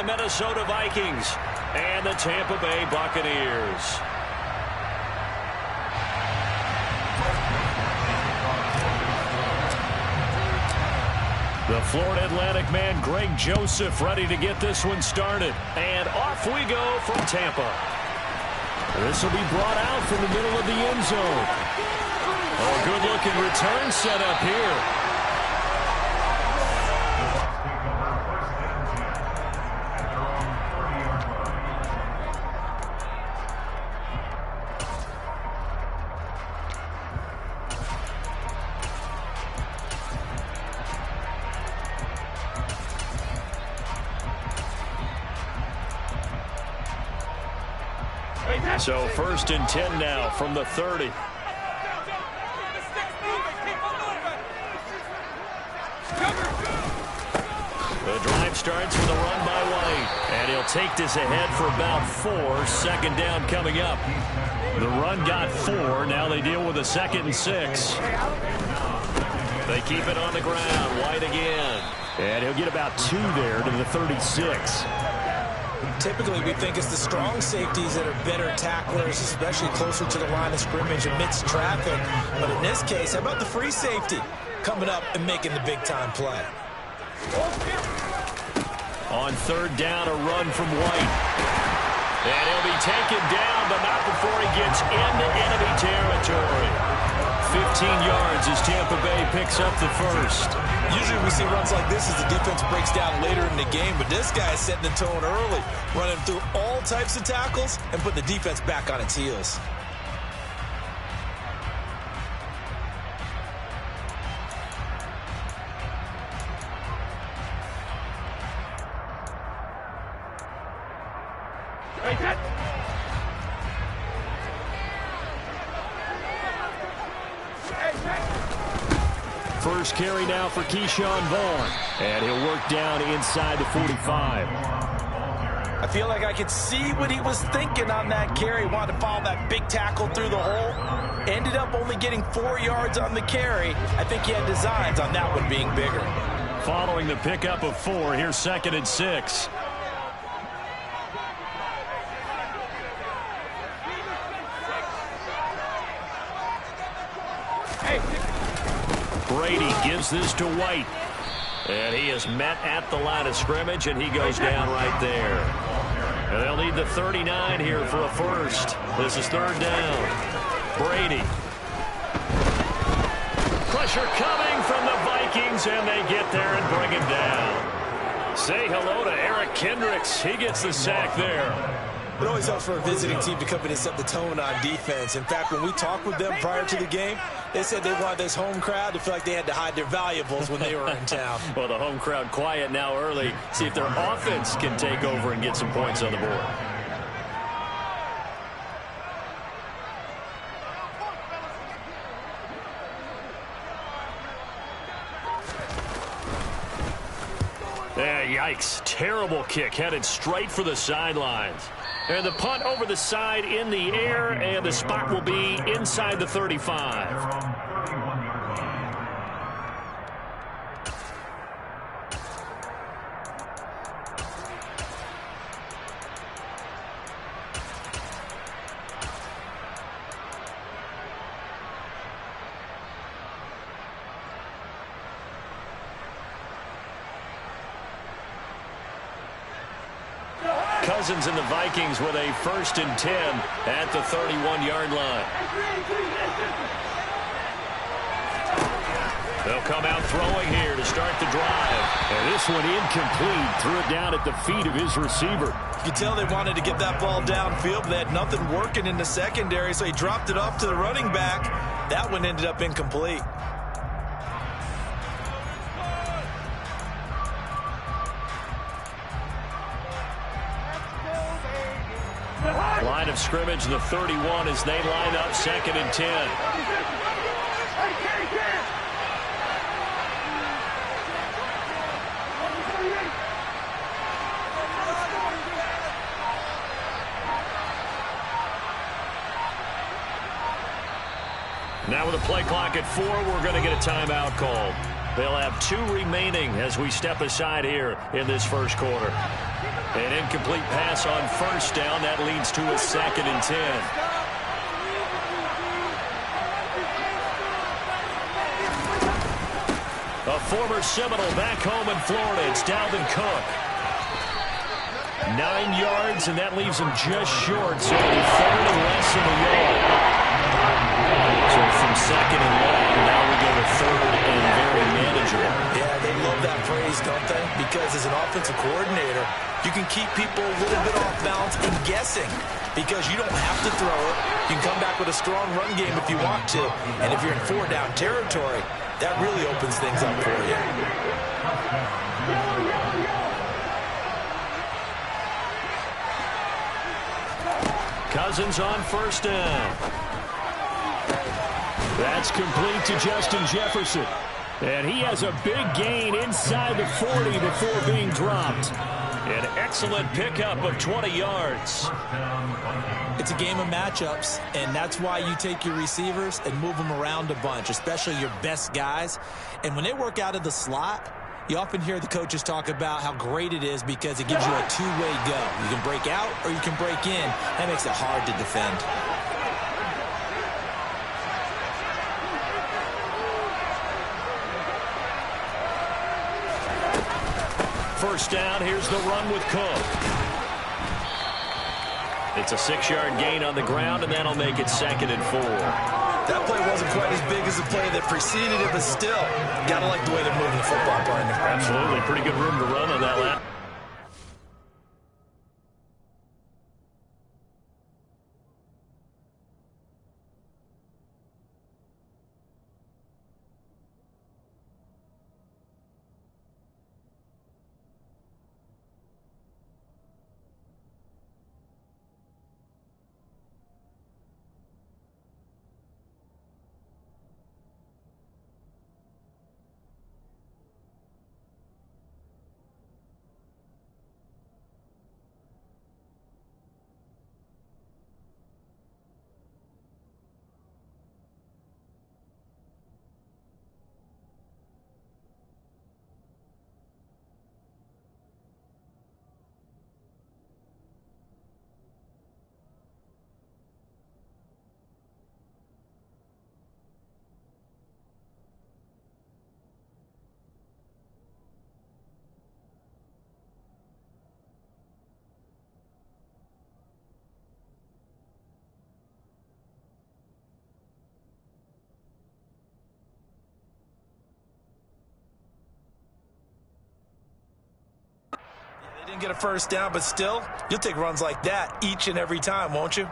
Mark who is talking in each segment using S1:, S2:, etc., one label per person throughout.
S1: the Minnesota Vikings and the Tampa Bay Buccaneers. The Florida Atlantic man, Greg Joseph, ready to get this one started. And off we go from Tampa. This will be brought out from the middle of the end zone. Oh, good-looking return set up here. So 1st and 10 now from the 30. The drive starts with a run by White. And he'll take this ahead for about 4. 2nd down coming up. The run got 4. Now they deal with a 2nd and 6. They keep it on the ground. White again. And he'll get about 2 there to the 36.
S2: Typically, we think it's the strong safeties that are better tacklers, especially closer to the line of scrimmage amidst traffic. But in this case, how about the free safety coming up and making the big-time play?
S1: On 3rd down, a run from White. And he'll be taken down, but not before he gets into enemy territory. 15 yards as Tampa Bay picks up the first.
S2: Usually we see runs like this as the defense breaks down later in the game, but this guy is setting the tone early, running through all types of tackles and putting the defense back on its heels.
S1: First carry now for Keyshawn Vaughn. And he'll work down inside the 45.
S2: I feel like I could see what he was thinking on that carry. Wanted to follow that big tackle through the hole. Ended up only getting 4 yards on the carry. I think he had designs on that one being bigger.
S1: Following the pickup of 4, here's 2nd and 6. Brady gives this to White. And he is met at the line of scrimmage, and he goes down right there. And they'll need the 39 here for a first. This is 3rd down. Brady. Pressure coming from the Vikings, and they get there and bring him down. Say hello to Eric Kendricks. He gets the sack there.
S2: It always helps for a visiting team to come in and set the tone on defense. In fact, when we talked with them prior to the game, they said they wanted this home crowd to feel like they had to hide their valuables when they were in town.
S1: Well, the home crowd quiet now early. See if their offense can take over and get some points on the board. Yikes. Terrible kick headed straight for the sidelines. And the punt over the side in the air, and the spot will be inside the 35. Cousins and the Vikings with a 1st and 10 at the 31-yard line. They'll come out throwing here to start the drive. And this one incomplete. Threw it down at the feet of his receiver.
S2: You can tell they wanted to get that ball downfield, but they had nothing working in the secondary, so he dropped it off to the running back. That one ended up incomplete.
S1: Line of scrimmage, the 31, as they line up 2nd and 10. Now with a play clock at 4, we're going to get a timeout called. They'll have 2 remaining as we step aside here in this first quarter. An incomplete pass on first down. That leads to a 2nd and 10. A former Seminole back home in Florida. It's Dalvin Cook. 9 yards, and that leaves him just short. So it'll be 3rd and less than a yard. So from 2nd and long, now we go to 3rd and very manageable.
S2: Yeah, they love that phrase, don't they? Because as an offensive coordinator, you can keep people a little bit off balance and guessing because you don't have to throw it. You can come back with a strong run game if you want to. And if you're in 4-down territory, that really opens things up for you.
S1: Cousins on first down. That's complete to Justin Jefferson. And he has a big gain inside the 40 before being dropped. An excellent pickup of 20 yards.
S2: It's a game of matchups, and that's why you take your receivers and move them around a bunch, especially your best guys. And when they work out of the slot, you often hear the coaches talk about how great it is because it gives you a two-way go. You can break out or you can break in. That makes it hard to defend.
S1: First down, here's the run with Cook. It's a 6-yard gain on the ground, and that'll make it 2nd and 4.
S2: That play wasn't quite as big as the play that preceded it, but still, gotta like the way they're moving the football, partner.
S1: Absolutely, pretty good room to run on that lap.
S2: They didn't get a first down, but still, you'll take runs like that each and every time, won't you?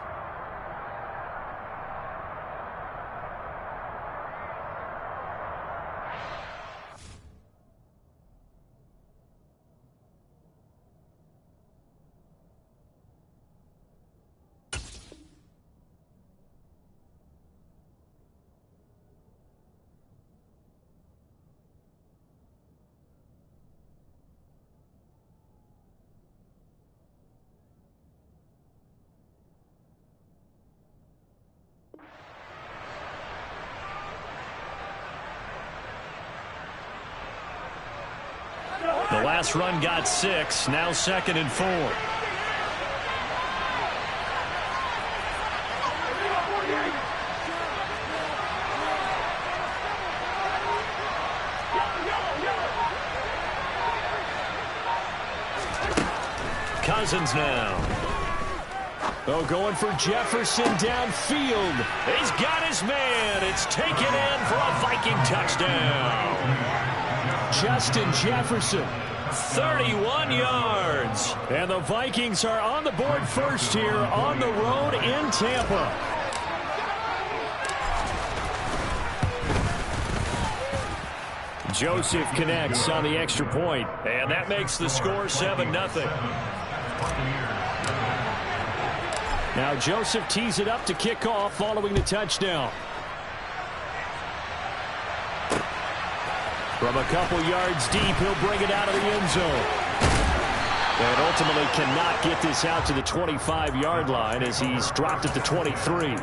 S1: The last run got 6, now 2nd and 4. Cousins now. Oh, going for Jefferson downfield. He's got his man. It's taken in for a Viking touchdown. Justin Jefferson, 31 yards. And the Vikings are on the board first here on the road in Tampa. Joseph connects on the extra point, and that makes the score 7-0. Now Joseph tees it up to kick off following the touchdown. From a couple yards deep, he'll bring it out of the end zone. And ultimately cannot get this out to the 25-yard line as he's dropped at the 23.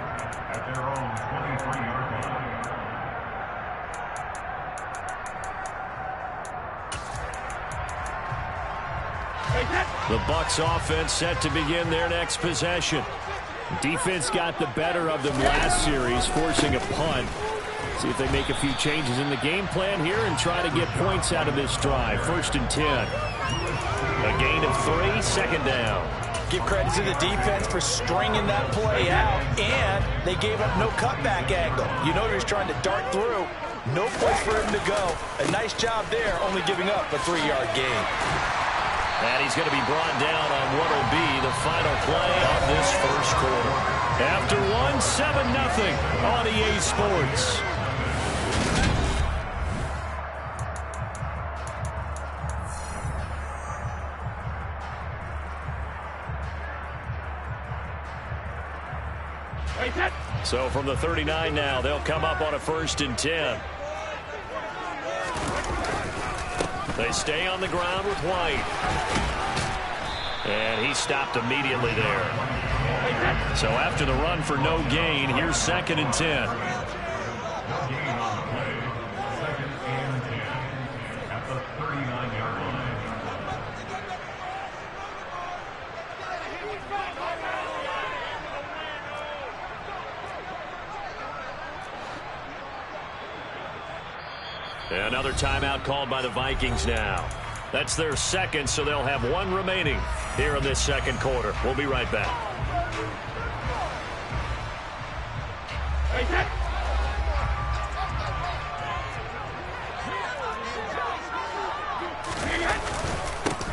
S1: The Bucs offense set to begin their next possession. Defense got the better of them last series, forcing a punt. See if they make a few changes in the game plan here and try to get points out of this drive. 1st and 10. A gain of 3, 2nd down.
S2: Give credit to the defense for stringing that play out, and they gave up no cutback angle. You know he was trying to dart through. No place for him to go. A nice job there, only giving up a 3-yard gain.
S1: And he's going to be brought down on what will be the final play of this first quarter. After 7-0 on EA Sports. So from the 39 now, they'll come up on a 1st and 10. They stay on the ground with White. And he stopped immediately there. So after the run for no gain, here's 2nd and 10.
S3: At the 39-yard line.
S1: Another timeout called by the Vikings now. That's their 2nd, so they'll have 1 remaining here in this 2nd quarter. We'll be right back.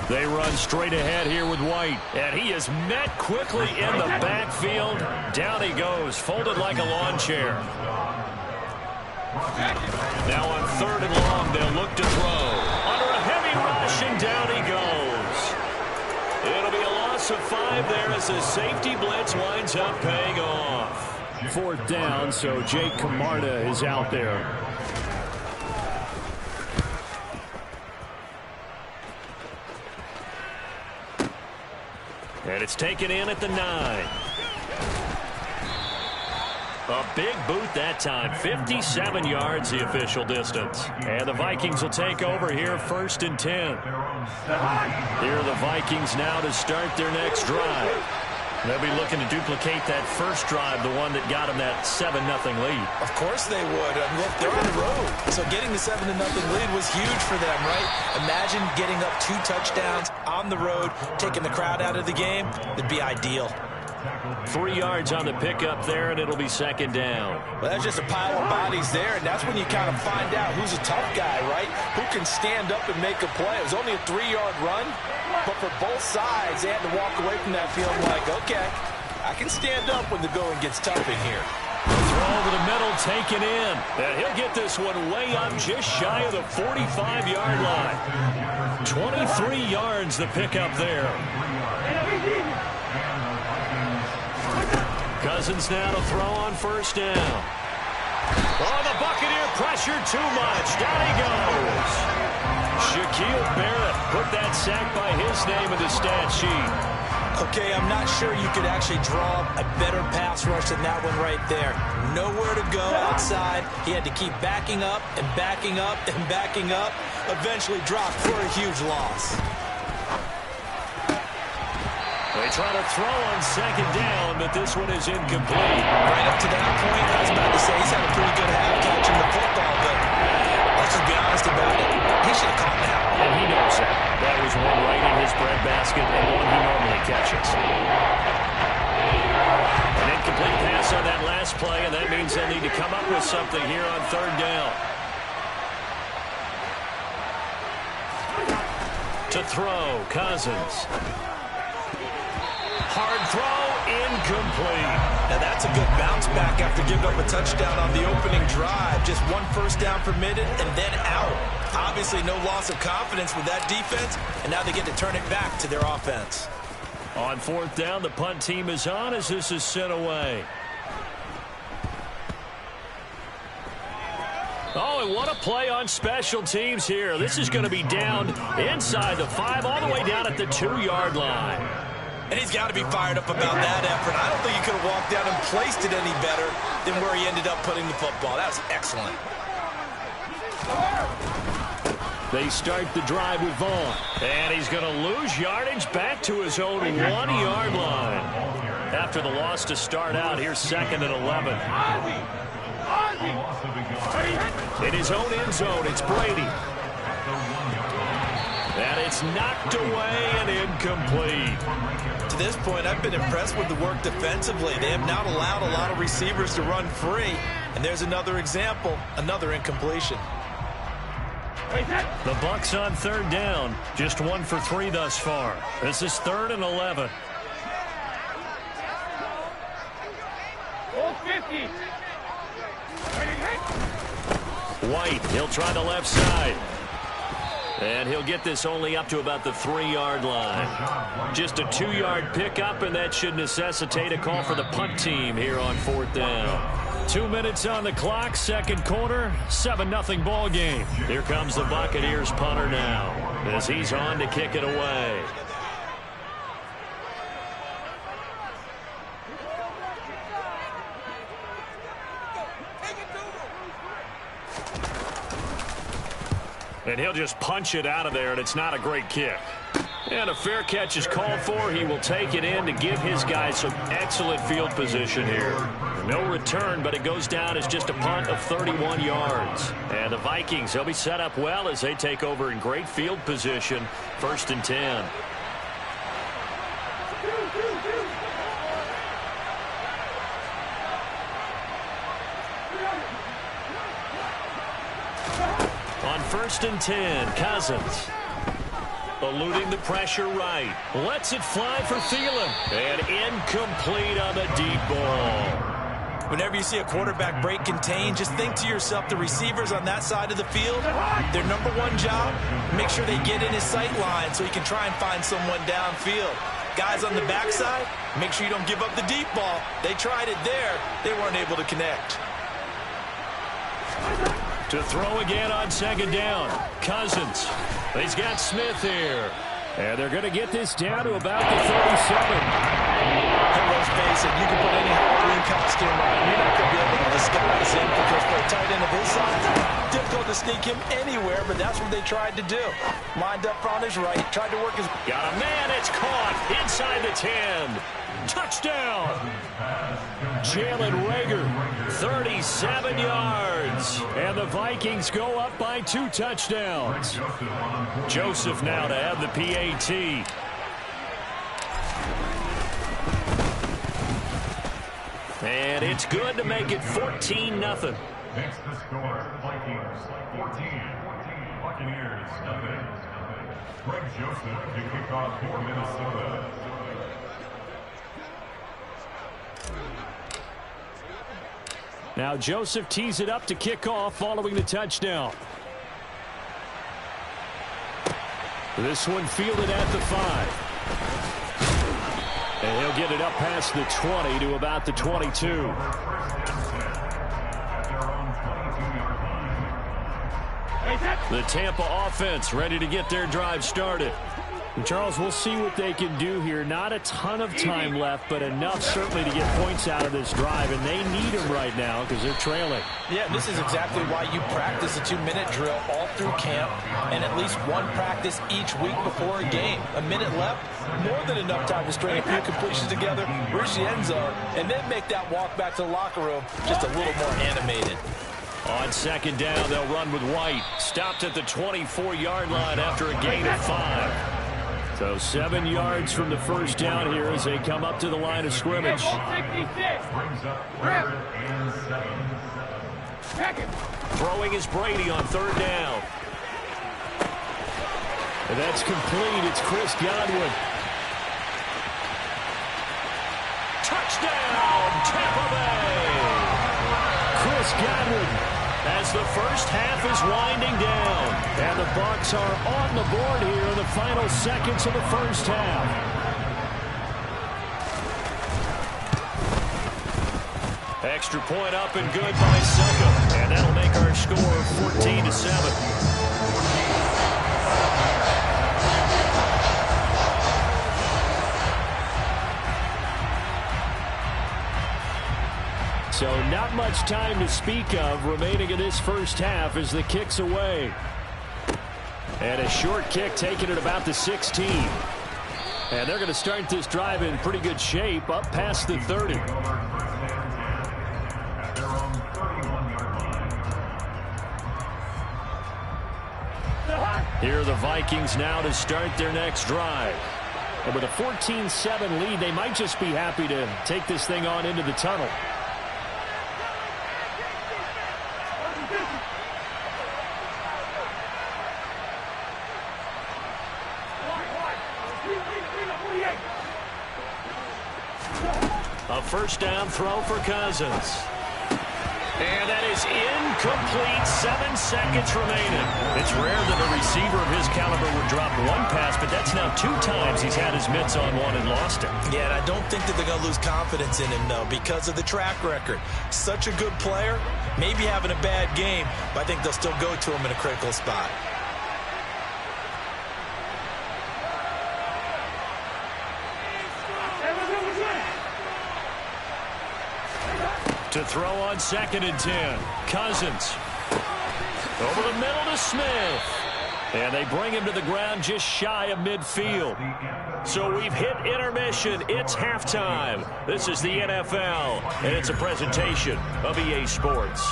S1: They run straight ahead here with White, and he is met quickly in the backfield. Down he goes, folded like a lawn chair. Now on 3rd and long, they'll look to throw. Under a heavy rush, and down he goes. It'll be a loss of 5 there as the safety blitz winds up paying off. 4th down, so Jake Camarda is out there. And it's taken in at the 9. A big boot that time. 57 yards the official distance. And the Vikings will take over here 1st and 10. Here are the Vikings now to start their next drive. They'll be looking to duplicate that first drive, the one that got them that 7-0 lead.
S2: Of course they would. Look, they're on the road. So getting the 7-0 lead was huge for them, right? Imagine getting up 2 touchdowns on the road, taking the crowd out of the game. It'd be ideal.
S1: 3 yards on the pickup there, and it'll be 2nd down.
S2: Well, that's just a pile of bodies there, and that's when you kind of find out who's a tough guy, right? Who can stand up and make a play. It was only a 3-yard run, but for both sides, they had to walk away from that feeling like, okay, I can stand up when the going gets tough in here.
S1: Throw over the middle, taken in. And he'll get this one way up just shy of the 45-yard line. 23 yards the pickup there. Cousins now to throw on 1st down. Oh, the Buccaneer pressure too much. Down he goes. Shaquille Barrett put that sack by his name in the stat sheet.
S2: Okay, I'm not sure you could actually draw a better pass rush than that one right there. Nowhere to go outside. He had to keep backing up and backing up and backing up. Eventually dropped for a huge loss.
S1: They try to throw on 2nd down, but this one is incomplete.
S2: Right up to that point, I was about to say he's had a pretty good half catching the football, but let's just be honest about it. He should have caught that.
S1: And he knows that. That was one right in his breadbasket and one he normally catches. An incomplete pass on that last play, and that means they'll need to come up with something here on 3rd down. To throw, Cousins. Hard throw, incomplete.
S2: Now that's a good bounce back after giving up a touchdown on the opening drive. Just 1 first down permitted and then out. Obviously no loss of confidence with that defense, and now they get to turn it back to their offense.
S1: On 4th down, the punt team is on as this is sent away. Oh, and what a play on special teams here. This is going to be down inside the 5, all the way down at the 2-yard line.
S2: And he's got to be fired up about that effort. I don't think he could have walked down and placed it any better than where he ended up putting the football. That was excellent.
S1: They start the drive with Vaughn. And he's going to lose yardage back to his own 1-yard line. After the loss to start out, here's 2nd and 11. In his own end zone, it's Brady. And it's knocked away and incomplete.
S2: To this point, I've been impressed with the work defensively. They have not allowed a lot of receivers to run free. And there's another example, another incompletion.
S1: The Bucs on 3rd down. Just 1 for 3 thus far. This is 3rd and 11. White, he'll try the left side. And he'll get this only up to about the 3-yard line. Just a 2-yard pickup, and that should necessitate a call for the punt team here on 4th down. 2 minutes on the clock, 2nd quarter, 7-0 ball game. Here comes the Buccaneers punter now as he's on to kick it away. And he'll just punch it out of there, and it's not a great kick. And a fair catch is called for. He will take it in to give his guys some excellent field position here. No return, but it goes down as just a punt of 31 yards. And the Vikings, they'll be set up well as they take over in great field position. 1st and 10. On 1st and 10, Cousins. Eluding the pressure right. Lets it fly for Thielen. And incomplete on the deep ball.
S2: Whenever you see a quarterback break contain, just think to yourself, the receivers on that side of the field, their number one job, make sure they get in his sight line so he can try and find someone downfield. Guys on the backside, make sure you don't give up the deep ball. They tried it there. They weren't able to connect.
S1: To throw again on 2nd down. Cousins. He's got Smith here. And they're going to get this down to about the 37.
S2: And let's face it, you can put any Halloween costume on. You're not going to be able to disguise him because for a tight end of his size, difficult to sneak him anywhere, but that's what they tried to do. Lined up on his right, tried to work his...
S1: Got a man, it's caught inside the 10. Touchdown. Jalen Reagor, 37 yards. And the Vikings go up by 2 touchdowns. Joseph now to have the PAT. And it's good to make it 14-0.
S3: Next the score, Vikings 14, Buccaneers nothing. Greg Joseph to kick off for Minnesota.
S1: Now Joseph tees it up to kick off following the touchdown. This one fielded at the 5. And he'll get it up past the 20 to about the 22. The Tampa offense ready to get their drive started. And Charles, we'll see what they can do here. Not a ton of time left, but enough certainly to get points out of this drive. And they need them right now because they're trailing.
S2: Yeah, this is exactly why you practice a 2-minute drill all through camp and at least one practice each week before a game. A minute left, more than enough time to string a few completions together, reach the end zone, and then make that walk back to the locker room just a little more animated.
S1: On 2nd down, they'll run with White. Stopped at the 24-yard line after a gain of 5. So 7 yards from the first down here as they come up to the line of scrimmage. Throwing is Brady on 3rd down. And that's complete. It's Chris Godwin. Touchdown, Tampa Bay! Chris Godwin as the first half is winding down. And the Bucs are on the board here in the final seconds of the first half. Extra point up and good by Suckup. And that'll make our score 14-7. So not much time to speak of remaining in this first half as the kick's away. And a short kick taken at about the 16. And they're going to start this drive in pretty good shape up past the 30. Here are the Vikings now to start their next drive. And with a 14-7 lead, they might just be happy to take this thing on into the tunnel. A first down throw for Cousins. And that is incomplete. 7 seconds remaining. It's rare that a receiver of his caliber would drop one pass, but that's now 2 times he's had his mitts on one and lost it.
S2: Yeah, and I don't think that they're going to lose confidence in him, though, because of the track record. Such a good player, maybe having a bad game, but I think they'll still go to him in a critical spot.
S1: To throw on 2nd and 10. Cousins. Over the middle to Smith. And they bring him to the ground just shy of midfield. So we've hit intermission. It's halftime. This is the NFL, and it's a presentation of EA Sports.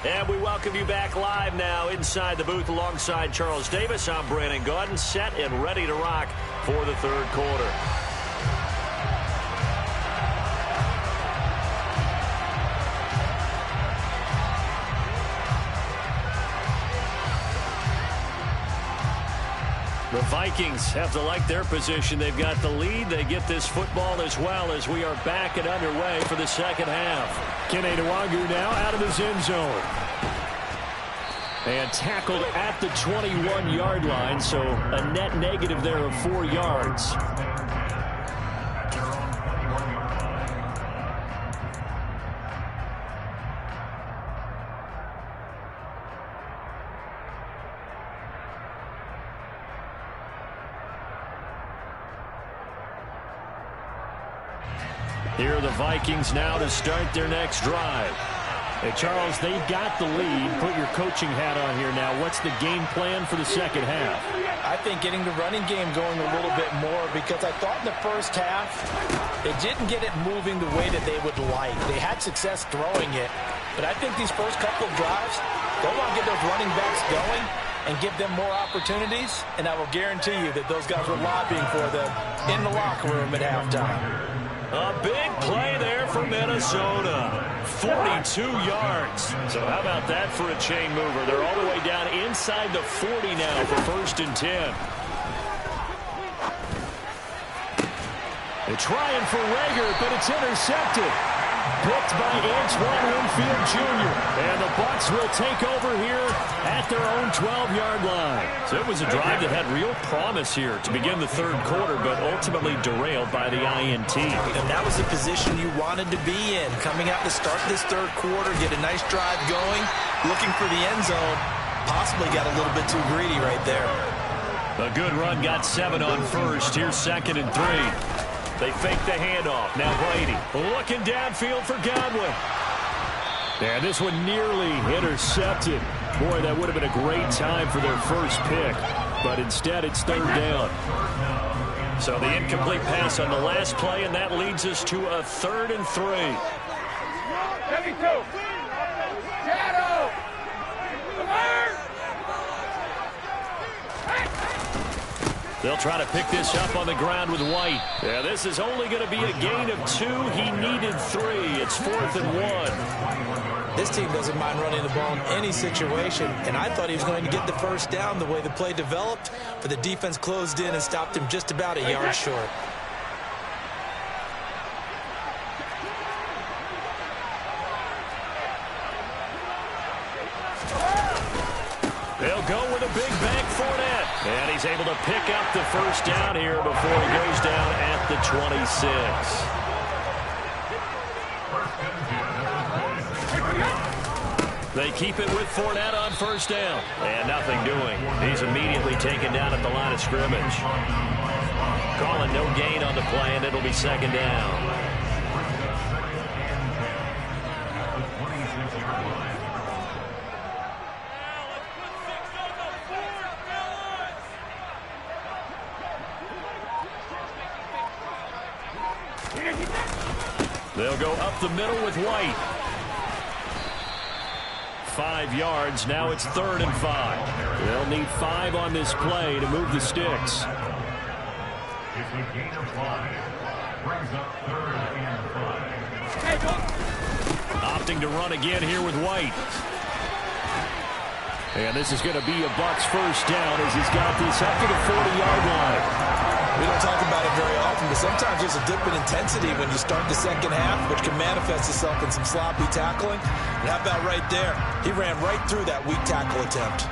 S1: And we welcome you back live now inside the booth alongside Charles Davis. I'm Brandon Gaudin, set and ready to rock for the third quarter. The Vikings have to like their position. They've got the lead. They get this football as well as we are back and underway for the second half. Kene Nwagu now out of his end zone. And tackled at the 21-yard line, so a net negative there of 4 yards. Here are the Vikings now to start their next drive. Hey, Charles, they've got the lead. Put your coaching hat on here now. What's the game plan for the second half?
S2: I think getting the running game going a little bit more, because I thought in the first half they didn't get it moving the way that they would like. They had success throwing it, but I think these first couple of drives, they want to get those running backs going and give them more opportunities, and I will guarantee you that those guys were lobbying for them in the locker room at halftime.
S1: A big play there for Minnesota. 42 yards. So how about that for a chain mover? They're all the way down inside the 40 now for 1st and 10. They're trying for Rager, but it's intercepted. Picked by Antoine Winfield Jr. And the Bucs will take over here at their own 12-yard line. So it was a drive that had real promise here to begin the third quarter, but ultimately derailed by the INT.
S2: And that was the position you wanted to be in. Coming out to start this third quarter, get a nice drive going, looking for the end zone. Possibly got a little bit too greedy right there.
S1: A good run, got 7 on first. Here's 2nd and 3. They fake the handoff. Now Brady looking downfield for Godwin. And this one nearly intercepted. Boy, that would have been a great time for their first pick. But instead, it's 3rd down. So the incomplete pass on the last play, and that leads us to a 3rd and 3. They'll try to pick this up on the ground with White. Yeah, this is only going to be a gain of 2. He needed 3. It's 4th and 1.
S2: This team doesn't mind running the ball in any situation, and I thought he was going to get the first down the way the play developed, but the defense closed in and stopped him just about a yard short.
S1: They'll go with a big bank Fournette. And he's able to pick up the first down here before he goes down at the 26. They keep it with Fournette on first down. And nothing doing. He's immediately taken down at the line of scrimmage. Calling no gain on the play, and it'll be second down. They'll go up the middle with White. 5 yards. Now it's 3rd and 5. They'll need 5 on this play to move the sticks.
S3: It's a gain of 5. Brings up 3rd and 5.
S1: Opting to run again here with White. And this is going to be a Bucs first down as he's got this up to the 40-yard line.
S2: We don't talk about it very often, but sometimes there's a dip in intensity when you start the second half, which can manifest itself in some sloppy tackling. And how about right there? He ran right through that weak tackle attempt.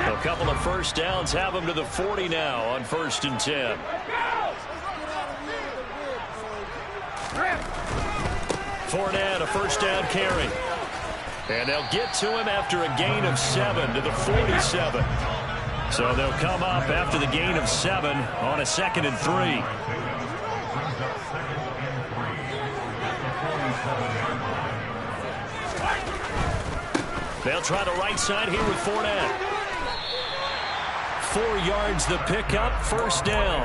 S1: A couple of first downs have him to the 40 now on 1st and 10. Fournette, a first down carry. And they'll get to him after a gain of 7 to the 47. So they'll come up after the gain of 7 on a 2nd and 3. They'll try the right side here with Fournette. 4 yards the pickup, first down.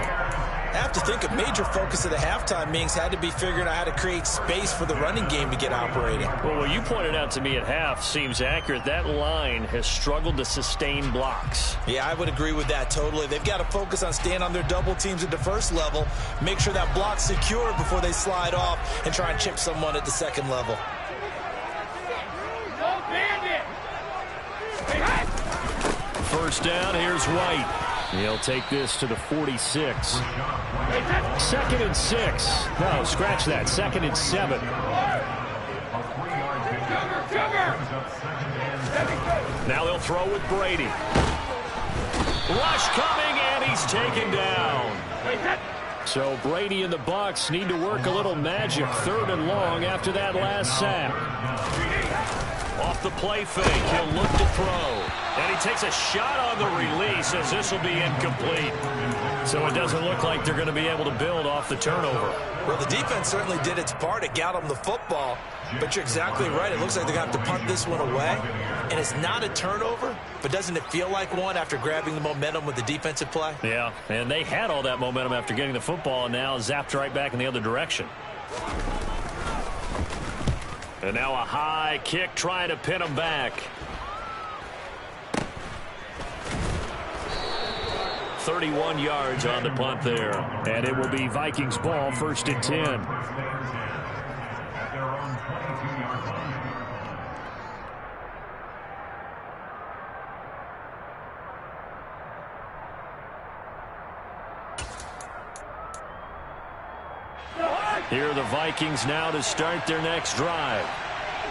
S2: I have to think a major focus of the halftime meetings had to be figuring out how to create space for the running game to get operating.
S1: Well, what you pointed out to me at half seems accurate. That line has struggled to sustain blocks.
S2: Yeah, I would agree with that totally. They've got to focus on staying on their double teams at the first level, make sure that block's secure before they slide off, and try and chip someone at the second level.
S1: First down, here's White. He'll take this to the 46. 2nd and 6. No, scratch that. 2nd and 7. Now they'll throw with Brady. Rush coming, and he's taken down. So Brady and the Bucs need to work a little magic. 3rd and long after that last sack. Off the play fake, he'll look to throw. And he takes a shot on the release as this will be incomplete. So it doesn't look like they're going to be able to build off the turnover.
S2: Well, the defense certainly did its part. It got them the football. But you're exactly right. It looks like they're going to have to punt this one away. And it's not a turnover, but doesn't it feel like one after grabbing the momentum with the defensive play?
S1: Yeah, and they had all that momentum after getting the football and now zapped right back in the other direction. And now a high kick trying to pin them back. 31 yards on the punt there. And it will be Vikings ball, 1st and 10. Here are the Vikings now to start their next drive.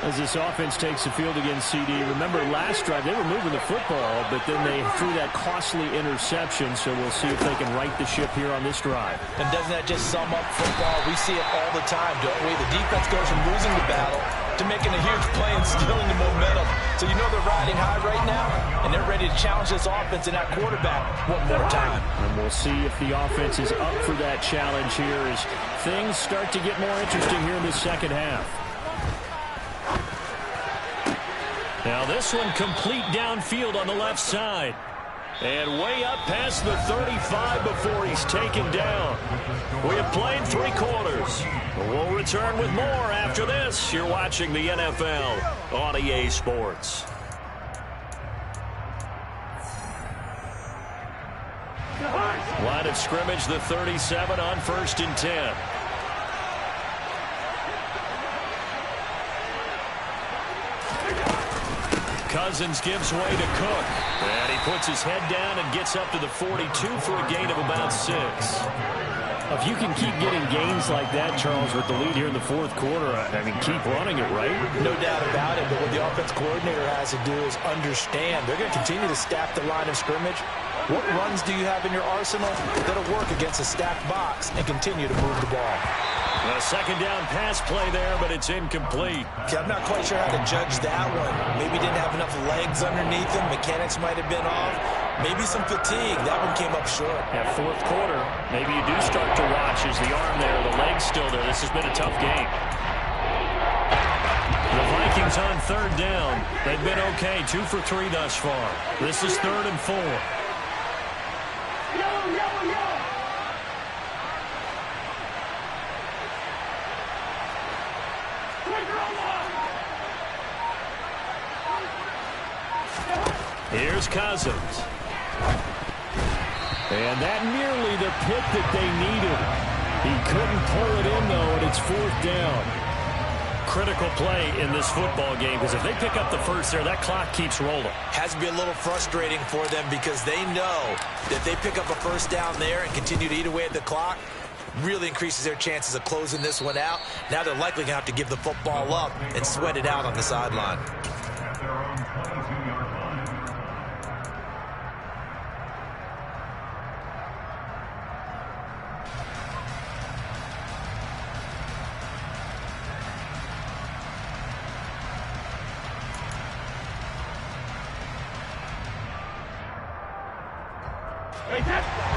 S1: As this offense takes the field against CD, remember last drive they were moving the football, but then they threw that costly interception, so we'll see if they can right the ship here on this drive.
S2: And doesn't that just sum up football? We see it all the time, don't we? The defense goes from losing the battle to making a huge play and stealing the momentum. So you know they're riding high right now, and they're ready to challenge this offense and that quarterback one more time.
S1: And we'll see if the offense is up for that challenge here as things start to get more interesting here in the second half. Now this one complete downfield on the left side. And way up past the 35 before he's taken down. We have played 3 quarters. We'll return with more after this. You're watching the NFL on EA Sports. Line of scrimmage, the 37 on 1st and 10. Cousins gives way to Cook. And he puts his head down and gets up to the 42 for a gain of about 6. If you can keep getting gains like that, Charles, with the lead here in the 4th quarter, I mean, keep running it, right?
S2: No doubt about it, but what the offense coordinator has to do is understand. They're going to continue to stack the line of scrimmage. What runs do you have in your arsenal that'll work against a stacked box and continue to move the ball?
S1: A second down pass play there, but it's incomplete.
S2: Okay, I'm not quite sure how to judge that one. Maybe didn't have enough legs underneath him. Mechanics might have been off. Maybe some fatigue. That one came up short.
S1: At fourth quarter, maybe you do start to watch. Is the arm there, the leg's still there. This has been a tough game. The Vikings on third down. They've been okay, 2 for 3 thus far. This is 3rd and 4. Here's Cousins. And that nearly the pick that they needed. He couldn't pull it in, though, and it's 4th down. Critical play in this football game, because if they pick up the first there, that clock keeps rolling.
S2: Has to be a little frustrating for them because they know that if they pick up a first down there and continue to eat away at the clock, really increases their chances of closing this one out. Now they're likely going to have to give the football up and sweat it out on the sideline.
S3: At their own 22-yard line.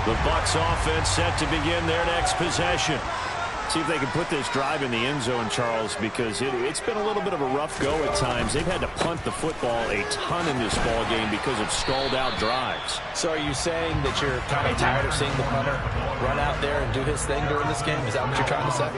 S1: The Bucs offense set to begin their next possession. See if they can put this drive in the end zone, Charles, because it's been a little bit of a rough go at times. They've had to punt the football a ton in this ball game because of stalled-out drives.
S2: So are you saying that you're kind of tired of seeing the punter run out there and do his thing during this game? Is that what you're trying to say?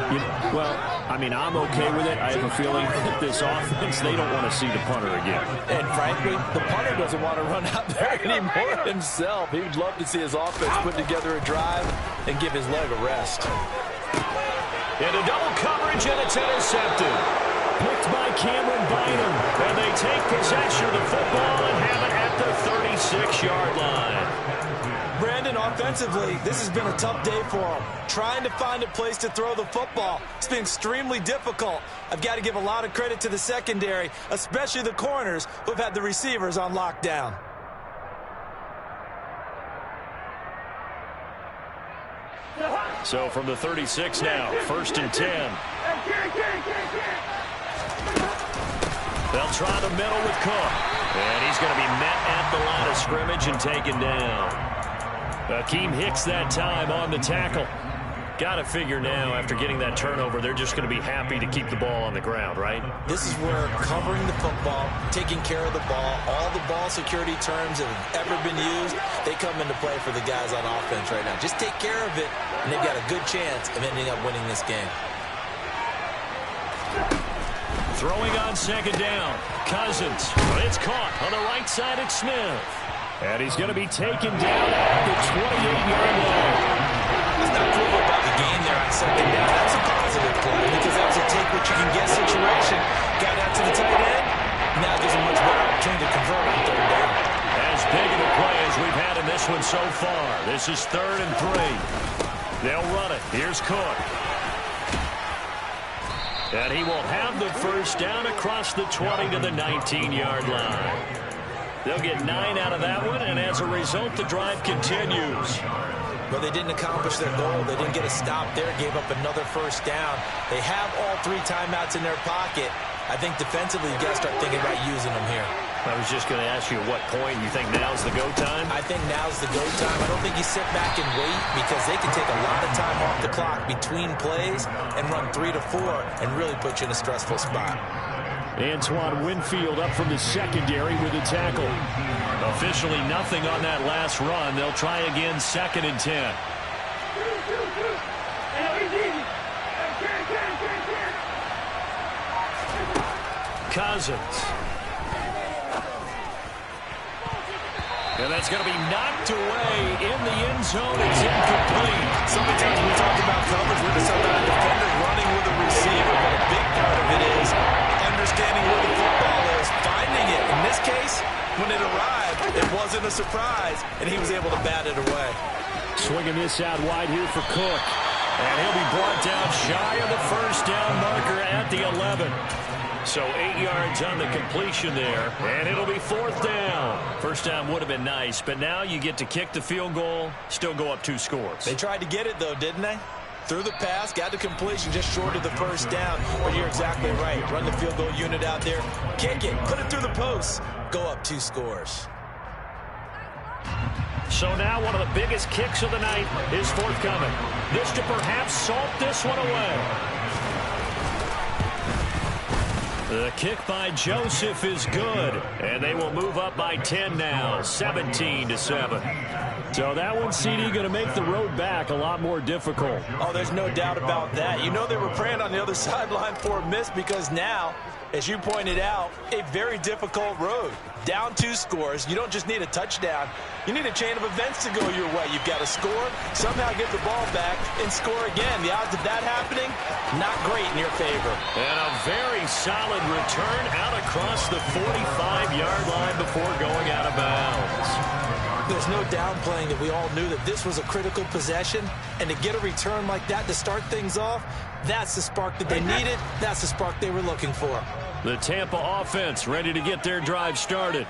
S1: Well, I mean, I'm okay with it. I have a feeling that this offense, they don't want to see the punter again.
S2: And frankly, the punter doesn't want to run out there anymore himself. He would love to see his offense put together a drive and give his leg a rest.
S1: Into double coverage, and it's intercepted. Picked by Cameron Bynum. And they take possession of the football and have it at the 36-yard line.
S2: Brandon, offensively, this has been a tough day for him. Trying to find a place to throw the football. It's been extremely difficult. I've got to give a lot of credit to the secondary, especially the corners who have had the receivers on lockdown.
S1: So from the 36 now, 1st and 10. They'll try the middle with Cook. And he's going to be met at the line of scrimmage and taken down. Akeem Hicks that time on the tackle. Got to figure now, after getting that turnover, they're just going to be happy to keep the ball on the ground, right?
S2: This is where covering the football, taking care of the ball, all the ball security terms that have ever been used, they come into play for the guys on offense right now. Just take care of it, and they've got a good chance of ending up winning this game.
S1: Throwing on 2nd down. Cousins. It's caught on the right side at Smith. And he's going to be taken down at the 28-yard line.
S2: Let's not quibble about the game there on 2nd down. That's a positive play because that was a take-what-you-can-get situation. Got out to the tight end. Now there's a much better opportunity to convert on 3rd down.
S1: As big of a play as we've had in this one so far. This is 3rd and 3. They'll run it. Here's Cook. And he will have the first down across the 20 to the 19-yard line. They'll get 9 out of that one, and as a result, the drive continues.
S2: But they didn't accomplish their goal. They didn't get a stop there, gave up another first down. They have all 3 timeouts in their pocket. I think defensively, you got to start thinking about using them here.
S1: I was just going to ask you at what point you think now's the go time?
S2: I think now's the go time. I don't think you sit back and wait because they can take a lot of time off the clock between plays and run 3 to 4 and really put you in a stressful spot.
S1: Antoine Winfield up from the secondary with a tackle. Officially nothing on that last run. They'll try again 2nd and 10. Cousins. And that's going to be knocked away in the end zone. It's incomplete.
S2: So many times we talk about coverage with a sometimes defender running with a receiver, but a big part of it is understanding where the football is, finding it. In this case, when it arrived, it wasn't a surprise, and he was able to bat it away.
S1: Swinging this out wide here for Cook. And he'll be brought down shy of the first down marker at the 11. So 8 yards on the completion there, and it'll be 4th down. First down would have been nice, but now you get to kick the field goal, still go up 2 scores.
S2: They tried to get it, though, didn't they? Threw the pass, got the completion just short of the first down. But you're exactly right. Run the field goal unit out there. Kick it. Put it through the post. Go up 2 scores.
S1: So now one of the biggest kicks of the night is forthcoming. This to perhaps salt this one away. The kick by Joseph is good, and they will move up by 10 now, 17-7. So that one, CD, going to make the road back a lot more difficult.
S2: Oh, there's no doubt about that. You know they were praying on the other sideline for a miss because now, as you pointed out, a very difficult road. Down 2 scores. You don't just need a touchdown. You need a chain of events to go your way. You've got to score, somehow get the ball back, and score again. The odds of that happening, not great in your favor.
S1: And a very solid return out across the 45-yard line before going out of bounds.
S2: There's no downplaying that we all knew that this was a critical possession, and to get a return like that to start things off, that's the spark that they needed. That's the spark they were looking for.
S1: The Tampa offense ready to get their drive started.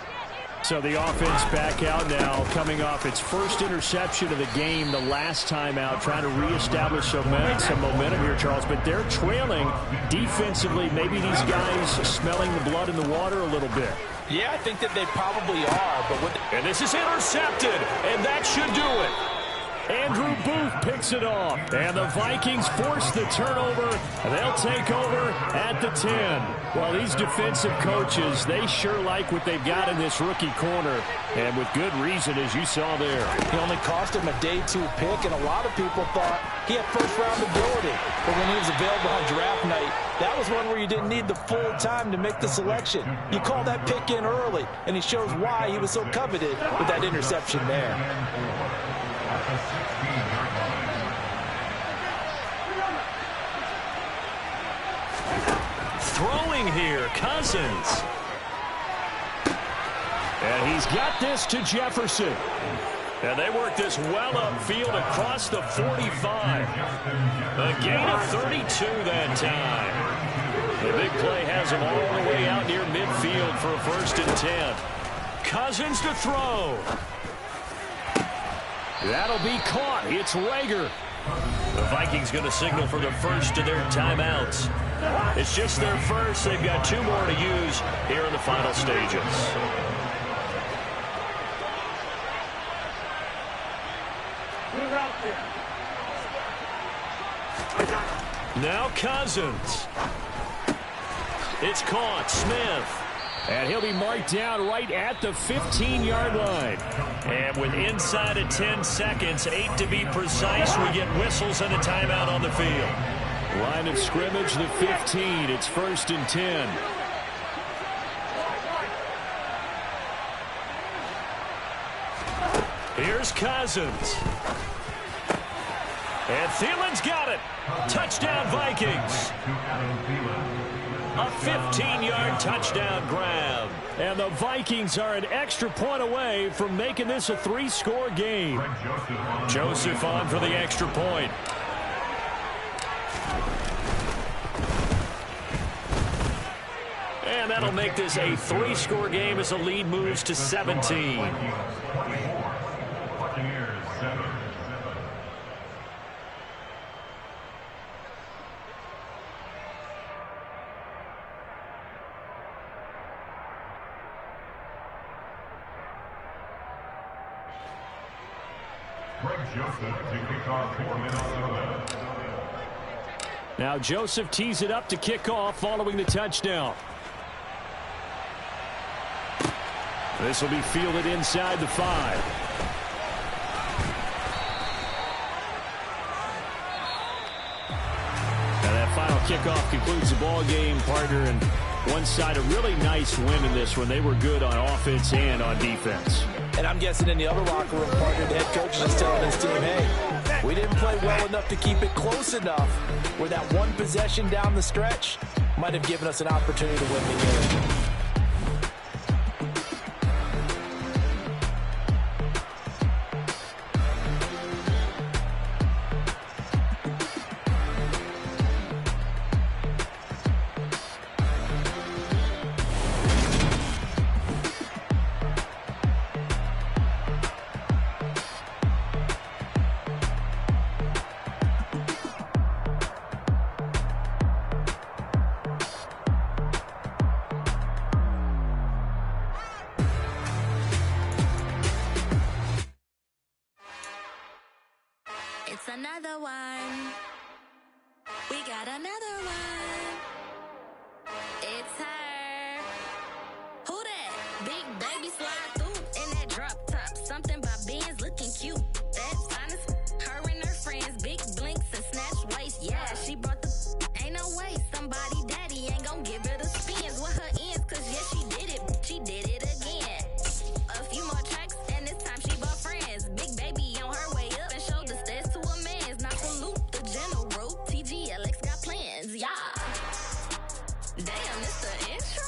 S4: So the offense back out now, coming off its first interception of the game the last time out, trying to reestablish some momentum here, Charles. But they're trailing defensively. Maybe these guys smelling the blood in the water a little bit.
S2: Yeah, I think that they probably are.
S1: And this is intercepted, and that should do it.
S4: Andrew Booth picks it off, and the Vikings force the turnover. They'll take over at the 10. Well, these defensive coaches, they sure like what they've got in this rookie corner, and with good reason, as you saw there.
S2: He only cost him a day 2 pick, and a lot of people thought he had first-round ability. But when he was available on draft night, that was one where you didn't need the full time to make the selection. You call that pick in early, and he shows why he was so coveted with that interception there.
S1: Throwing here, Cousins.
S4: And he's got this to Jefferson.
S1: And they work this well upfield across the 45. A gain of 32 that time. The big play has him all the way out near midfield for a 1st and 10. Cousins to throw.
S4: That'll be caught. It's Rager.
S1: The Vikings going to signal for the first of their timeouts. It's just their first. They've got 2 more to use here in the final stages. Now Cousins. It's caught. Smith.
S4: And he'll be marked down right at the 15-yard line.
S1: And with inside of 10 seconds, 8 to be precise, we get whistles and a timeout on the field.
S4: Line of scrimmage, the 15. It's 1st and 10.
S1: Here's Cousins. And Thielen's got it. Touchdown, Vikings. A 15-yard touchdown grab.
S4: And the Vikings are an extra point away from making this a 3-score game.
S1: Joseph on for the extra point. And that'll make this a 3-score game as the lead moves to 17.
S4: Now Joseph tees it up to kick off following the touchdown. This will be fielded inside the 5. And that final kickoff concludes the ball game, partner, and one side a really nice win in this one. They were good on offense and on defense.
S2: And I'm guessing in the other locker room, partner, the head coach is just telling his team, hey, we didn't play well enough to keep it close enough where that one possession down the stretch might have given us an opportunity to win the game.
S5: another one. We got another one. It's her. Who that? Big baby slide through in that drop top. Something by Benz looking cute. That's honest. Her and her friends, big blinks and snatch waist. Yeah, she brought the. Ain't no way somebody daddy ain't gon' give her the spins with her ends. Cause yeah, she did it. She did it again. A few more tracks and this time she brought friends. Big baby on her way up and showed the stairs to a man's. Not salute the general. TGLX got plans. Yeah. Damn, it's the intro?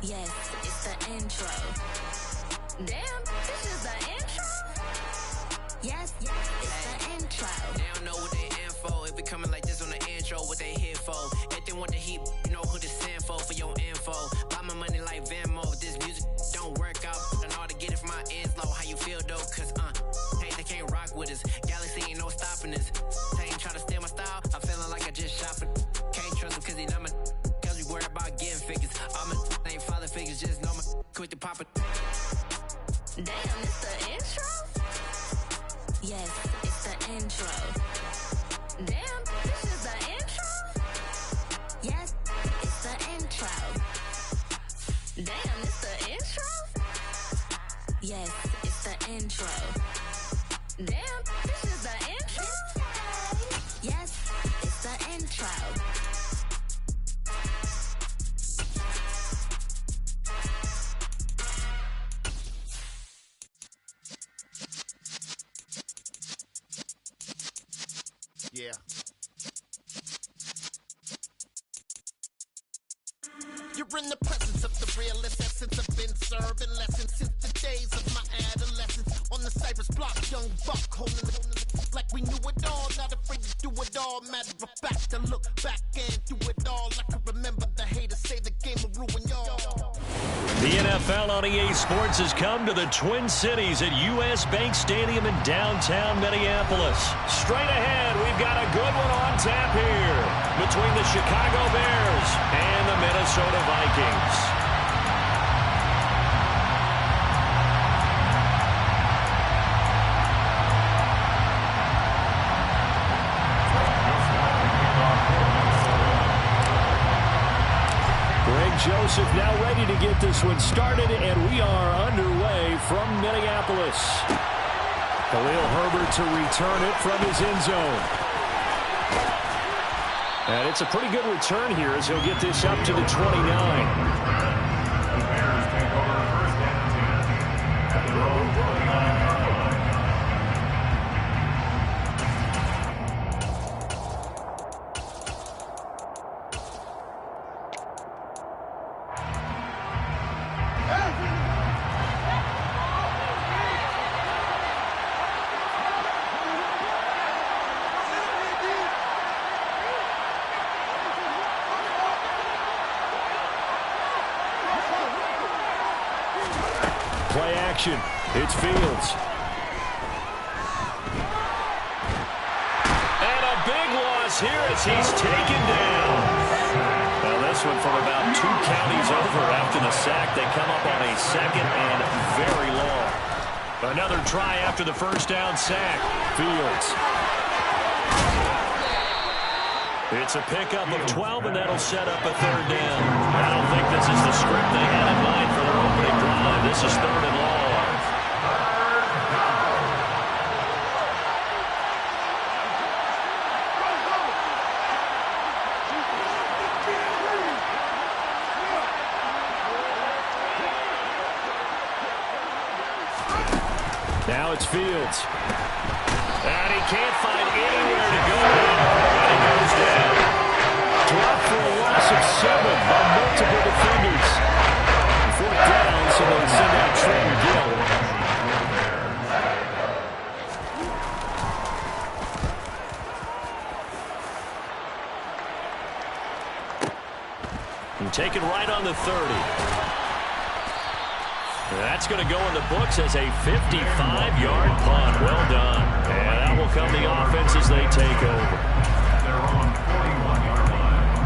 S5: Yes, it's the intro. Damn, this is the intro? Yes, it's the intro.
S6: They don't know what they in for. If we coming like this on the intro, what they here for? If they want the heat, you know who to send for your info. Buy my money like Venmo. If this music don't work out, I know how to get it from my ends low. How you feel though? Cause hey, they can't rock with us. Galaxy ain't no stopping us. They ain't try to steal my style. I'm feeling like I just shot for. Can't trust them cause they not my. Cause we worried about getting figures. All my ain't father figures. Just know my quick to pop it.
S5: Damn, it's the intro? Yes, it's the intro. Damn, this is the intro? Yes, it's the intro. Damn, it's the intro? Yes, it's the intro. Damn, this is the intro? Yes, it's the intro.
S7: Yeah. You're in the presence of the realest essence. I've been serving lessons since the days of my adolescence. On the Cypress block, young buck holding it like we knew it all. Not afraid to do it all. Matter of fact, I look back and do it all. I can remember the haters say the game will ruin y'all.
S1: The NFL on EA Sports has come to the Twin Cities at US Bank Stadium in downtown Minneapolis. Straight ahead, we've got a good one on tap here between the Chicago Bears and the Minnesota Vikings. Joseph now ready to get this one started, and we are underway from Minneapolis. Khalil Herbert to return it from his end zone. And it's a pretty good return here as he'll get this up to the 29.
S3: The Bears take over first and 10 at their own 29-yard line.
S1: Play action. It's Fields. And a big loss here as he's taken down. Well, this one from about 2 counties over after the sack. They come up on a second and very long. Another try after the first down sack. Fields. It's a pickup of 12, and that'll set up a third down. I don't think this is the script they had in mind for their opening drive. This is third and long. Now it's Fields. And he can't find anywhere to go. And he goes down. Dropped for a loss of 7 by multiple defenders. 4th down, so they'll send out Trent Gill. And take it right on the 30. That's going to go in the books as a 55-yard punt. Well done. And that will come the offense as they take over.
S3: They're on 41-yard line.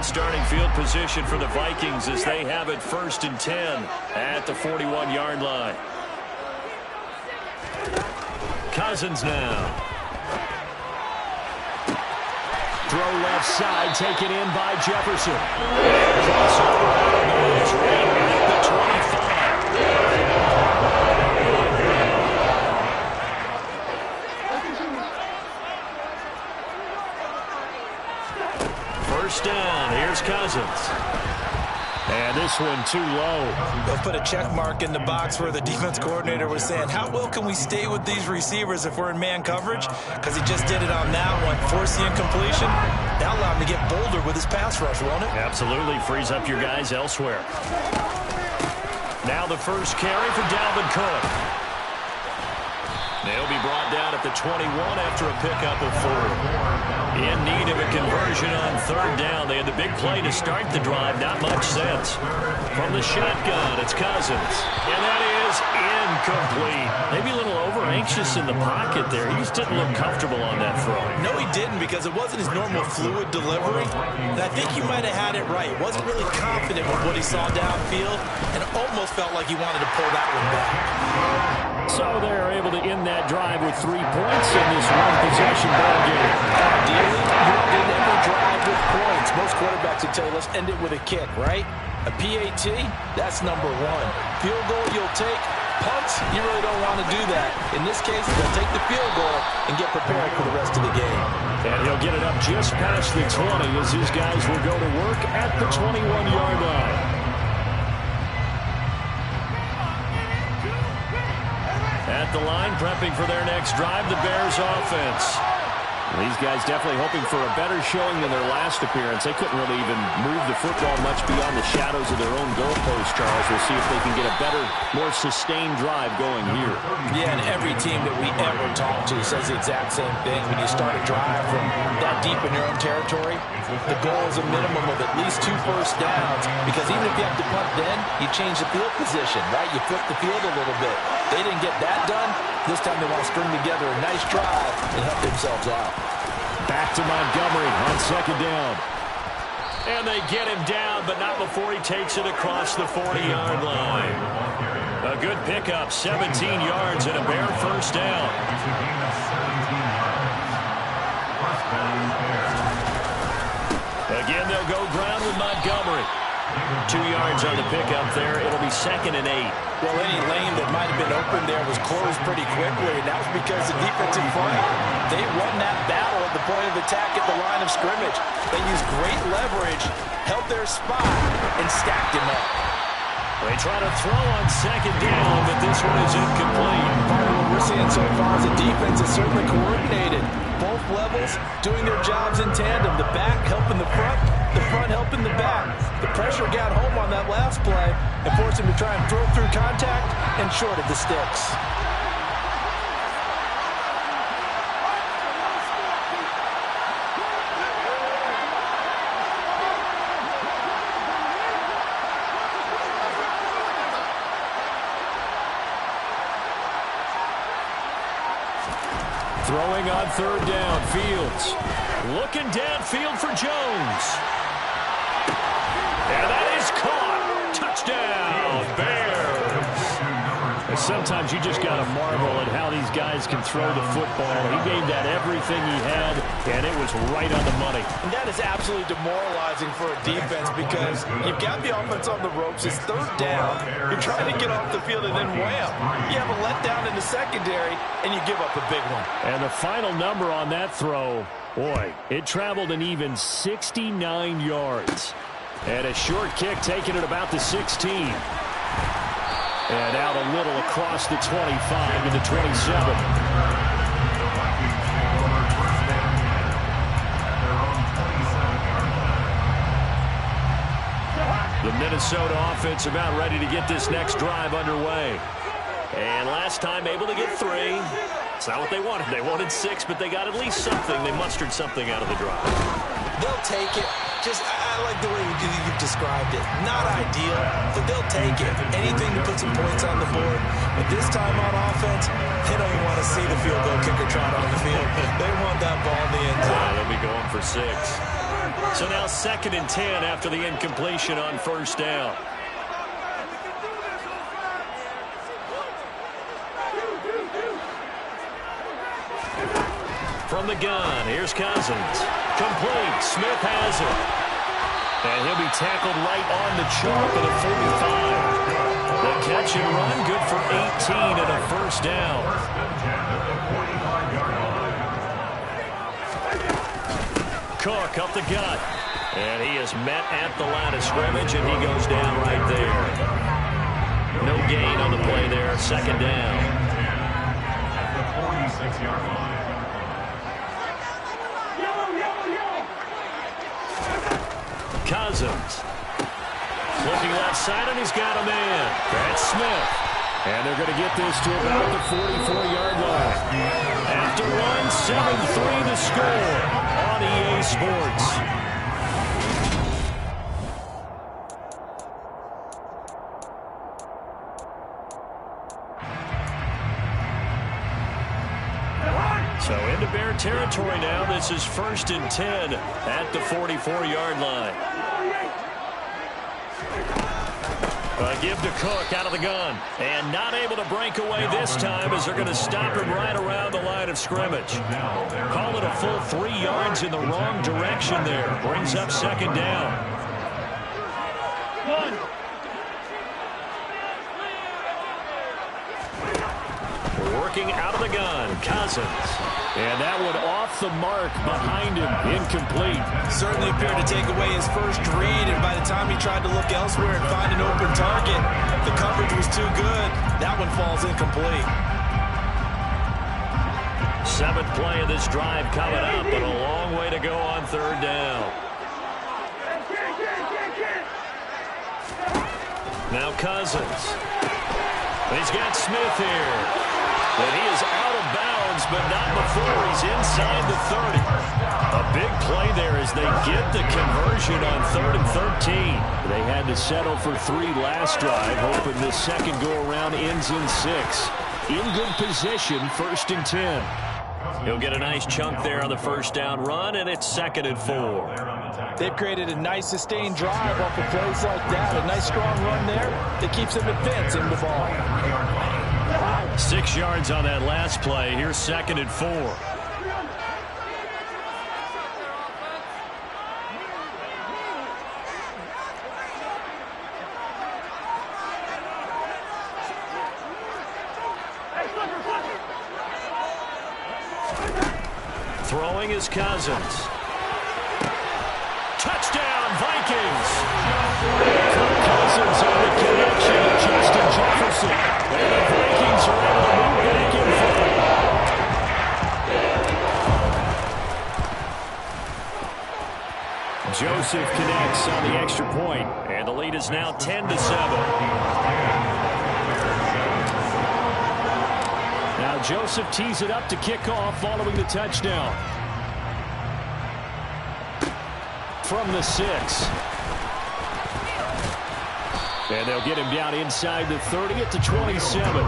S1: starting field position for the Vikings as they have it 1st and 10 at the 41-yard line. Cousins now. Throw left side, taken in by Jefferson. Crossover out of bounds, right at the 25. First down, here's Cousins. And this one too low.
S2: They'll put a check mark in the box where the defense coordinator was saying, how well can we stay with these receivers if we're in man coverage? Because he just did it on that one, force the incompletion. That'll allow him to get bolder with his pass rush, won't it?
S1: Absolutely, frees up your guys elsewhere. Now the first carry for Dalvin Cook. They'll be brought down at the 21 after a pickup of 4. In need of a conversion on 3rd down. They had the big play to start the drive. Not much sense. From the shotgun, it's Cousins. And that is incomplete. Maybe a little over-anxious in the pocket there. He just didn't look comfortable on that throw.
S2: No, he didn't, because it wasn't his normal fluid delivery. And I think he might have had it right. Wasn't really confident with what he saw downfield, and it almost felt like he wanted to pull that one back.
S4: So they're able to end that drive with 3 points in this one-possession ball game.
S2: Ideally, you want to end every drive with points. Most quarterbacks would tell you, let's end it with a kick, right? A PAT, that's number 1. Field goal, you'll take. Punts, you really don't want to do that. In this case, they'll take the field goal and get prepared for the rest of the game.
S4: And he'll get it up just past the 20 as his guys will go to work at the 21-yard line. At the line, prepping for their next drive, the Bears offense. These guys definitely hoping for a better showing than their last appearance. They couldn't really even move the football much beyond the shadows of their own goalpost, Charles. We'll see if they can get a better, more sustained drive going here.
S2: Yeah, and every team that we ever talk to says the exact same thing. When you start a drive from that deep in your own territory, the goal is a minimum of at least 2 first downs, because even if you have to punt then, you change the field position, right? You flip the field a little bit. They didn't get that done. This time they want to string together a nice drive and help themselves out.
S4: Back to Montgomery on 2nd down.
S1: And they get him down, but not before he takes it across the 40-yard line. A good pickup, 17 yards and a Bear first down. Again, they'll go ground with Montgomery. 2 yards on the pickup there. It'll be 2nd and 8.
S2: Well, any lane that might have been open there was closed pretty quickly, and that was because the defensive front, they won that battle at the point of attack at the line of scrimmage. They used great leverage, held their spot, and stacked him up.
S1: They try to throw on 2nd down, but this one is incomplete.
S2: Part of what we're seeing so far is the defense is certainly coordinated. Both levels doing their jobs in tandem. The back helping the front helping the back. The pressure got home on that last play and forced him to try and throw through contact and short of the sticks.
S4: Throwing on 3rd down, Fields.
S1: Looking downfield for Jones. And that is caught. Touchdown, Bears.
S4: Sometimes you just got to marvel at how these guys can throw the football. He gave that everything he had, and it was right on the money.
S2: And that is absolutely demoralizing for a defense, because you've got the offense on the ropes. It's 3rd down. You're trying to get off the field, and then wham. You have a letdown in the secondary, and you give up a big one.
S4: And the final number on that throw, boy, it traveled an even 69 yards. And a short kick taken at about the 16. And out a little across the 25 to the 27. The Minnesota offense about ready to get this next drive underway.
S1: And last time able to get 3. It's not what they wanted. They wanted 6, but they got at least something. They mustered something out of the drive.
S2: They'll take it. I like the way you've described it. Not ideal, but they'll take it. Anything to put some points on the board. But this time on offense, they don't even want to see the field goal kicker trot on the field. They want that ball in the end zone.
S1: They'll be going for 6. So now 2nd and 10 after the incompletion on 1st down. From the gun, here's Cousins. Complete. Smith has it. And he'll be tackled right on the chalk at the 45. The catch and run, good for 18 and a 1st down. Cook up the gut. And he is met at the line of scrimmage, and he goes down right there. No gain on the play there. 2nd down.
S3: At the 46-yard line.
S1: Cousins. Looking left side, and he's got a man. That's Smith.
S4: And they're going to get this to about the 44-yard line.
S1: After one, 7-3 the score on EA Sports. So into Bear territory now. This is 1st and 10 at the 44-yard line. Give to Cook out of the gun. And not able to break away this time as they're going to stop him right around the line of scrimmage. Call it a full 3 yards in the wrong direction there. Brings up 2nd down. Working out of the gun, Cousins.
S4: And that one off the mark behind him, incomplete.
S2: Certainly appeared to take away his first read, and by the time he tried to look elsewhere and find an open target, the coverage was too good. That one falls incomplete.
S1: 7th play of this drive coming up, but a long way to go on 3rd down. Now Cousins. He's got Smith here. And he is out of bounds, but not before he's inside the 30. A big play there as they get the conversion on 3rd and 13.
S4: They had to settle for 3 last drive, hoping this second go-around ends in 6. In good position, 1st and 10.
S1: He'll get a nice chunk there on the 1st down run, and it's 2nd and 4.
S2: They've created a nice sustained drive off of plays like that. A nice strong run there that keeps them advancing the ball.
S1: 6 yards on that last play. Here's 2nd and 4. Throwing is Cousins. Touchdown, Vikings!
S4: Kirk Cousins on the connection to Justin Jefferson. And the Vikings are able to move back in front. Joseph connects on the extra point.
S1: And the lead is now 10-7.
S4: Now Joseph tees it up to kick off following the touchdown. From the 6. And they'll get him down inside the 30 at the 27.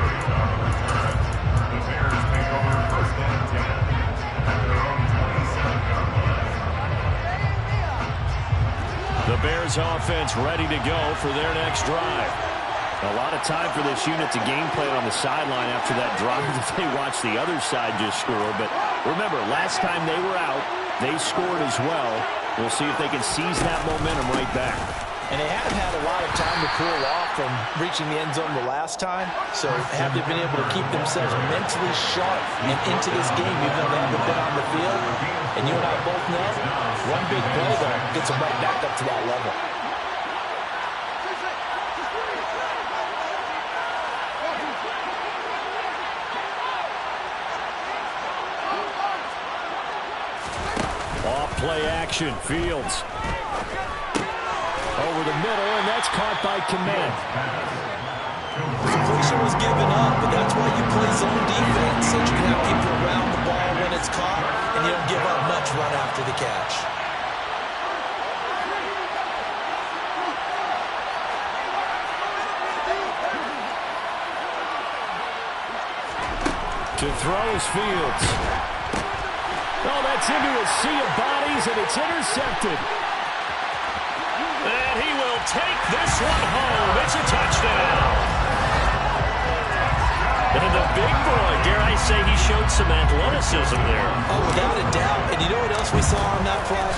S1: The Bears offense ready to go for their next drive.
S4: A lot of time for this unit to game plan on the sideline after that drive that they watched the other side just score. But remember, last time they were out, they scored as well. We'll see if they can seize that momentum right back.
S2: And they have had a lot of time to cool off from reaching the end zone the last time. So have they been able to keep themselves mentally sharp and into this game, even though they haven't been on the field? And you and I both know, one big play, though, gets them right back up to that level.
S4: Play action, Fields. Over the middle, and that's caught by Kmet.
S2: The completion was given up, but that's why you play zone defense, so you can have people around the ball when it's caught, and you don't give up much run after the catch.
S4: To throw is Fields. Oh, that's into a sea of bodies, and it's intercepted.
S1: take this one home. It's a touchdown. And the big boy, dare I say, he showed some athleticism there.
S2: Oh, without a doubt. And you know what else we saw on that play?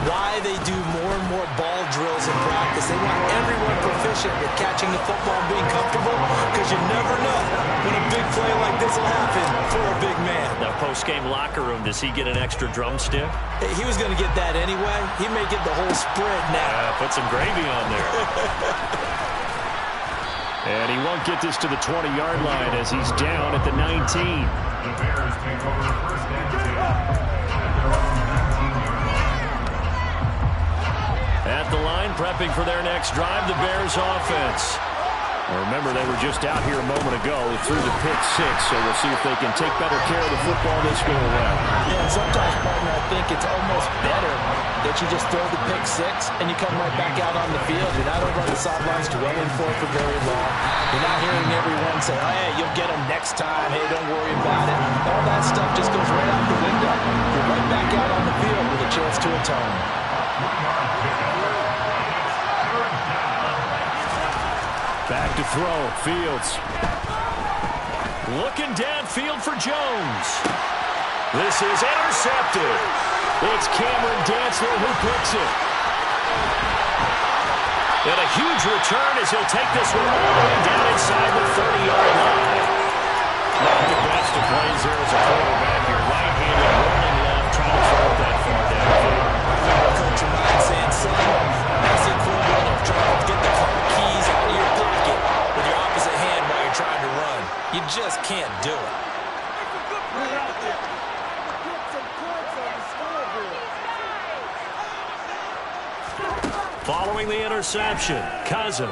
S2: Why they do more and more ball drills in practice. They want everyone proficient with catching the football and being comfortable, because you never know when a big play like this will happen for a big man.
S1: Now, post-game locker room, does he get an extra drumstick?
S2: He was going to get that anyway. He may get the whole spread now.
S1: Put some gravy on there.
S4: And he won't get this to the 20-yard line as he's down at the 19.
S3: The Bears take over first and 10 at their own 19-yard line.
S1: At the line, prepping for their next drive, the Bears offense.
S4: Remember, they were just out here a moment ago through the pick six, so we'll see if they can take better care of the football this go around.
S2: Yeah, and sometimes, partner, I think it's almost better that you just throw the pick six and you come right back out on the field. You're not over on the sidelines dwelling for it for very long. You're not hearing everyone say, oh, hey, you'll get them next time. Hey, don't worry about it. All that stuff just goes right out the window. You're right back out on the field with a chance to atone.
S4: Back to throw, Fields.
S1: Looking downfield for Jones. This is intercepted. It's Cameron Dantzler who picks it. And a huge return as he'll take this one all the way down inside the 30-yard line. Not the best of plays there as a quarterback here. Right-handed, rolling left, trying to throw it that far downfield.
S2: Coach of mine saying, son, that's the equivalent of trying to get the car keys out of your pocket with your opposite hand while you're trying to run. You just can't do it.
S1: Following the interception, Cousins.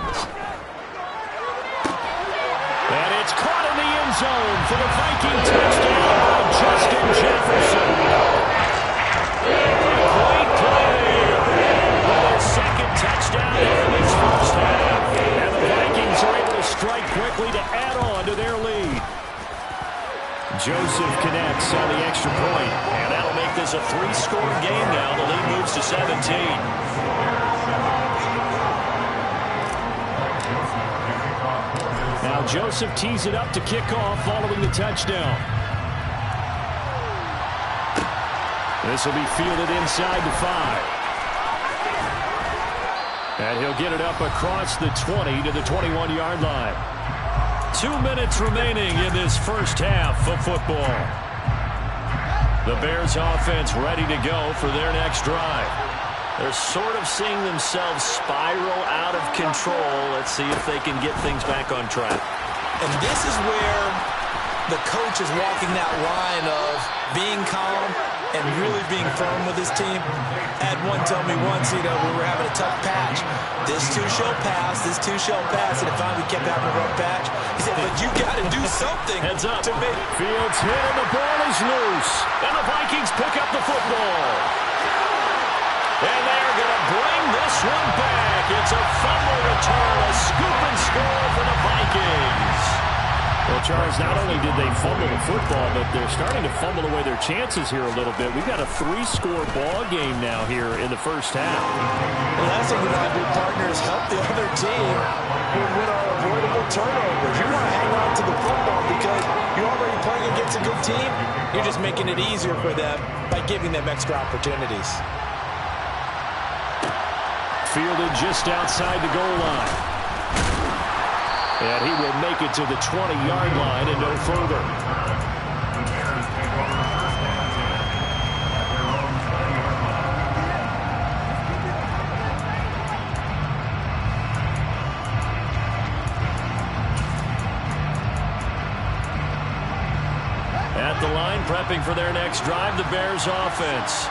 S1: And it's caught in the end zone for the Viking touchdown by Justin Jefferson. Great play. Their second touchdown in this first half. And the Vikings are able to strike quickly to add on to their lead.
S4: Joseph connects on the extra point.
S1: And that'll make this a three-score game now. The lead moves to 17.
S4: Now Joseph tees it up to kick off following the touchdown. This will be fielded inside the 5. And he'll get it up across the 20 to the 21-yard line.
S1: 2 minutes remaining in this first half of football. The Bears offense ready to go for their next drive. They're sort of seeing themselves spiral out of control. Let's see if they can get things back on track.
S2: And this is where the coach is walking that line of being calm and really being firm with his team. I had one tell me once, we were having a tough patch. This too shall pass, this too shall pass. And finally we kept having a rough patch. He said, but you got to do something.
S1: Heads up.
S2: To make
S4: Fields hit and the ball is loose.
S1: And the Vikings pick up the football. And they're going to bring this one back. It's a fumble return, a scoop and score for the Vikings.
S4: Well, Charles, not only did they fumble the football, but they're starting to fumble away their chances here a little bit. We've got a 3-score ball game now here in the first half.
S2: the last thing we want to do, partners, help the other team with our avoidable turnovers. You want to hang on to the football because you're already playing against a good team. You're just making it easier for them by giving them extra opportunities.
S4: Fielded just outside the goal line. And he will make it to the 20-yard line and no further.
S1: At the line, prepping for their next drive, the Bears offense.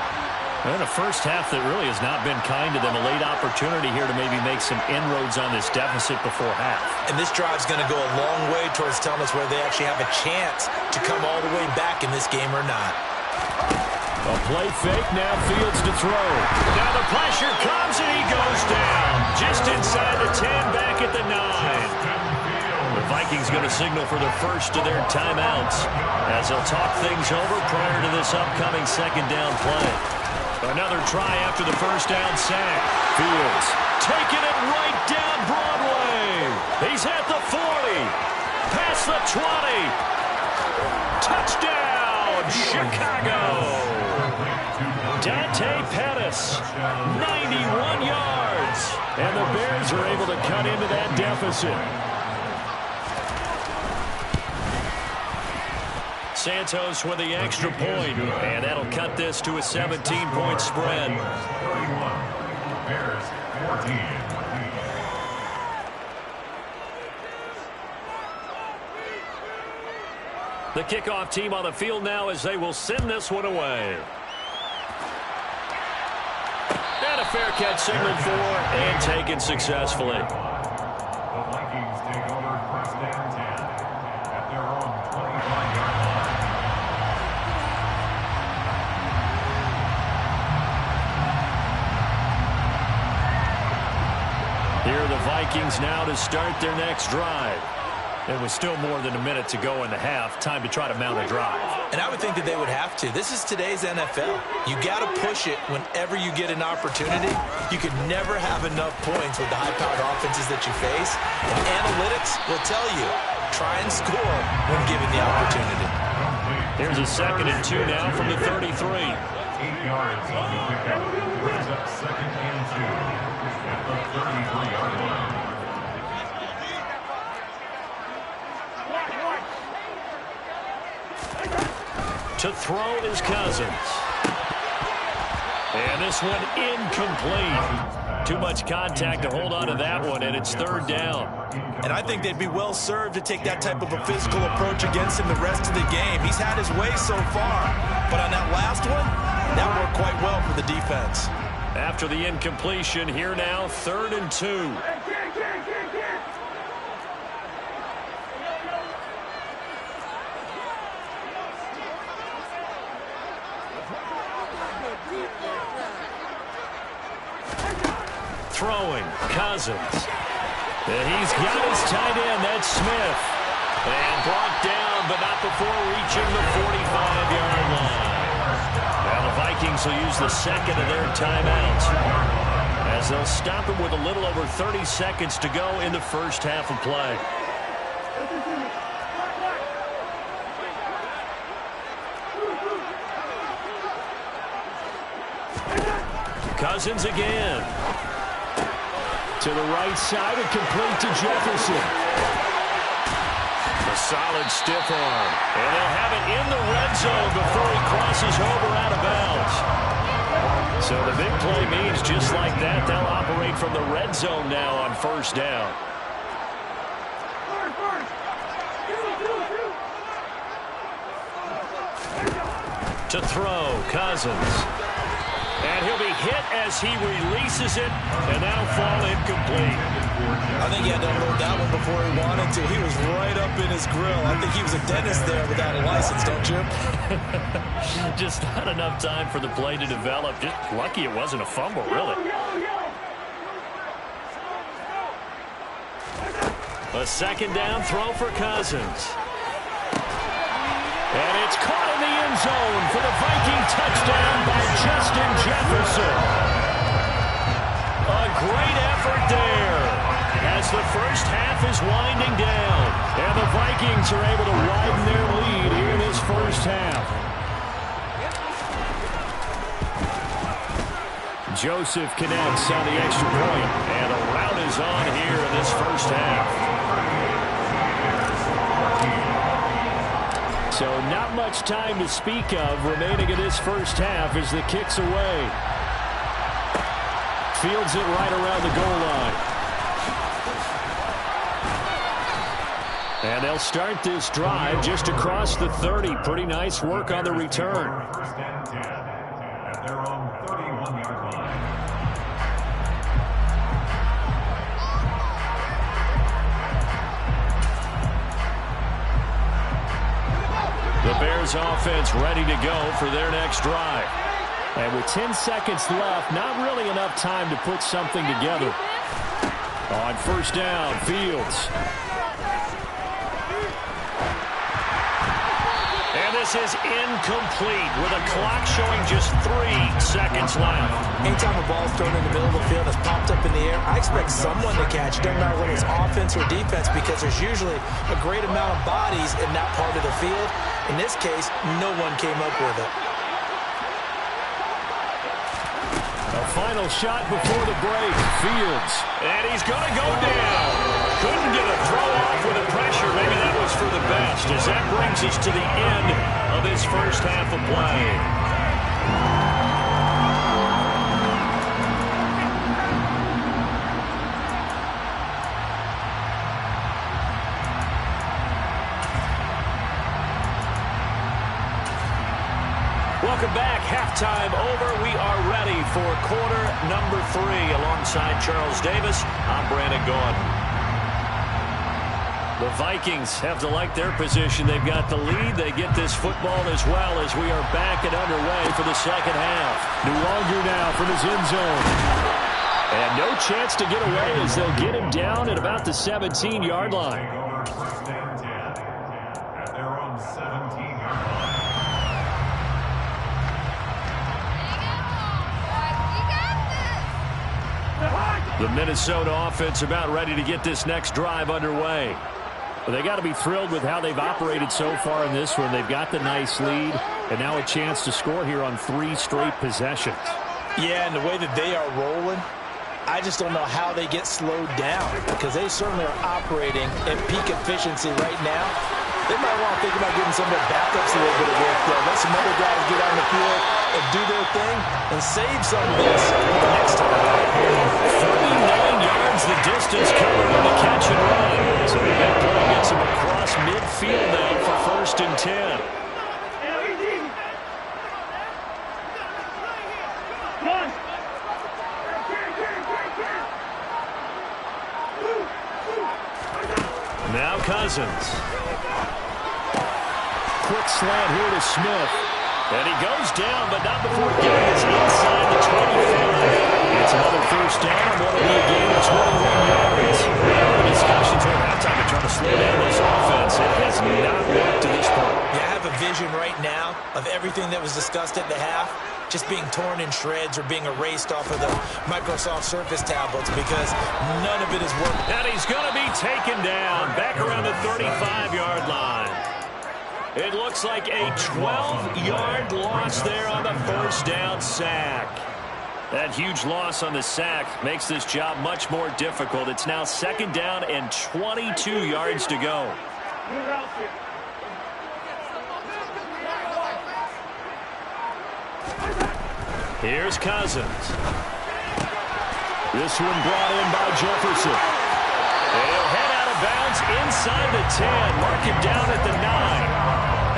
S1: And a first half that really has not been kind to them. A late opportunity here to maybe make some inroads on this deficit before half.
S2: And this drive's going to go a long way towards telling us whether they actually have a chance to come all the way back in this game or not.
S4: A play fake, now Fields to throw.
S1: Now the pressure comes and he goes down. Just inside the 10, back at the 9. The Vikings going to signal for the first of their timeouts as they'll talk things over prior to this upcoming second down play. Another try after the first down sack.
S4: Fields
S1: taking it right down Broadway. He's at the 40, past the 20. Touchdown, Chicago. Dante Pettis, 91 yards. And the Bears are able to cut into that deficit. Santos with the extra point, and that'll cut this to a 17-point spread.
S3: 31, Bears 14.
S1: The kickoff team on the field now as they will send this one away. And a fair catch signaled for and taken successfully.
S3: The Vikings take over first down 10 at their own 25-yard line.
S1: Here are the Vikings now to start their next drive. There was still more than a minute to go in the half. Time to try to mount a drive.
S2: And I would think that they would have to. This is today's NFL. You got to push it whenever you get an opportunity. You could never have enough points with the high-powered offenses that you face. And analytics will tell you, try and score when given the opportunity.
S1: Here's a 2nd and 2 now from the 33.
S3: 8 yards on the pickup. Brings up 2nd and 2 at the 33-yard line.
S1: To throw is Cousins. And this one incomplete. Too much contact to hold on to that one, and it's 3rd down.
S2: And I think they'd be well served to take that type of a physical approach against him the rest of the game. He's had his way so far, but on that last one, that worked quite well for the defense.
S1: After the incompletion, here now, 3rd and 2. Throwing, Cousins. And he's got his tight end, that's Smith. And brought down, but not before reaching the 45-yard line. Now the Vikings will use the 2nd of their timeouts, as they'll stop it with a little over 30 seconds to go in the first half of play. Cousins again. To the right side and complete to Jefferson. A solid stiff arm. And they'll have it in the red zone before he crosses over out of bounds. So the big play means just like that, they'll operate from the red zone now on 1st down. To throw, Cousins. And he'll be hit as he releases it, and that'll fall incomplete.
S2: I think he had to unload that one before he wanted to. He was right up in his grill. I think he was a dentist there without a license, don't you?
S1: Just not enough time for the play to develop. Just lucky it wasn't a fumble, really. A 2nd down throw for Cousins. And it's caught in the end zone for the Viking touchdown by Justin Jefferson. A great effort there as the first half is winding down. And the Vikings are able to widen their lead here in this first half. Joseph connects on the extra point, and the route is on here in this first half. So not much time to speak of remaining in this first half as the kick's away. Fields it right around the goal line. And they'll start this drive just across the 30. Pretty nice work on the return.
S3: 1st and 10 at their own 31-yard line.
S1: The Bears offense ready to go for their next drive.
S4: And with 10 seconds left, not really enough time to put something together.
S1: On 1st down, Fields. And this This is incomplete with a clock showing just 3 seconds left.
S2: Anytime a ball's thrown in the middle of the field that's popped up in the air, I expect someone to catch it. Doesn't matter whether it's offense or defense, because there's usually a great amount of bodies in that part of the field. In this case, no one came up with it.
S4: A final shot before the break. Fields.
S1: And he's going to go down. Couldn't get a throw off with the pressure. Maybe that was for the best, as that brings us to the end of his first half of play. Welcome back. Halftime over. We are ready for quarter number 3. Alongside Charles Davis, I'm Brandon Gaudin. The Vikings have to like their position. They've got the lead. They get this football as well as we are back and underway for the second half.
S4: Nuwanger now from his end zone.
S1: And no chance to get away as they'll get him down at about the 17-yard line.
S3: First down 10 at their own 17-yard line.
S1: The Minnesota offense about ready to get this next drive underway.
S4: Well, they got to be thrilled with how they've operated so far in this one. They've got the nice lead, and now a chance to score here on 3 straight possessions.
S2: Yeah, and the way that they are rolling, I just don't know how they get slowed down, because they certainly are operating at peak efficiency right now. They might want to think about giving some of their backups a little bit of work, though. Let some other guys get on the field and do their thing and save some of this for the next time.
S1: 39 yards the distance covered on the catch and run. So the big play gets him across midfield now for 1st and 10. Now Cousins.
S4: Quick slant here to Smith.
S1: And he goes down, but not before getting us inside the 25. It's another first down. What will be a gain of 21 yards. The discussions at halftime to try to slow down this offense. It has not worked to this point.
S2: Yeah, I have a vision right now of everything that was discussed at the half just being torn in shreds or being erased off of the Microsoft Surface tablets, because none of it has worked.
S1: And he's going to be taken down back around the 35-yard line. It looks like a 12-yard loss there on the first down sack. That huge loss on the sack makes this job much more difficult. It's now 2nd down and 22 yards to go. Here's Cousins.
S4: This one brought in by Jefferson.
S1: And he'll head out of bounds inside the 10. Mark him down at the 9.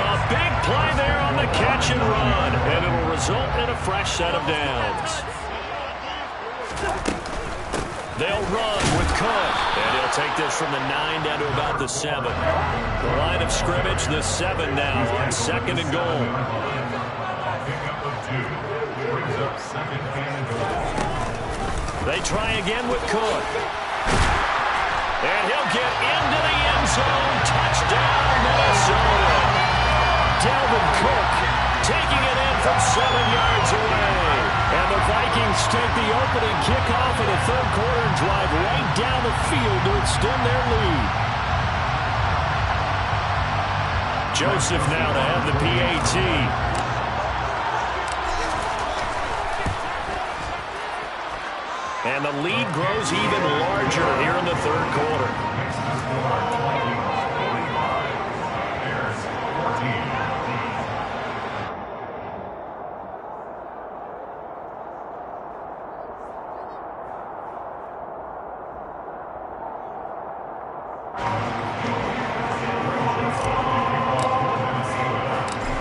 S1: A big play there on the catch and run. And it'll result in a fresh set of downs. They'll run with Cook. And he'll take this from the 9 down to about the 7. The line of scrimmage, the 7 now on 2nd and goal.
S3: Pickup of 2. Brings up 2nd and goal.
S1: They try again with Cook. And he'll get into the end zone. Touchdown, Minnesota. Dalvin Cook taking it in from 7 yards away. And the Vikings take the opening kickoff of the 3rd quarter and drive right down the field to extend their lead. Joseph now to have the PAT. And the lead grows even larger here in the 3rd quarter.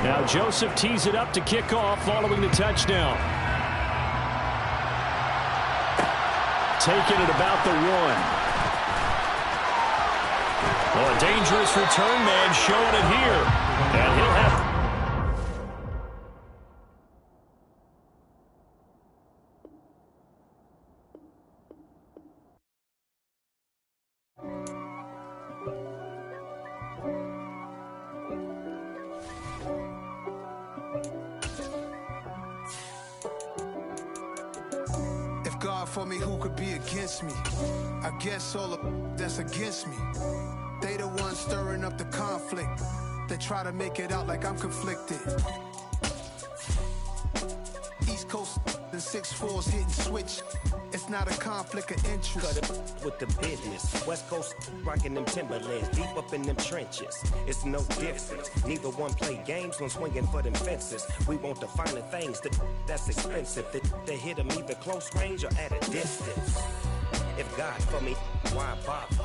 S1: Now Joseph tees it up to kick off following the touchdown. Taken at about the 1. Oh, a dangerous return man showing it here. And he'll have...
S8: for me, who could be against me? I guess all of that's against me. They the ones stirring up the conflict. They try to make it out like I'm conflicted. East Coast, the 6'4s hitting switch. It's not a conflict of interest.
S9: Cut it with the business. West Coast rocking them Timberlands, deep up in them trenches. It's no difference. Neither one play games when swinging for them fences. We want the finer things that's expensive. They hit them either close range or at a distance. If God for me, why bother?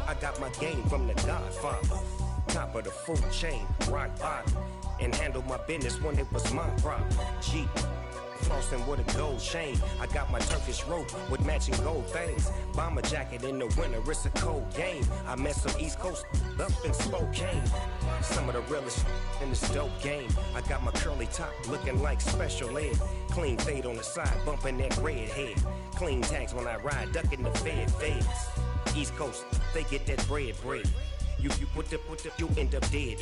S9: I got my game from the Godfather. Top of the food chain, rock bottom. And handle my business when it was my problem. G. Flossing with a gold chain. I got my Turkish rope with matching gold things. Bomber jacket in the winter, it's a cold game. I met some East Coast up in Spokane. Some of the realest in this dope game. I got my curly top looking like special ed. Clean fade on the side, bumping that red head. Clean tags when I ride, ducking the feds. East Coast, they get that bread. You you end up dead.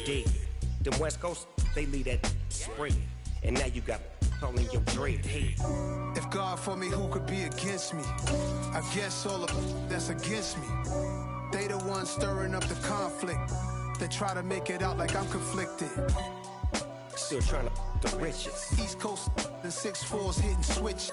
S9: Them West Coast, they leave that spread. And now you got calling your dread head.
S8: If God for me, who could be against me? I guess all of that's against me. They the ones stirring up the conflict. They try to make it out like I'm conflicted.
S9: Still trying to the riches.
S8: East Coast, the 6'4s hitting switch.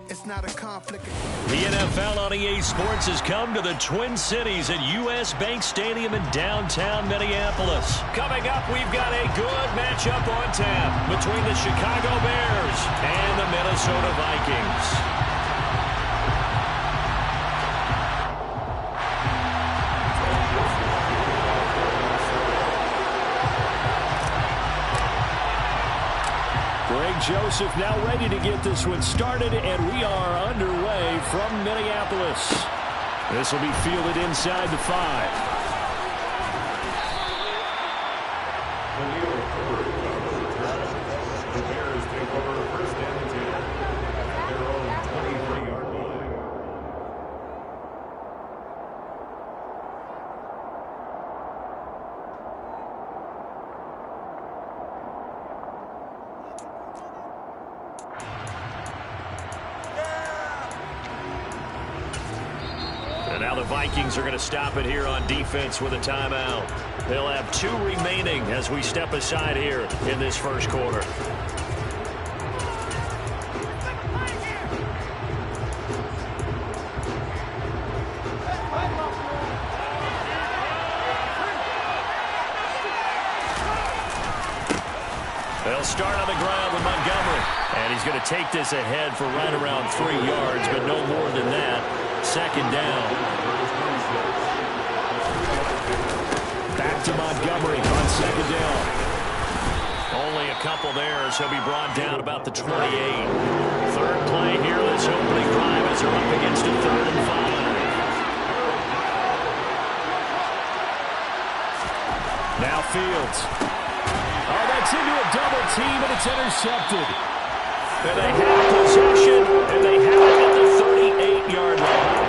S8: It's not a conflict.
S1: The NFL on EA Sports has come to the Twin Cities at U.S. Bank Stadium in downtown Minneapolis. Coming up, we've got a good matchup on tap between the Chicago Bears and the Minnesota Vikings.
S4: Joseph now ready to get this one started, and we are underway from Minneapolis. This will be fielded inside the 5.
S3: The Bears take over first and 10 at their own 23-yard line.
S1: And now the Vikings are going to stop it here on defense with a timeout. They'll have 2 remaining as we step aside here in this first quarter. They'll start on the ground with Montgomery. And he's going to take this ahead for right around 3 yards, but no more than that. Second down.
S4: Back to Montgomery on second down.
S1: Only a couple there as he'll be brought down about the 28. Third play here this opening drive as they're up against a 3rd and 5.
S4: Now Fields. Oh, that's into a double team, and it's intercepted.
S1: And they have possession, and they have it at the 38-yard line.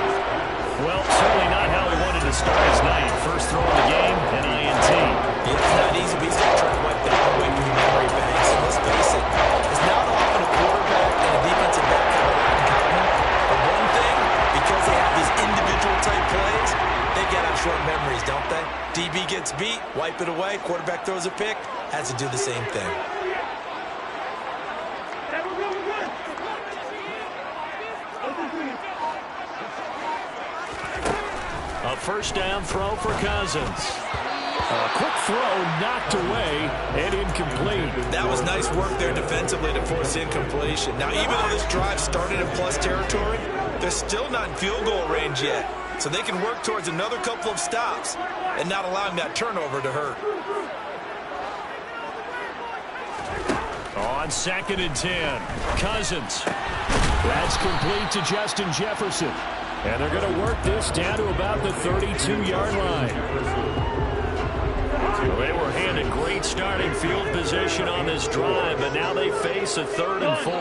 S1: Well, certainly not how he wanted to start his night. First throw of the game, an INT.
S2: Yeah, it's not easy, but he's going to try to wipe that away from the memory banks. So let's face it, it's not often a quarterback and a defensive back have a lot in common. But one thing, because they have these individual type plays, they get on short memories, don't they? DB gets beat, wipe it away, quarterback throws a pick, has to do the same thing.
S1: A first down throw for Cousins.
S4: A quick throw knocked away and incomplete.
S2: That was nice work there defensively to force incompletion. Now, even though this drive started in plus territory, they're still not in field goal range yet. So they can work towards another couple of stops and not allowing that turnover to hurt.
S1: On 2nd and 10, Cousins.
S4: That's complete to Justin Jefferson. And they're going to work this down to about the 32-yard line.
S1: Well, they were handed great starting field position on this drive, but now they face a 3rd and 4.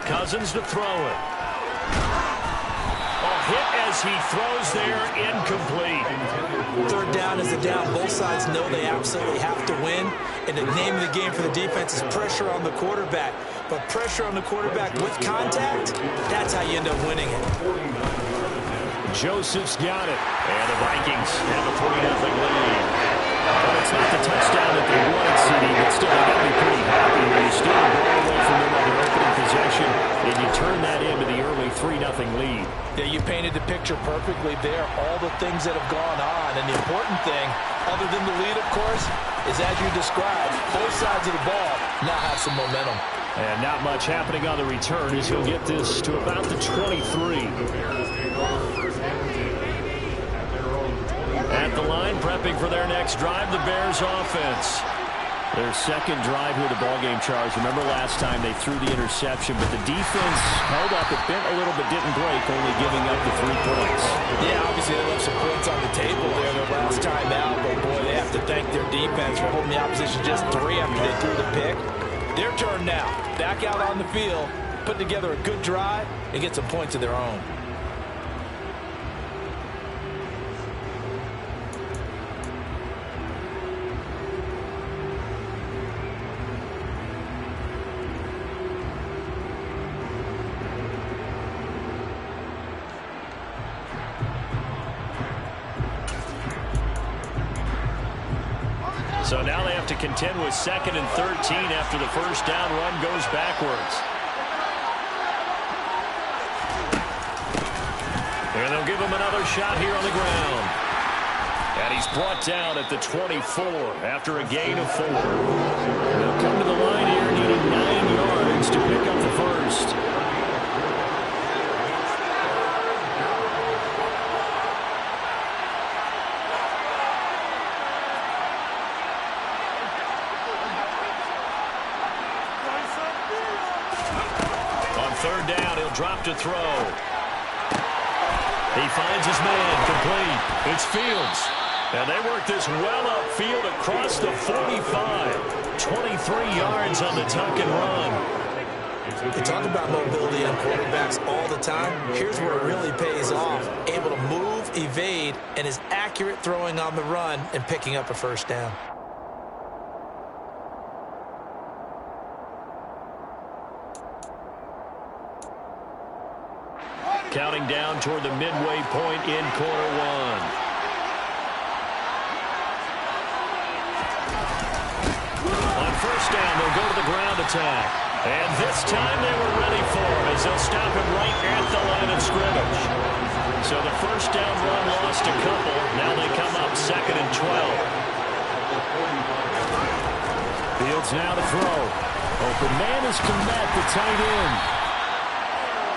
S1: Cousins to throw it. A hit as as he throws there, incomplete.
S2: Third down is a down. Both sides know they absolutely have to win. And the name of the game for the defense is pressure on the quarterback. But pressure on the quarterback with contact, that's how you end up winning it.
S4: Joseph's got it.
S1: And the Vikings have a 3-0 lead. Well, it's not the touchdown that they wanted, CD, but still, they got to be pretty happy when you steal the ball away from them on their opening possession, and you turn that into the early 3-0 lead.
S2: Yeah, you painted the picture perfectly there, all the things that have gone on. And the important thing, other than the lead, of course, is as you described, both sides of the ball now have some momentum.
S4: And not much happening on the return as he'll get this to about the 23.
S1: At the line, prepping for their next drive, the Bears offense.
S4: Their second drive here, the ballgame, Charles. Remember last time they threw the interception, but the defense held up. It bent a little but didn't break, only giving up the 3 points.
S2: Yeah, obviously they left some points on the table there their last time out, but boy, they have to thank their defense for holding the opposition just 3 after they threw the pick. Their turn now. Back out on the field, put together a good drive, and get some points of their own.
S1: So now they have to contend with 2nd and 13 after the first down run goes backwards. And they'll give him another shot here on the ground. And he's brought down at the 24 after a gain of 4.
S4: They'll come to the line here needing 9 yards to pick up the first.
S1: Third down, he'll drop to throw. He finds his man, complete. It's Fields. And they work this well upfield across the 45. 23 yards on the tuck and run.
S2: We talk about mobility on quarterbacks all the time. Here's where it really pays off. Able to move, evade, and is accurate throwing on the run and picking up a first down.
S1: Counting down toward the midway point in quarter 1. On first down, they'll go to the ground attack. And this time they were ready for him as they'll stop him right at the line of scrimmage. So the first down run lost a couple. Now they come up 2nd and 12.
S4: Fields now to throw. Open man is Komet, the tight end.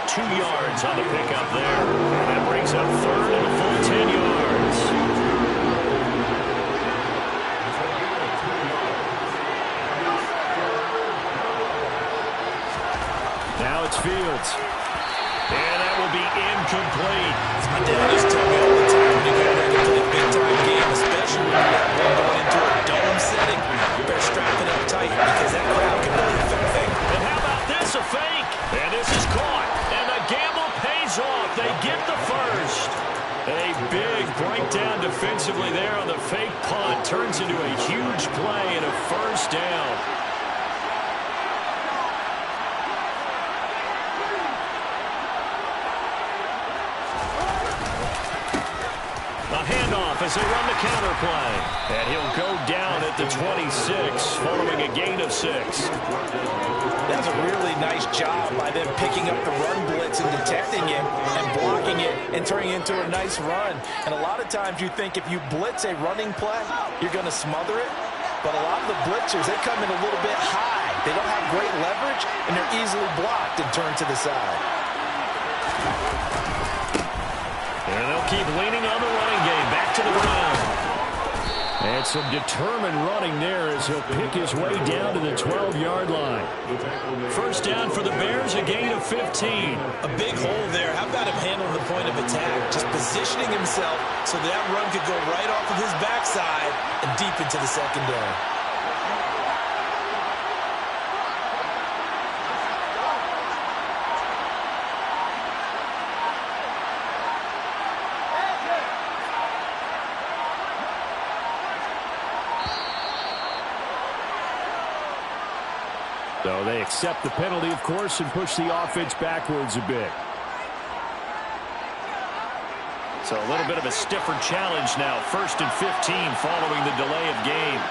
S1: 2 yards on the pickup there. And that brings up 3rd and a full 10 yards.
S4: Now it's Fields.
S1: And that will be incomplete.
S2: As my dad used to tell me all the time, when you get ready to play a big-time game, especially when you got one going into a dome setting, you better strap it up tight because that crowd can really affect things.
S1: And how about this, a fake? And this is caught. Gamble pays off. They get the first. A big breakdown defensively there on the fake punt. Turns into a huge play and a first down. A handoff as they run the counter play. And he'll go down at the 26 following a gain of 6.
S2: That's a really nice job by them picking up the run blitz and detecting it and blocking it and turning it into a nice run. And a lot of times you think if you blitz a running play, you're going to smother it. But a lot of the blitzers, they come in a little bit high. They don't have great leverage, and they're easily blocked and turned to the side.
S1: And they'll keep leaning on the running game. Back to the ground.
S4: And some determined running there as he'll pick his way down to the 12-yard line.
S1: First down for the Bears, a gain of 15.
S2: A big hole there. How about him handling the point of attack? Just positioning himself so that run could go right off of his backside and deep into the secondary.
S4: So they accept the penalty, of course, and push the offense backwards a bit.
S1: So a little bit of a stiffer challenge now. 1st and 15 following the delay of game.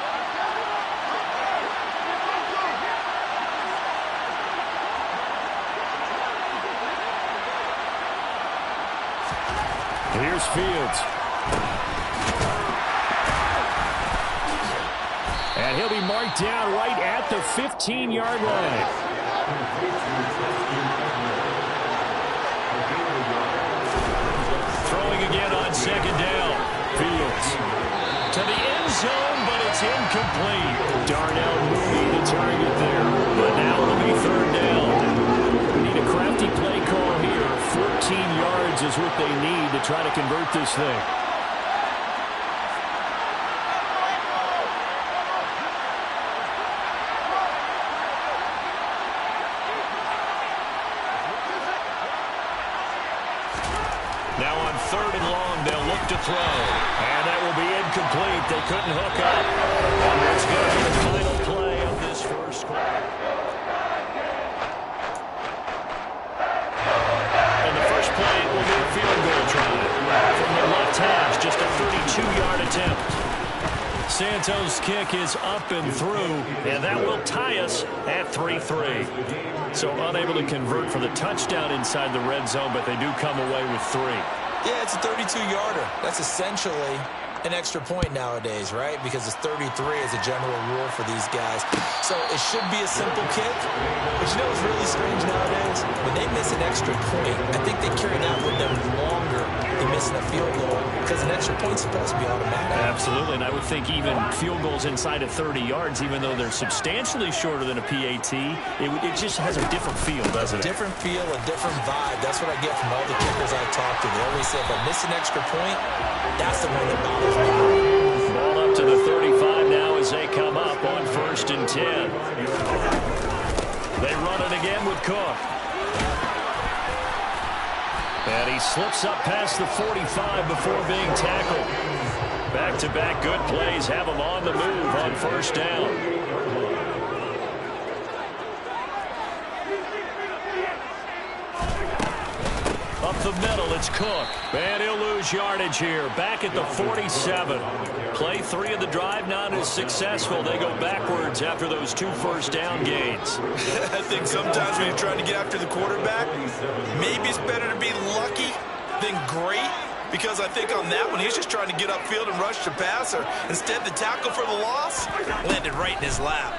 S4: Here's Fields. And he'll be marked down right at the 15-yard line.
S1: Throwing again on 2nd down. Fields to the end zone, but it's incomplete.
S4: Darnell Mooney, the target there.
S1: But now it'll be 3rd down.
S4: We need a crafty play call here. 14 yards is what they need to try to convert this thing.
S1: Now on 3rd and long, they'll look to throw. And that will be incomplete. They couldn't hook up. And that's going to be the final play of this first quarter. And the first play will be a field goal try. From the left hash, just a 32-yard attempt. Santos' kick is up and through, and that will tie us at 3-3. So unable to convert for the touchdown inside the red zone, but they do come away with 3.
S2: Yeah, it's a 32-yarder. That's essentially an extra point nowadays, right? Because it's 33 as a general rule for these guys. So it should be a simple kick. But you know what's really strange nowadays? When they miss an extra point, I think they carry that with them longer than missing a field goal because an extra point's supposed to be automatic.
S1: Absolutely, and I would think even field goals inside of 30 yards, even though they're substantially shorter than a PAT, it just has a different feel, doesn't it?
S2: Different feel, a different vibe. That's what I get from all the kickers I talk to. They always say, if I miss an extra point, that's the one that bothers me.
S1: Ball up to the 35 now as they come up on 1st and 10. They run it again with Cook. And he slips up past the 45 before being tackled. Back-to-back good plays have him on the move on 1st down. Up the middle, it's Cook. And he'll lose yardage here. Back at the 47. Play 3 of the drive not as successful. They go backwards after those 2 first down gains.
S2: I think sometimes when you're trying to get after the quarterback, maybe it's better to be lucky than great. Because I think on that one, he's just trying to get upfield and rush the passer. Instead, the tackle for the loss landed right in his lap.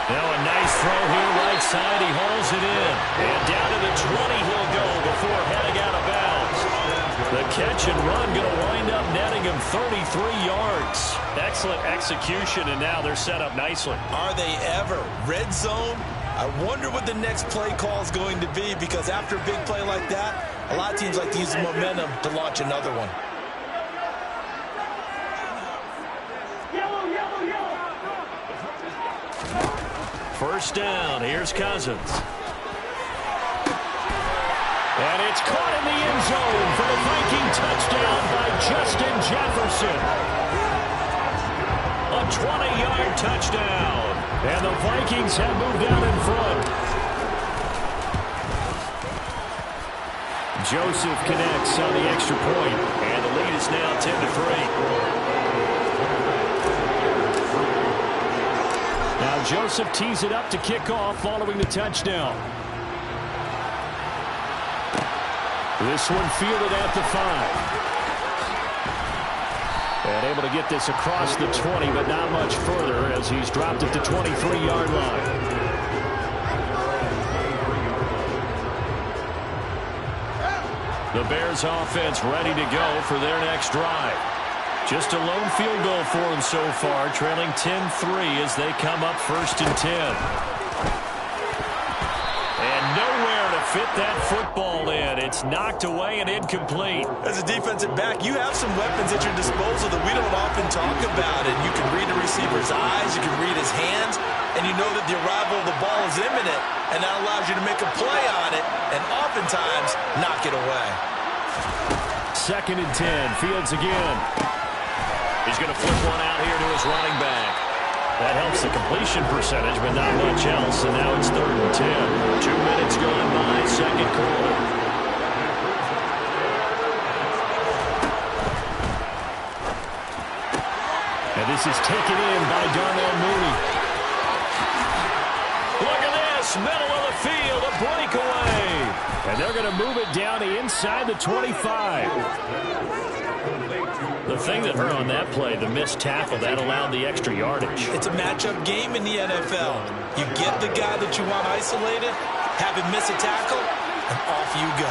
S1: Now a nice throw here right side. He hauls it in. And down to the 20 he'll go before heading out of bounds. The catch and run going to wind up netting him 33 yards. Excellent execution, and now they're set up nicely.
S2: Are they ever? Red zone? I wonder what the next play call is going to be, because after a big play like that, a lot of teams like to use the momentum to launch another one.
S1: First down, here's Cousins. And it's caught in the end zone for the Viking touchdown by Justin Jefferson. A 20-yard touchdown. And the Vikings have moved out in front. Joseph connects on the extra point, and the lead is now 10-3. Now Joseph tees it up to kick off following the touchdown. This one fielded at the 5. And able to get this across the 20, but not much further as he's dropped at the 23-yard line. The Bears offense ready to go for their next drive. Just a lone field goal for them so far, trailing 10-3 as they come up 1st and 10. And nowhere to fit that football in. It's knocked away and incomplete.
S2: As a defensive back, you have some weapons at your disposal that we don't often talk about. And you can read the receiver's eyes, you can read his hands, and you know that the arrival of the ball is imminent. And that allows you to make a play on it and oftentimes knock it away.
S4: 2nd and 10, Fields again.
S1: He's going to flip one out here to his running back. That helps the completion percentage, but not much else. And now it's 3rd and 10. 2 minutes gone by, second quarter.
S4: And this is taken in by Darnell Mooney.
S1: Look at this, middle of the field, a breakaway.
S4: And they're going to move it down to inside the 25.
S1: The thing that hurt on that play, the missed tackle, that allowed the extra yardage.
S2: It's a matchup game in the NFL. You get the guy that you want isolated, have him miss a tackle, and off you go.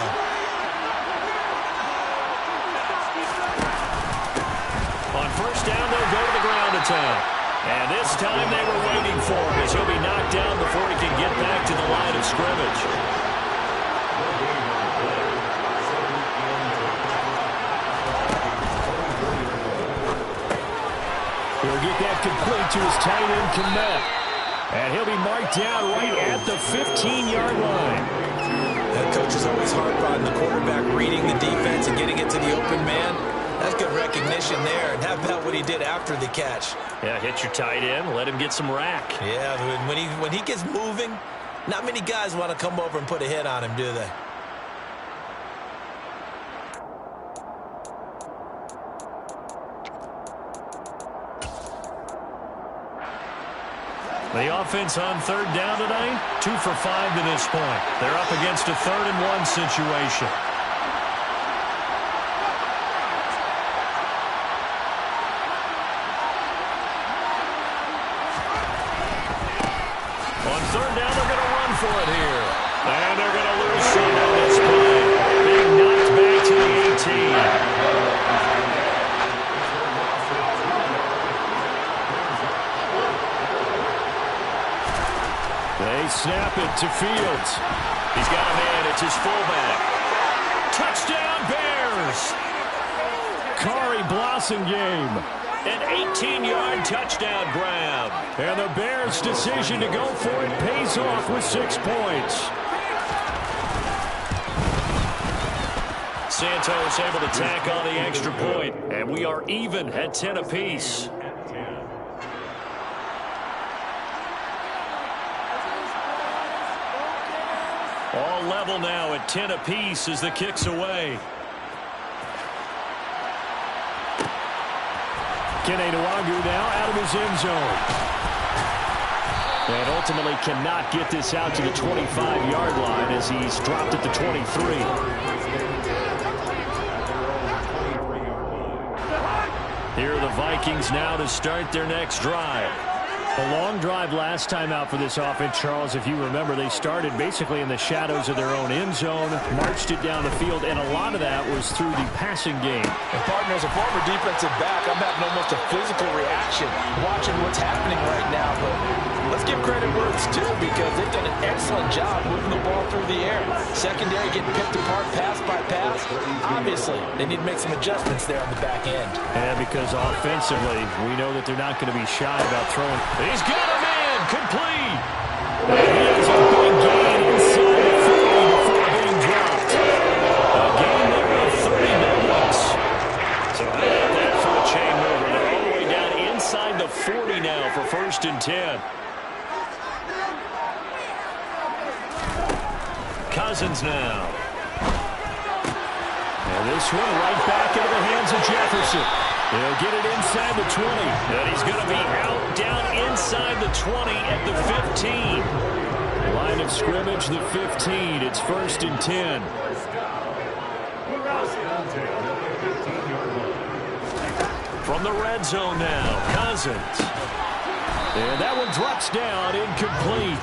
S1: On first down, they'll go to the ground attack. And this time they were waiting for him as he'll be knocked down before he can get back to the line of scrimmage.
S4: He'll get that complete to his tight end, Kmet. And he'll be marked down right at the 15-yard line.
S2: That coach is always hard on the quarterback, reading the defense and getting it to the open man. That's good recognition there. And how about what he did after the catch?
S1: Yeah, hit your tight end, let him get some rack.
S2: Yeah, when he gets moving, not many guys want to come over and put a hit on him, do they?
S1: The offense on 3rd down tonight, 2 for 5 to this point. They're up against a 3rd and 1 situation. On 3rd down, they're going to run for it here. And they're going to lose some on this play. Being knocked back to the 18.
S4: They snap it to Fields.
S1: He's got a man. It's his fullback. Touchdown, Bears!
S4: Kari Blossingame.
S1: An 18-yard touchdown grab.
S4: And the Bears' decision to go for it pays off with 6 points.
S1: Santos able to tack on the extra point. And we are even at 10 apiece. All level now at 10 apiece as the kick's away.
S4: Kene Nwagu now out of his end zone. And ultimately cannot get this out to the 25-yard line as he's dropped at the 23.
S1: Here are the Vikings now to start their next drive.
S4: A long drive last time out for this offense, Charles. If you remember, they started basically in the shadows of their own end zone, marched it down the field, and a lot of that was through the passing game.
S2: And partner, as a former defensive back, I'm having almost a physical reaction watching what's happening right now. But let's give credit where it's due because they've done an excellent job moving the ball through the air. Secondary getting picked apart pass by pass. Obviously, they need to make some adjustments there on the back end.
S4: And because offensively, we know that they're not going to be shy about throwing.
S1: He's got a man, complete.
S4: And he has a big gain inside the 40 before being dropped.
S1: A gain there of 30 minutes. So how about that for a chain mover? They're all the way down inside the 40 now for 1st and 10. Cousins now.
S4: And this one right back into the hands of Jefferson. He'll get it inside the 20.
S1: And he's going to be out down inside the 20 at the 15.
S4: Line of scrimmage, the 15. It's 1st and 10.
S1: From the red zone now, Cousins.
S4: And that one drops down, incomplete.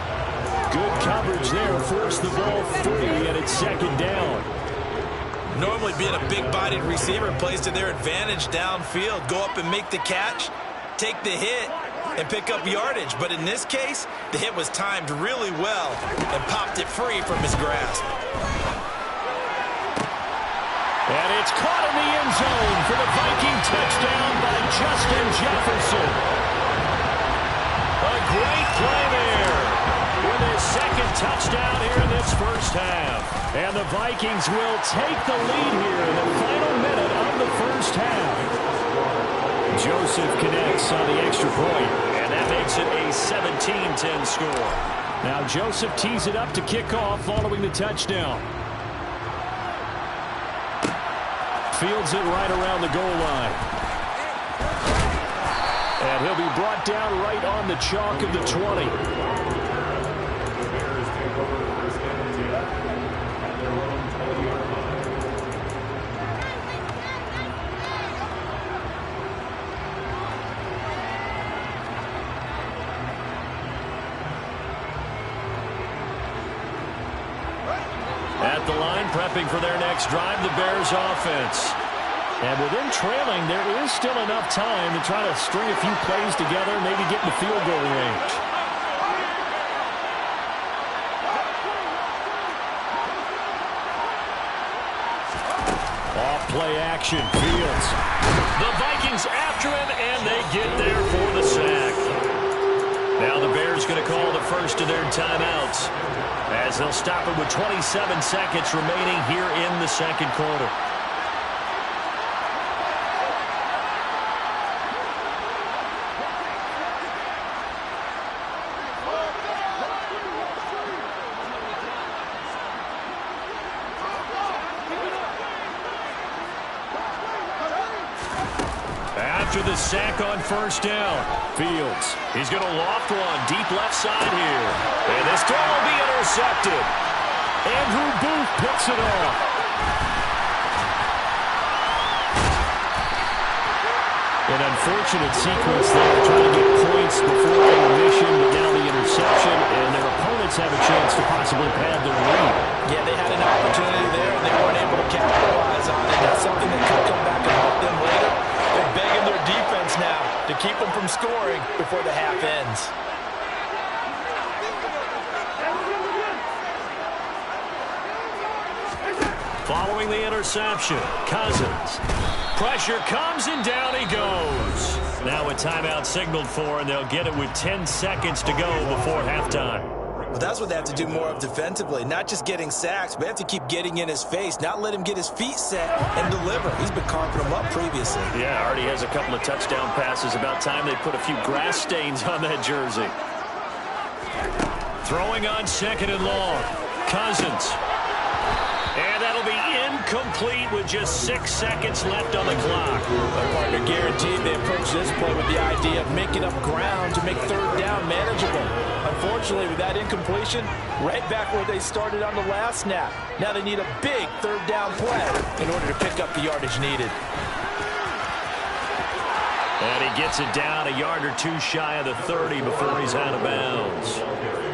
S4: Good coverage there, forced the ball free, and it's 2nd down.
S2: Normally being a big-bodied receiver plays to their advantage downfield. Go up and make the catch, take the hit, and pick up yardage. But in this case, the hit was timed really well and popped it free from his grasp.
S4: And it's caught in the end zone for the Viking touchdown by Justin Jefferson.
S1: A great play there with his 2nd touchdown here in this 1st half.
S4: And the Vikings will take the lead here in the final minute of the 1st half. Joseph connects on the extra point.
S1: And That makes it a 17-10 score.
S4: Now Joseph tees it up to kick off following the touchdown. Fields it right around the goal line. And he'll be brought down right on the chalk of the 20.
S1: At the line, prepping for their next drive, the Bears offense.
S4: And with them trailing, there is still enough time to try to string a few plays together, maybe get in the field goal range. Off play action, Fields.
S1: The Vikings after him, and they get there for the sack. Now the Bears going to call the first of their timeouts, as they'll stop it with 27 seconds remaining here in the second quarter. After the sack on first down, Fields, he's going to loft one deep left side here. And this throw will be intercepted.
S4: Andrew Booth picks it off. An unfortunate sequence there, trying to get points before intermission, but now the interception, and their opponents have a chance to possibly pad their lead.
S2: Yeah, they had an opportunity there, and they weren't able to capitalize on it. That's something that could come back and help them later. They're begging their defense now to keep them from scoring before the half ends.
S1: Following the interception, Cousins. Pressure comes and down he goes. Now a timeout signaled for, and they'll get it with 10 seconds to go before halftime.
S2: Well, that's what they have to do more of defensively. Not just getting sacks, but they have to keep getting in his face, not let him get his feet set and deliver. He's been carving them up previously.
S1: Yeah, already has a couple of touchdown passes. About time they put a few grass stains on that jersey. Throwing on second and long. Cousins. And that'll be incomplete with just 6 seconds left on the clock.
S2: Our partner guaranteed they approach this play with the idea of making up ground to make third down manageable. Unfortunately, with that incompletion, right back where they started on the last snap. Now they need a big third down play in order to pick up the yardage needed.
S1: And he gets it down a yard or two shy of the 30 before he's out of bounds.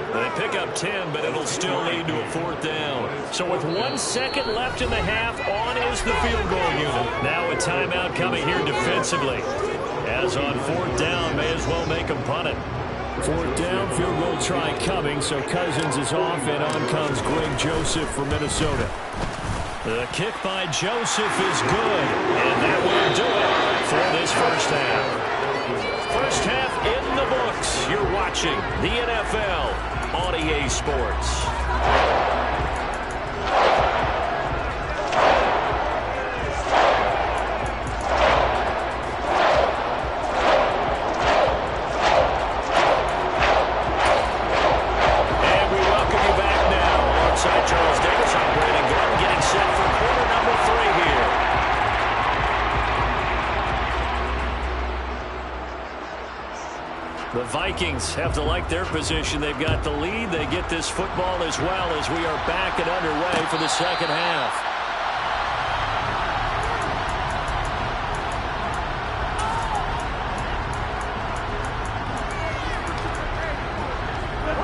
S1: They pick up 10, but it'll still lead to a fourth down. So with 1 second left in the half, on is the field goal unit. Now a timeout coming here defensively. As on fourth down, may as well make them punt it.
S4: Fourth down, field goal try coming, so Cousins is off, and on comes Greg Joseph from Minnesota.
S1: The kick by Joseph is good, and that will do it for this first half. First half in the books. You're watching the NFL on EA Sports. The Vikings have to like their position. They've got the lead. They get this football as well as we are back and underway for the second half.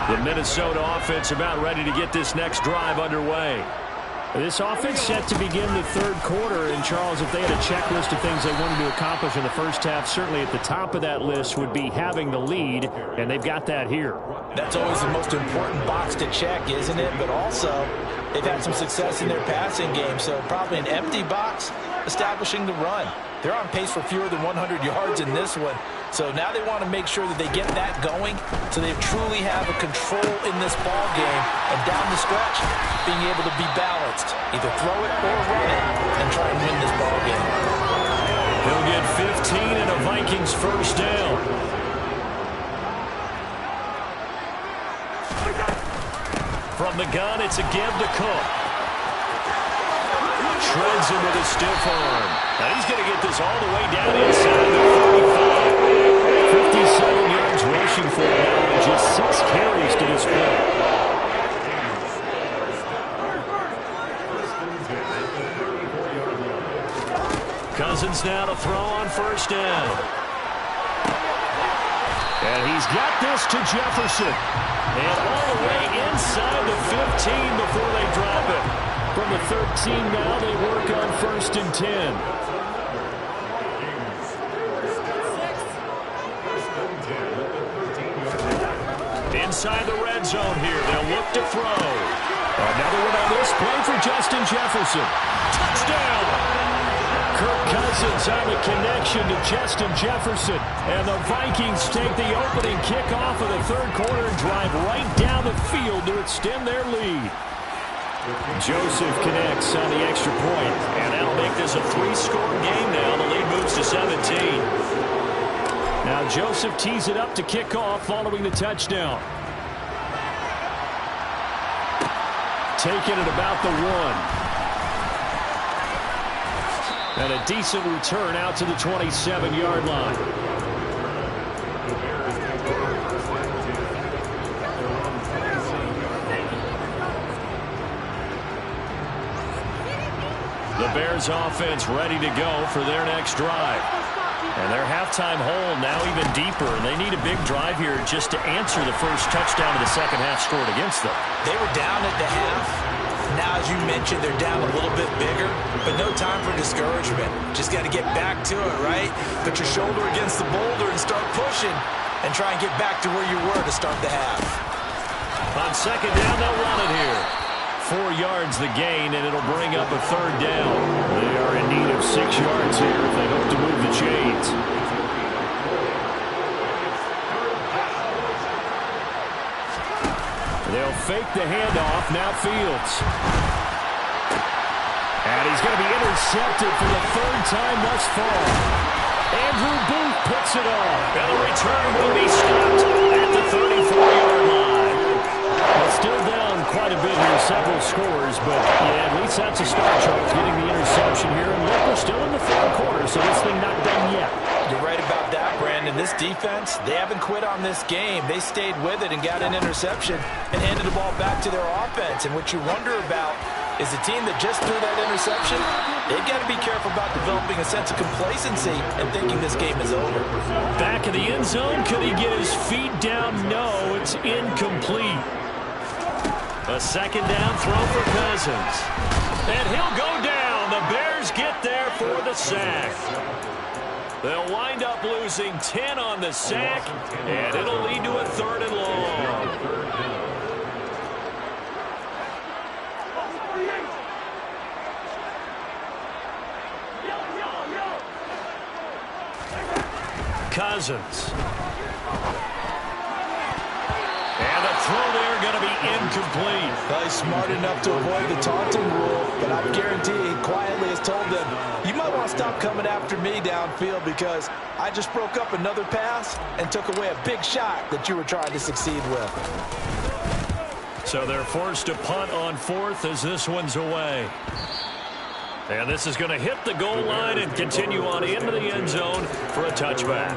S1: The Minnesota offense about ready to get this next drive underway.
S4: This offense set to begin the third quarter, and Charles, if they had a checklist of things they wanted to accomplish in the first half, certainly at the top of that list would be having the lead, and they've got that here.
S2: That's always the most important box to check, isn't it? But also, they've had some success in their passing game, so probably an empty box establishing the run. They're on pace for fewer than 100 yards in this one. So now they want to make sure that they get that going so they truly have a control in this ball game. And down the stretch, being able to be balanced. Either throw it or run it and try and win this ball game.
S1: He'll get 15 and a Vikings first down. From the gun, it's a give to Cook. Shreds him with a stiff arm. Now he's going to get this all the way down inside the 45. 57 yards rushing for him now and just 6 carries to this point. Cousins now to throw on first down. And he's got this to Jefferson. And all the way inside the 15 before they drop it. From the 13 now, they work on first and 10. Inside the red zone here, they'll look to throw. Another one on this play for Justin Jefferson. Touchdown! Kirk Cousins on the connection to Justin Jefferson. And the Vikings take the opening kickoff of the third quarter and drive right down the field to extend their lead. Joseph connects on the extra point, and that'll make this a 3-score game now. The lead moves to 17. Now Joseph tees it up to kick off following the touchdown. Taking it about the 1. And a decent return out to the 27-yard line. The Bears offense ready to go for their next drive. And their halftime hole now even deeper. And they need a big drive here just to answer the first touchdown of the second half scored against them.
S2: They were down at the half. Now, as you mentioned, they're down a little bit bigger, but no time for discouragement. Just got to get back to it, right? Put your shoulder against the boulder and start pushing and try and get back to where you were to start the half.
S1: On second down, they'll run it here. 4 yards the gain, and it'll bring up a third down. They are in need of 6 yards here if they hope to move the chains. They'll fake the handoff. Now Fields. And he's going to be intercepted for the third time thus far. Andrew Booth picks it off. And the return will be stopped at the 34-yard line. Well, still down quite a bit here, several scores, but yeah, at least that's a start, Charles, getting the interception here. And look, we're still in the third quarter, so this thing not done yet.
S2: You're right about that, Brandon. This defense, they haven't quit on this game. They stayed with it and got an interception and handed the ball back to their offense. And what you wonder about is the team that just threw that interception, they've got to be careful about developing a sense of complacency and thinking this game is over.
S1: Back of the end zone, could he get his feet down? No, it's incomplete. A second down throw for Cousins. And he'll go down. The Bears get there for the sack. They'll wind up losing 10 on the sack, and it'll lead to a third and long. Cousins. And the throw there going to be incomplete.
S2: Well, he's smart enough to avoid the taunting rule, but I guarantee he quietly has told them, you might want to stop coming after me downfield because I just broke up another pass and took away a big shot that you were trying to succeed with.
S1: So they're forced to punt on fourth as this one's away. And this is going to hit the goal line and continue on into the end zone for a touchback.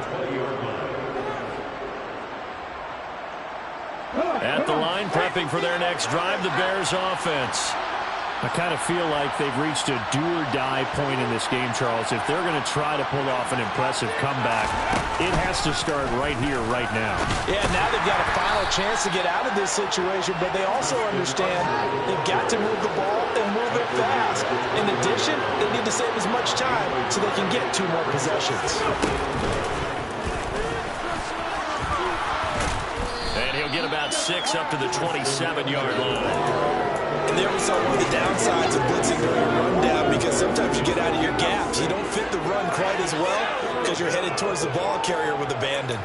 S1: At the line, prepping for their next drive, the Bears offense. I kind of feel like they've reached a do-or-die point in this game, Charles. If they're going to try to pull off an impressive comeback, it has to start right here, right now.
S2: Yeah, now they've got a final chance to get out of this situation, but they also understand they've got to move the ball and move it fast. In addition, they need to save as much time so they can get 2 more possessions.
S1: And he'll get about 6 up to the 27-yard line.
S2: And there we saw one of the downsides of blitzing during a rundown because sometimes you get out of your gaps. You don't fit the run quite as well because you're headed towards the ball carrier with abandon.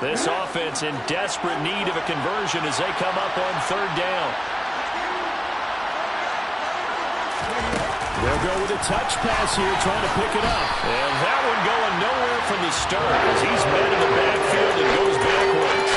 S1: This offense in desperate need of a conversion as they come up on third down.
S4: They'll go with a touch pass here, trying to pick it up.
S1: And that one going nowhere from the start as he's met in the backfield and goes backwards.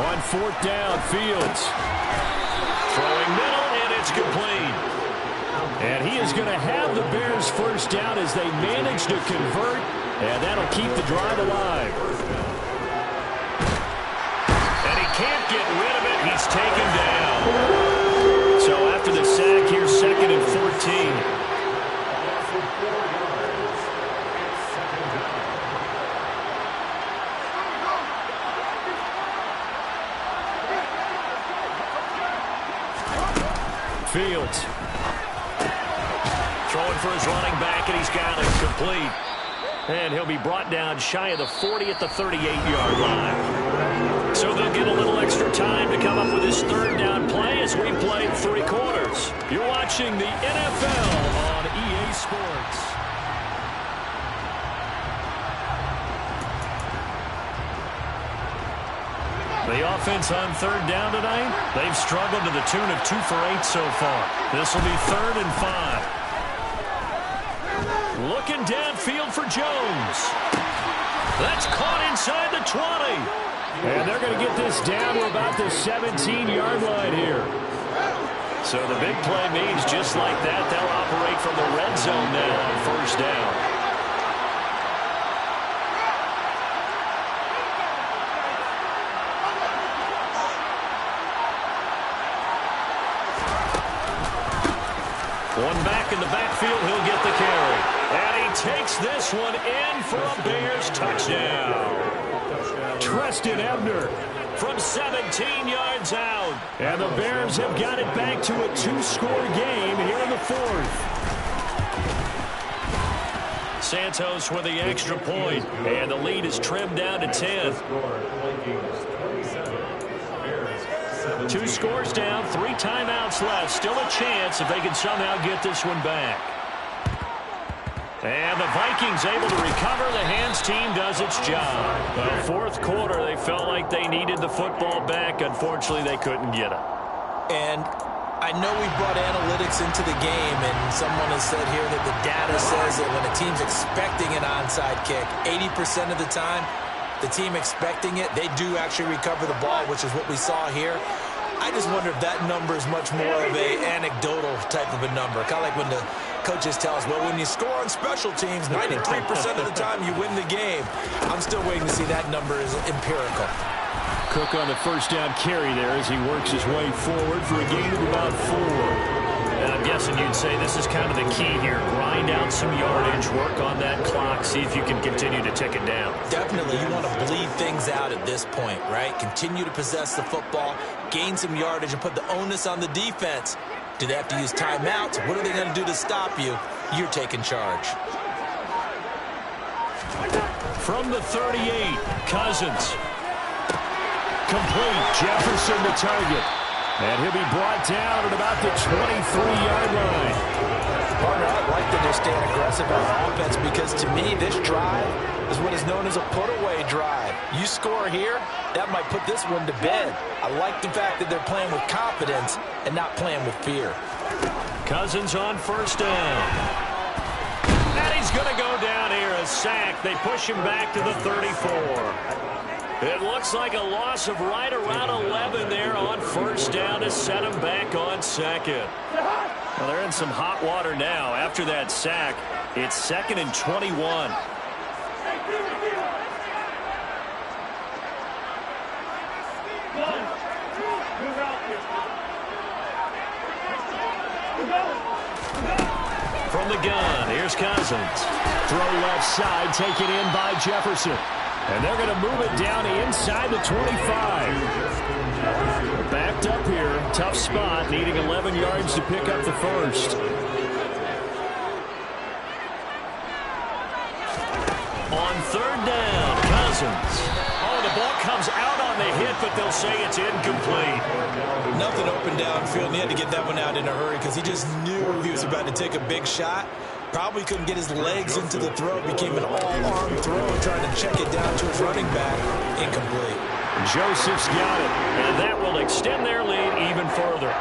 S4: On 4th down, Fields.
S1: Throwing middle, and it's complete.
S4: And he is going to have the Bears first down as they manage to convert, and that'll keep the drive alive.
S1: And he can't get rid of it. He's taken down. So after the sack, here's 2nd and 14.
S4: Fields.
S1: Throwing for his running back, and he's got it complete. And he'll be brought down shy of the 40 at the 38-yard line. So they'll get a little extra time to come up with his 3rd down play as we played 3 quarters.
S4: You're watching the NFL on EA Sports.
S1: The offense on 3rd down tonight, they've struggled to the tune of 2 for 8 so far. This will be 3rd and 5. Looking downfield for Jones. That's caught inside the 20.
S4: And they're going to get this down to about the 17-yard line here.
S1: So the big play means just like that, they'll operate from the red zone now on 1st down. One back in the backfield, he'll get the carry. And he takes this one in for a Bears touchdown.
S4: Treston Ebner
S1: from 17 yards out.
S4: And the Bears have got it back to a 2-score game here in the 4th.
S1: Santos with the extra point, and the lead is trimmed down to 10. 2 scores down, 3 timeouts left. Still a chance if they can somehow get this one back. And the Vikings able to recover. The hands team does its job. The 4th quarter, they felt like they needed the football back. Unfortunately, they couldn't get it.
S2: And I know we brought analytics into the game, and someone has said here that the data says that when a team's expecting an onside kick, 80% of the time, the team expecting it, they do actually recover the ball, which is what we saw here. I just wonder if that number is much more of a anecdotal type of a number. Kind of like when the coaches tell us, well, when you score on special teams, 93% of the time you win the game. I'm still waiting to see that number is empirical.
S4: Cook on the 1st down carry there as he works his way forward for a gain of about 4.
S1: And I'm guessing you'd say this is kind of the key here. Grind out some yardage, work on that clock, see if you can continue to tick it down.
S2: Definitely, you want to bleed things out at this point, right? Continue to possess the football, gain some yardage, and put the onus on the defense. Do they have to use timeouts? What are they going to do to stop you? You're taking charge.
S1: From the 38, Cousins.
S4: Complete. Jefferson the target. And he'll be brought down at about the 23-yard line.
S2: Partner, I like that they're staying aggressive on offense because to me, this drive is what is known as a put-away drive. You score here, that might put this one to bed. I like the fact that they're playing with confidence and not playing with fear.
S1: Cousins on 1st down. And he's going to go down here, a sack. They push him back to the 34. It looks like a loss of right around 11 there on 1st down to set him back on 2nd. Well, they're in some hot water now. After that sack, it's 2nd and 21. From the gun, here's Cousins.
S4: Throw left side, taken in by Jefferson. And they're going to move it down inside the 25. Backed up here, tough spot, needing 11 yards to pick up the 1st.
S1: On 3rd down, Cousins. Oh, the ball comes out on the hit, but they'll say it's incomplete.
S2: Nothing open downfield, and he had to get that one out in a hurry because he just knew he was about to take a big shot. Probably couldn't get his legs into the throw. Became an all-arm throw, trying to check it down to his running back. Incomplete.
S4: Joseph's got it.
S1: And that will extend their lead even further.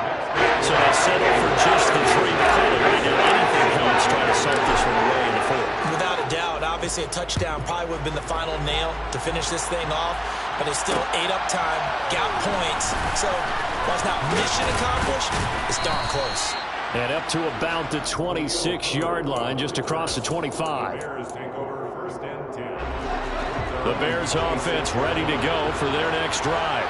S1: So they settle for just the 3. Clearly right now, anything helps trying to salt this one away in the 4th.
S2: Without a doubt. and obviously a touchdown probably would have been the final nail to finish this thing off, but they still ate up time, got points. So while it's not mission accomplished, it's darn close.
S4: And up to about the 26-yard line, just across the 25.
S3: Bears take over 1st and 10.
S1: The Bears offense ready to go for their next drive.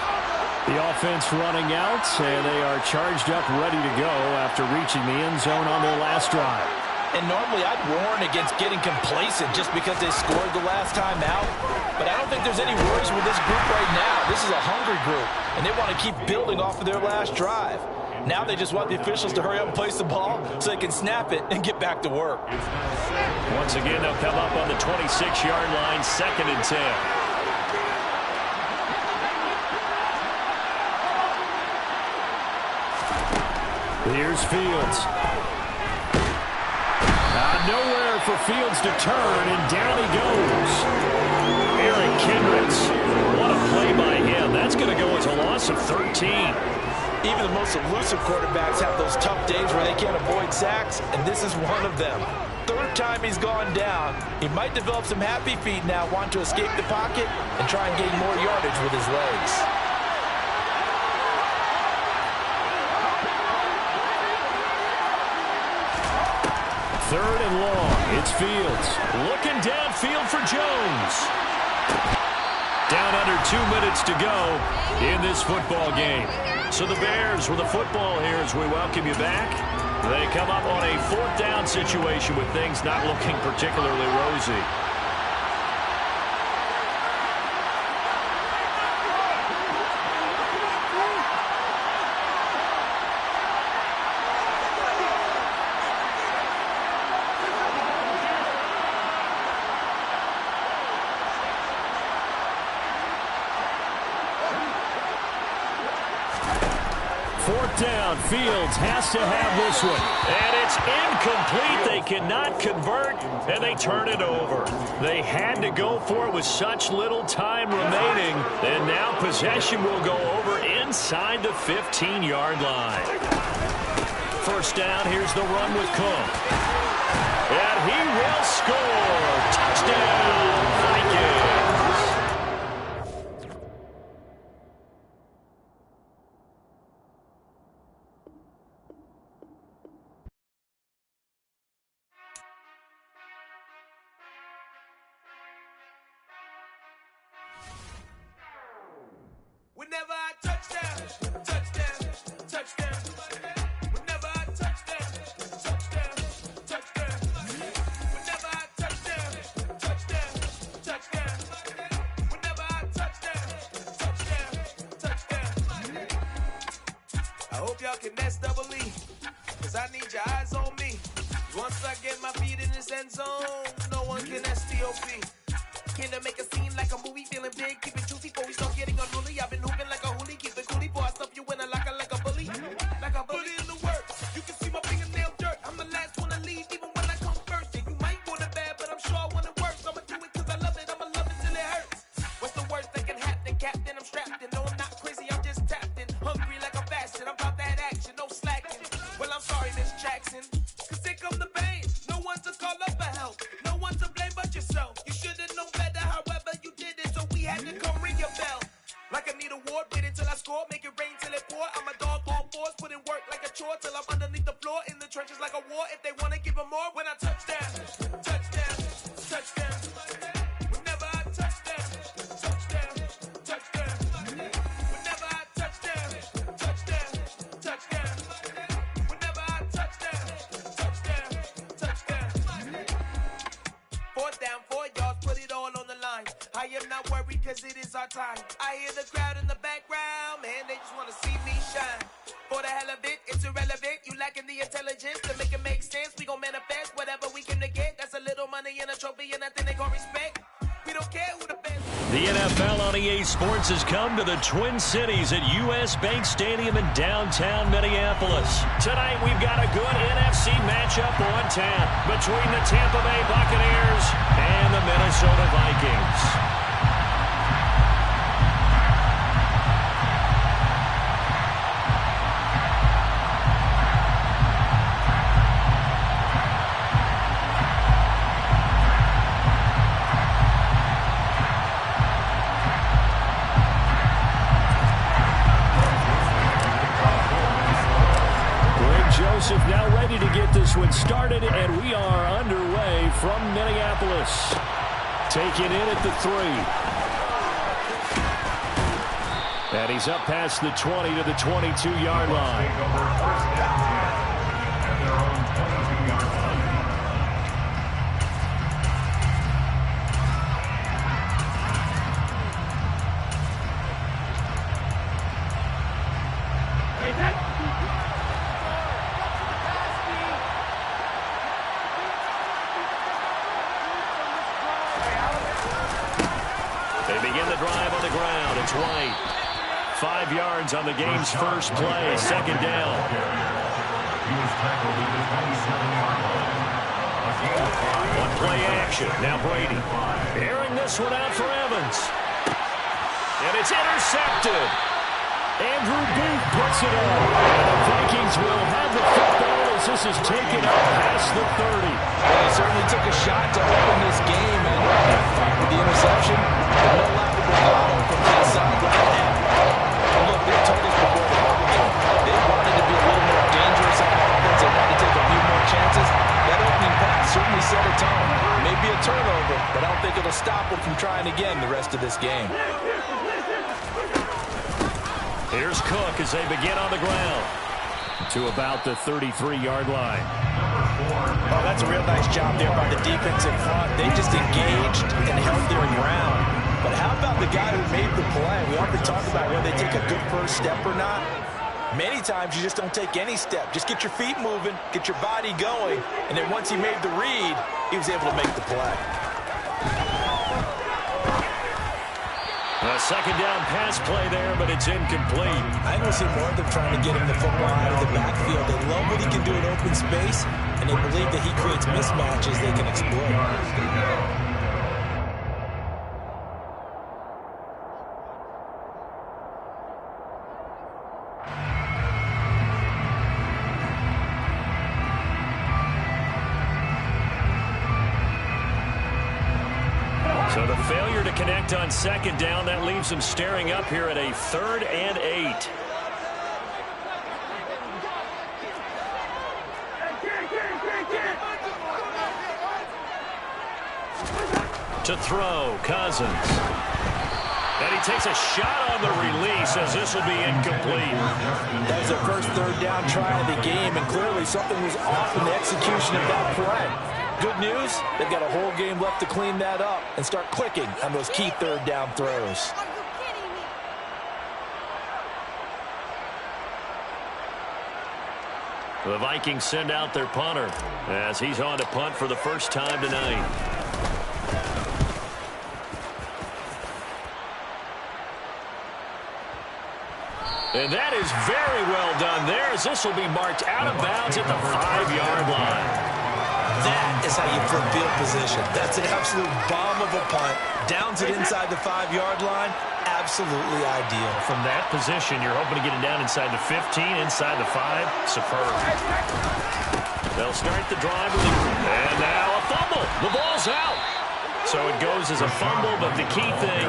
S4: The offense running out, and they are charged up, ready to go after reaching the end zone on their last drive.
S2: And normally I'd warn against getting complacent just because they scored the last time out. But I don't think there's any worries with this group right now. This is a hungry group, and they want to keep building off of their last drive. Now they just want the officials to hurry up and place the ball so they can snap it and get back to work.
S1: Once again, they'll come up on the 26-yard line, 2nd and 10.
S4: Here's Fields. Nowhere for Fields to turn, and down he goes. Eric Kendricks. What a play by him. That's going to go as a loss of 13.
S2: Even the most elusive quarterbacks have those tough days where they can't avoid sacks, and this is one of them. 3rd time he's gone down. He might develop some happy feet now, want to escape the pocket and try and gain more yardage with his legs.
S4: Third and long. It's Fields.
S1: Looking downfield for Jones. Down under 2 minutes to go in this football game. So the Bears with the football here as we welcome you back. They come up on a 4th down situation with things not looking particularly rosy.
S4: Down. Fields has to have this one.
S1: And it's incomplete. They cannot convert, and they turn it over. They had to go for it with such little time remaining, and now possession will go over inside the 15-yard line. 1st down, here's the run with Cook. And he will score. Touchdown, Vikings.
S10: Whenever I touchdown, touchdown, touchdown. Whenever I touchdown, touchdown, touchdown. Whenever I touchdown, touchdown, touchdown. Whenever I touchdown, touchdown, touchdown. I hope y'all can nest double E, cause I need your eyes on me. Once I get my feet in this end zone, no one can STOP. Can I make a scene like a movie, feeling big, keep it juicy before we start getting unruly. I've been hooping like a hoolie, keep it coolie before I stuff you in a locker like a bully. Like a bully in the works. You can see my fingernail dirt. I'm the last one to leave, even when I come first. And you might want it bad, but I'm sure I want it worse. I'ma do it cause I love it, I'ma love it till it hurts. What's the worst that can happen, Captain? I'm strapped in. No, I'm not crazy, I'm just tapped in. Hungry like I'm fasting, I'm about that action, no slacking. Well, I'm sorry, Miss Jackson, cause here come the pain. No one to call up for help. No one to blame but yourself. You should've known better, however you did it, so we had to come ring your bell. Like I need a ward, wait until I score, make it rain till it pour. I'm a dog on force, put in work like a chore till I'm underneath the floor, in the trenches like a war. If they wanna give them more, when I touchdown, touchdown, touchdown. Whenever I touchdown, touchdown, touchdown. Whenever I touchdown, touchdown, touchdown. Whenever I touchdown, touchdown, touchdown. 4th down, 4 yards, put it all on the line. I am not worried cause it is our time. I hear the crowd in the background, man, they just wanna see me shine. For the hell of it, it's irrelevant. You lacking the intelligence to make it make sense. We gon' manifest whatever we came to get. That's a little money and a trophy and nothing they gon' respect. We don't care who the best.
S1: The NFL on EA Sports has come to the Twin Cities at US Bank Stadium in downtown Minneapolis. Tonight we've got a good NFC matchup on tap between the Tampa Bay Buccaneers and the Minnesota Vikings.
S4: this one started, and we are underway from Minneapolis. Taken in at the 3. And he's up past the 20 to the 22-yard line.
S1: They begin the drive on the ground. It's White. 5 yards on the game's first play. Second down. One play action. Now Brady. Airing this one out for Evans. And it's intercepted.
S4: Andrew Booth puts it on. And the Vikings will have the football as this is taken up past the 30.
S2: Well, he certainly took a shot to open this game, and with the interception, no lack of bravado from that sideline. And look, they told us before the ball game, they wanted to be a little more dangerous on offense. They wanted to take a few more chances. That opening pass certainly set a tone. Maybe a turnover, but I don't think it'll stop them from trying again the rest of this game.
S1: Here's Cook as they begin on the ground.
S4: To about the 33-yard line.
S2: Oh, that's a real nice job there by the defensive front. They just engaged and held their ground. But how about the guy who made the play? We often talk about whether they take a good first step or not. Many times you just don't take any step. Just get your feet moving, get your body going, and then once he made the read, he was able to make the play.
S1: A second down pass play there, but it's incomplete.
S2: I think we'll see more of them trying to get him the football out of the backfield. They love what he can do in open space, and they believe that he creates mismatches they can exploit.
S1: So the failure to connect on second down, that leaves them staring up here at a 3rd and 8. To throw, Cousins. And he takes a shot on the release as this will be incomplete.
S2: That was their first 3rd down try of the game, and clearly something was off in the execution of that play. Good news, they've got a whole game left to clean that up and start clicking on those key 3rd down throws.
S1: The Vikings send out their punter as he's on to punt for the first time tonight. And that is very well done there as this will be marked out of bounds at the 5-yard line.
S2: That is how you flip field position. That's an absolute bomb of a punt. Downs it inside the 5-yard line. Absolutely ideal.
S1: From that position, you're hoping to get it down inside the 15, inside the 5. Superb. They'll start the drive with and now a fumble. The ball's out. So it goes as a fumble, but the key thing,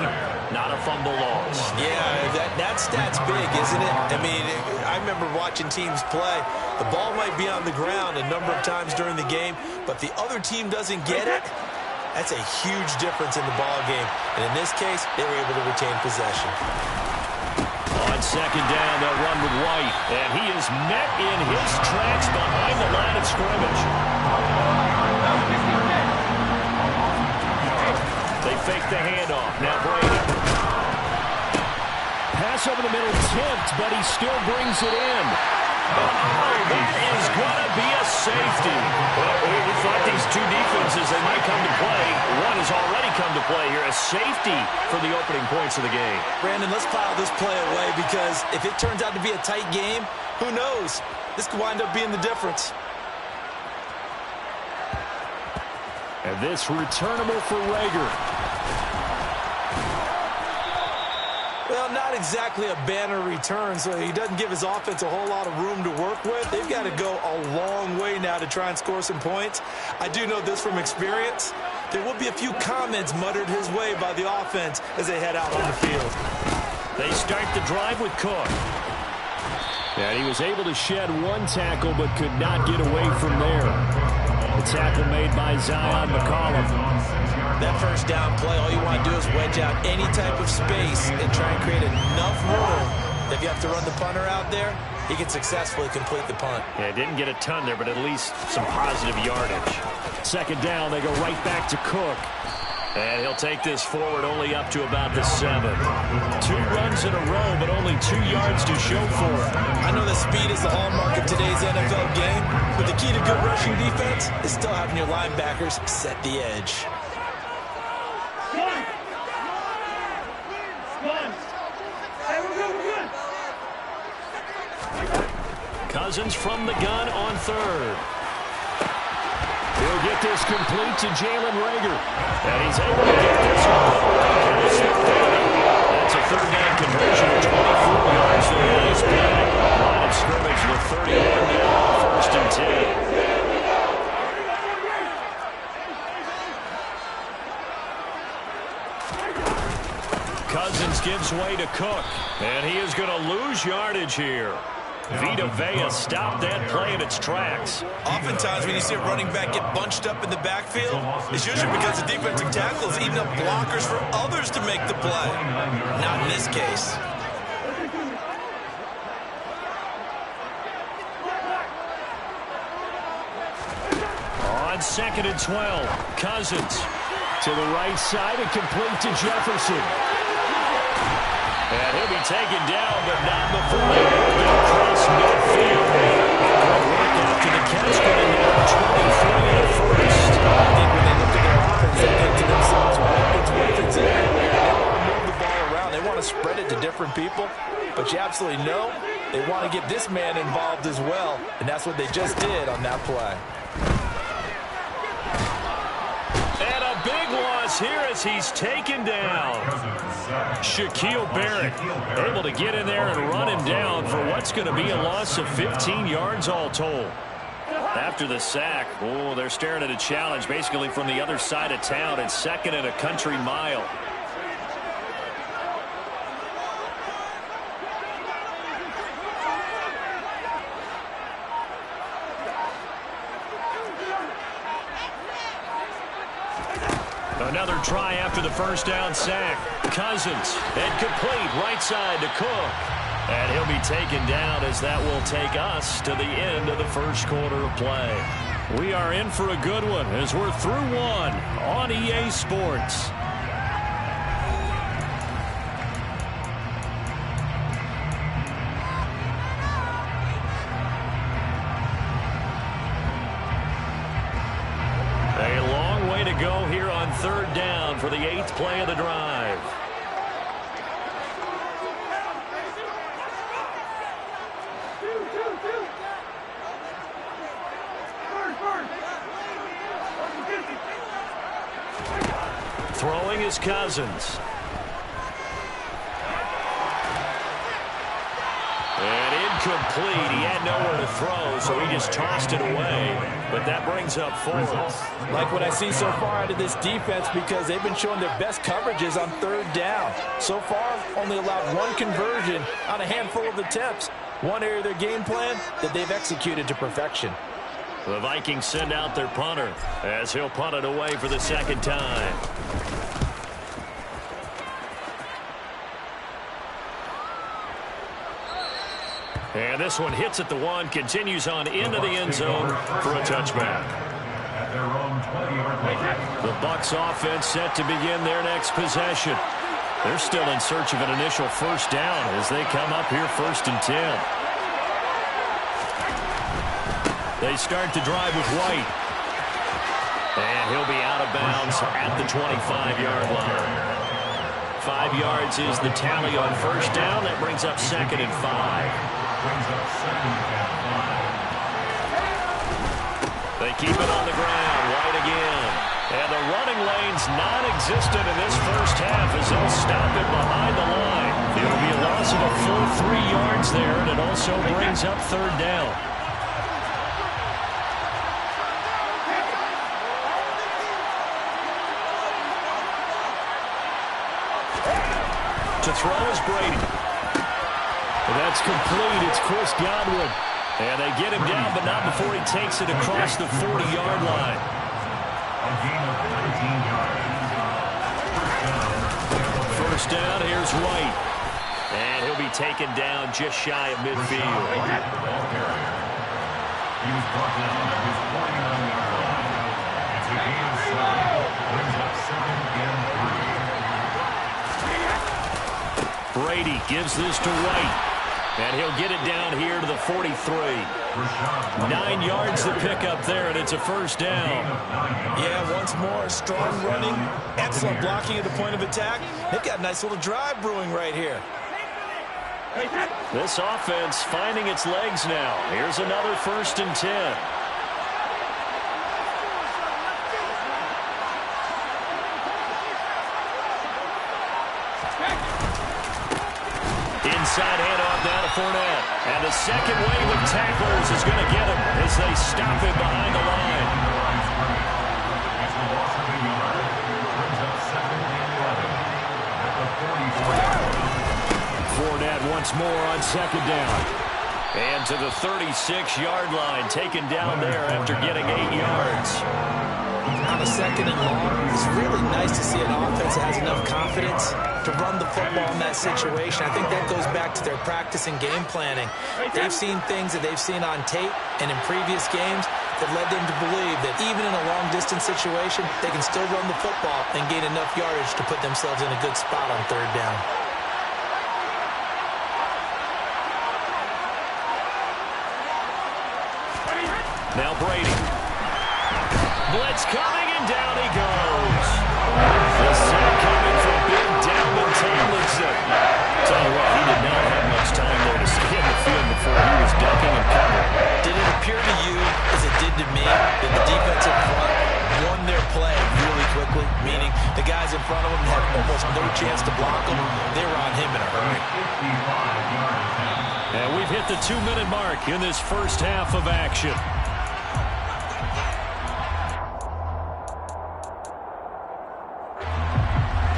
S1: not a fumble loss.
S2: Yeah, that stat's big, isn't it? I mean, I remember watching teams play. The ball might be on the ground a number of times during the game, but the other team doesn't get it. That's a huge difference in the ball game. And in this case, they were able to retain possession.
S1: On second down, they'll run with White. And he is met in his tracks behind the line of scrimmage. They fake the handoff. Now Brady.
S4: Pass over the middle, tipped, but he still brings it in.
S1: Oh, that is going to be a safety. Well, we thought these two defenses, they might come to play. One has already come to play here. A safety for the opening points of the game.
S2: Brandon, let's file this play away because if it turns out to be a tight game, who knows? This could wind up being the difference.
S4: And this returnable for Rager.
S2: Well, not exactly a banner return, so he doesn't give his offense a whole lot of room to work with. They've got to go a long way now to try and score some points. I do know this from experience. There will be a few comments muttered his way by the offense as they head out on the field.
S1: They start the drive with Cook.
S4: And he was able to shed one tackle but could not get away from there. The tackle made by Zion McCollum.
S2: That first down play, all you want to do is wedge out any type of space and try and create enough room. If you have to run the punter out there, he can successfully complete the punt.
S4: Yeah, didn't get a ton there, but at least some positive yardage. Second down, they go right back to Cook.
S1: And he'll take this forward only up to about the 7. 2 runs in a row, but only 2 yards to show for it.
S2: I know that speed is the hallmark of today's NFL game, but the key to good rushing defense is still having your linebackers set the edge.
S1: Cousins from the gun on 3rd.
S4: He'll get this complete to Jalen Reagor. And he's able to get this one.
S1: That's a 3rd down conversion of 24 yards for the nice play. Line of scrimmage, the 31 now, 1st and 10. Cousins gives way to Cook. And he is going to lose yardage here. Vita Vea stopped that play in its tracks.
S2: Oftentimes when you see a running back get bunched up in the backfield, it's usually because the defensive tackle is eating up blockers for others to make the play. Not in this case.
S1: On 2nd and 12, Cousins
S4: to the right side and complete to Jefferson.
S1: And he'll be taken down, but not before they get across midfield. Good work after the catch, getting down 23 in the 1st.
S2: I think when they look at their offense, they think to themselves, weapons. They want to move the ball around. They want to spread it to different people. But you absolutely know they want to get this man involved as well. And that's what they just did on that play.
S1: And a big loss here as he's taken down. Shaquille Barrett able to get in there and run him down for what's going to be a loss of 15 yards all told. After the sack, oh, they're staring at a challenge basically from the other side of town. It's 2nd and a country mile. Another try after the 1st down sack. Cousins, and complete right side to Cook. And he'll be taken down as that will take us to the end of the 1st quarter of play. We are in for a good one as we're through 1 on EA Sports. A long way to go here on 3rd down for the 8th play of the drive. Throwing is Cousins. And incomplete. He had nowhere to throw, so he just tossed it away. But that brings up 4th.
S2: Like what I see so far out of this defense because they've been showing their best coverages on 3rd down. So far, only allowed 1 conversion on a handful of attempts. One area of their game plan that they've executed to perfection.
S1: The Vikings send out their punter as he'll punt it away for the 2nd time. And this one hits at the 1, continues on into the end zone for a touchback. The Bucs offense set to begin their next possession. They're still in search of an initial 1st down as they come up here 1st and 10. They start the drive with White. And he'll be out of bounds at the 25-yard line. 5 yards is the tally on 1st down. That brings up 2nd and 5. They keep it on the ground. White again. And the running lane's non-existent in this 1st half as they'll stop it behind the line. It'll be a loss of a full 3 yards there, and it also brings up 3rd down. To throw is Brady.
S4: That's complete. It's Chris Godwin. And they get him down, but not before he takes it across the 40-yard line.
S3: A gain of 19 yards.
S4: First down, here's White. And he'll be taken down just shy of midfield.
S3: He was brought down at his 49-yard line. It's a gain of 7. Brings up 2nd and 3.
S4: Brady gives this to White. And he'll get it down here to the 43. 9 yards to pick up there, and it's a first down.
S2: Yeah, once more, strong running, excellent blocking at the point of attack. They've got a nice little drive brewing right here.
S4: This offense finding its legs now. Here's another 1st and 10. Inside handoff down to Fournette. And the second wave of tacklers is going to get him as they stop him behind the line.
S3: It's a loss of a yard. Brings up 2nd and 11 at the 43.
S4: Fournette once more on 2nd down. And to the 36-yard line, taken down there after getting 8 yards.
S2: On a 2nd and long, it's really nice to see an offense that has enough confidence to run the football in that situation. I think that goes back to their practice and game planning. They've seen things that they've seen on tape and in previous games that led them to believe that even in a long-distance situation, they can still run the football and gain enough yardage to put themselves in a good spot on 3rd down.
S4: Now Brady. Blitz coming, and down he goes. The sack coming from big Dalvin Tomlinson. Tell you what, he did not have much time there to scan the field before he was ducking and covering.
S2: Did it appear to you, as it did to me, that the defensive front won their play really quickly? Meaning the guys in front of them had almost no chance to block them. They were on him in a hurry.
S4: And we've hit the 2-minute mark in this first half of action.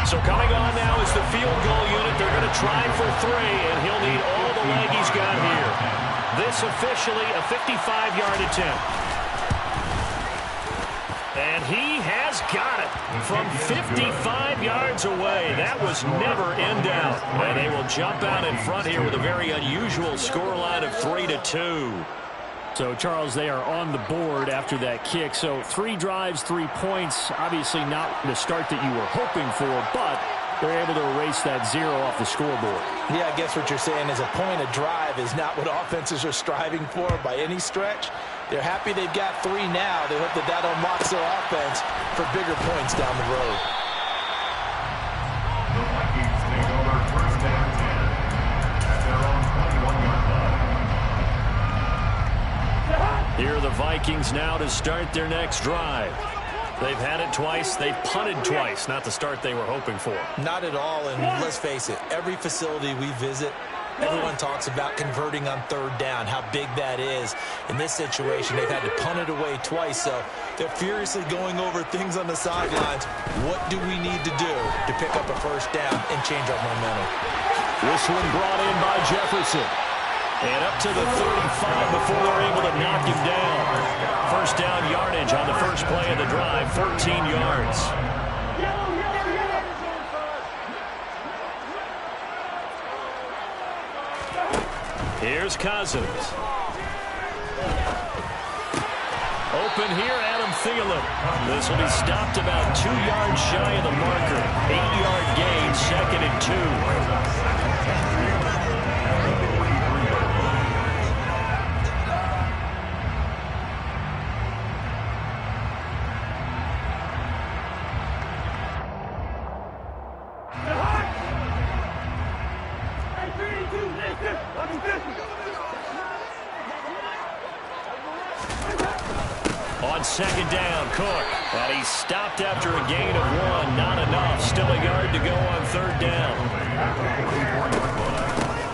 S4: So coming on now is the field goal unit. They're going to try for 3, and he'll need all the leg he's got here. This officially a 55-yard attempt. And he has got it from 55 yards away. That was never in doubt. And they will jump out in front here with a very unusual scoreline of 3-2. So, Charles, they are on the board after that kick. So 3 drives, 3 points. Obviously not the start that you were hoping for, but they're able to erase that 0 off the scoreboard.
S2: Yeah, I guess what you're saying is a point of drive is not what offenses are striving for by any stretch. They're happy they've got 3 now. They hope that that unlocks their offense for bigger points down the road.
S3: The Vikings take over 1st and 10 at their own 21-yard line.
S4: Here are the Vikings now to start their next drive. They've had it twice. They've punted twice. Not the start they were hoping for.
S2: Not at all, and let's face it, every facility we visit, everyone talks about converting on 3rd down, how big that is. In this situation, they've had to punt it away twice, so they're furiously going over things on the sidelines. What do we need to do to pick up a 1st down and change our momentum?
S4: This one brought in by Jefferson. And up to the 35 before they're able to knock him down. 1st down yardage on the first play of the drive, 14 yards. Here's Cousins. Open here, Adam Thielen. This will be stopped about 2 yards shy of the marker. 8-yard gain, 2nd and 2. On 2nd down, Cook. And he's stopped after a gain of 1. Not enough. Still a yard to go on 3rd down.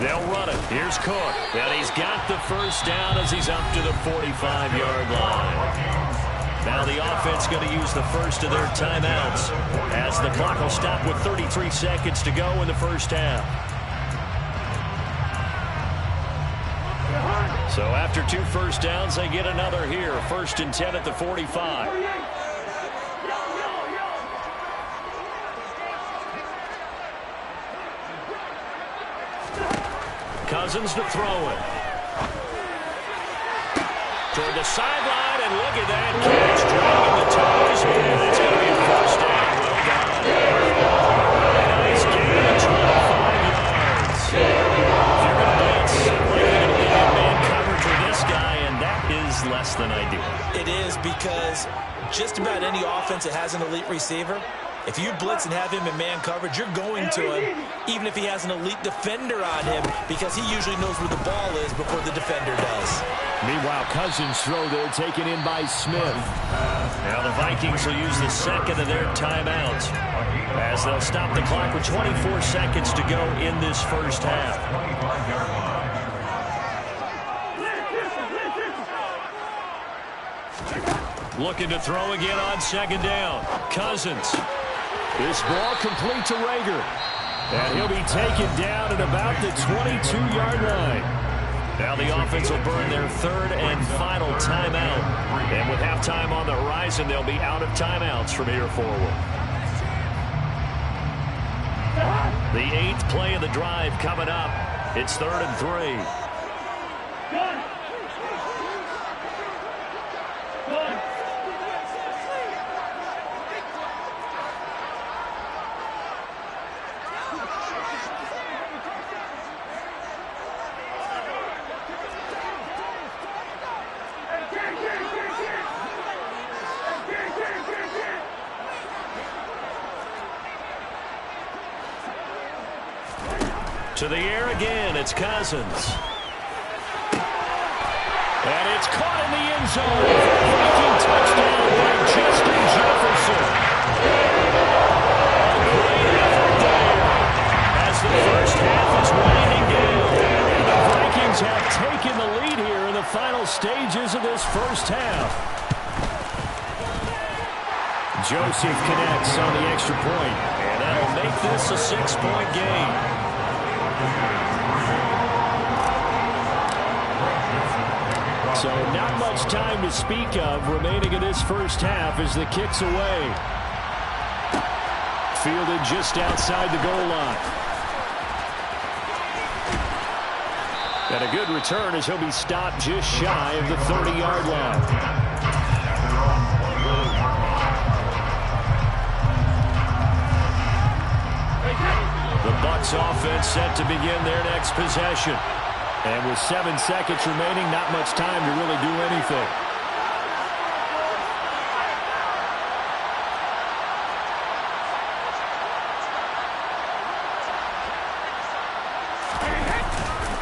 S4: They'll run it. Here's Cook. And he's got the 1st down as he's up to the 45-yard line. Now the offense going to use the first of their timeouts as the clock will stop with 33 seconds to go in the first half.
S1: So after 2 first downs, they get another here. 1st and 10 at the 45. Cousins to throw it. Toward the sideline, and look at that catch. Dragging the toes, and it's going to be a first down. Well done. Nice gain of 25 yards. If you're going to blitz, likely going to leave in man coverage with this guy, and that is less than ideal.
S2: It is, because just about any offense that has an elite receiver, if you blitz and have him in man coverage, you're going to him, even if he has an elite defender on him, because he usually knows where the ball is before the defender does.
S4: Meanwhile, Cousins throw there taken in by Smith.
S1: Now the Vikings will use the second of their timeouts as they'll stop the clock with 24 seconds to go in this first half. Looking to throw again on 2nd down. Cousins.
S4: This ball complete to Rager. And he'll be taken down at about the 22-yard line.
S1: Now the offense will burn their 3rd and final timeout. And with halftime on the horizon, they'll be out of timeouts from here forward. The 8th play of the drive coming up. It's 3rd and 3. To the air again, it's Cousins.
S4: And it's caught in the end zone for a Viking touchdown by Justin Jefferson. A great effort there as the first half is winding down. And the Vikings have taken the lead here in the final stages of this first half. Joseph connects on the extra point.
S1: And that'll make this a 6-point game.
S4: So not much time to speak of remaining in this first half as the kick's away. Fielded just outside the goal line. And a good return as he'll be stopped just shy of the 30-yard line.
S1: The Bucs offense set to begin their next possession.
S4: And with 7 seconds remaining, not much time to really do anything.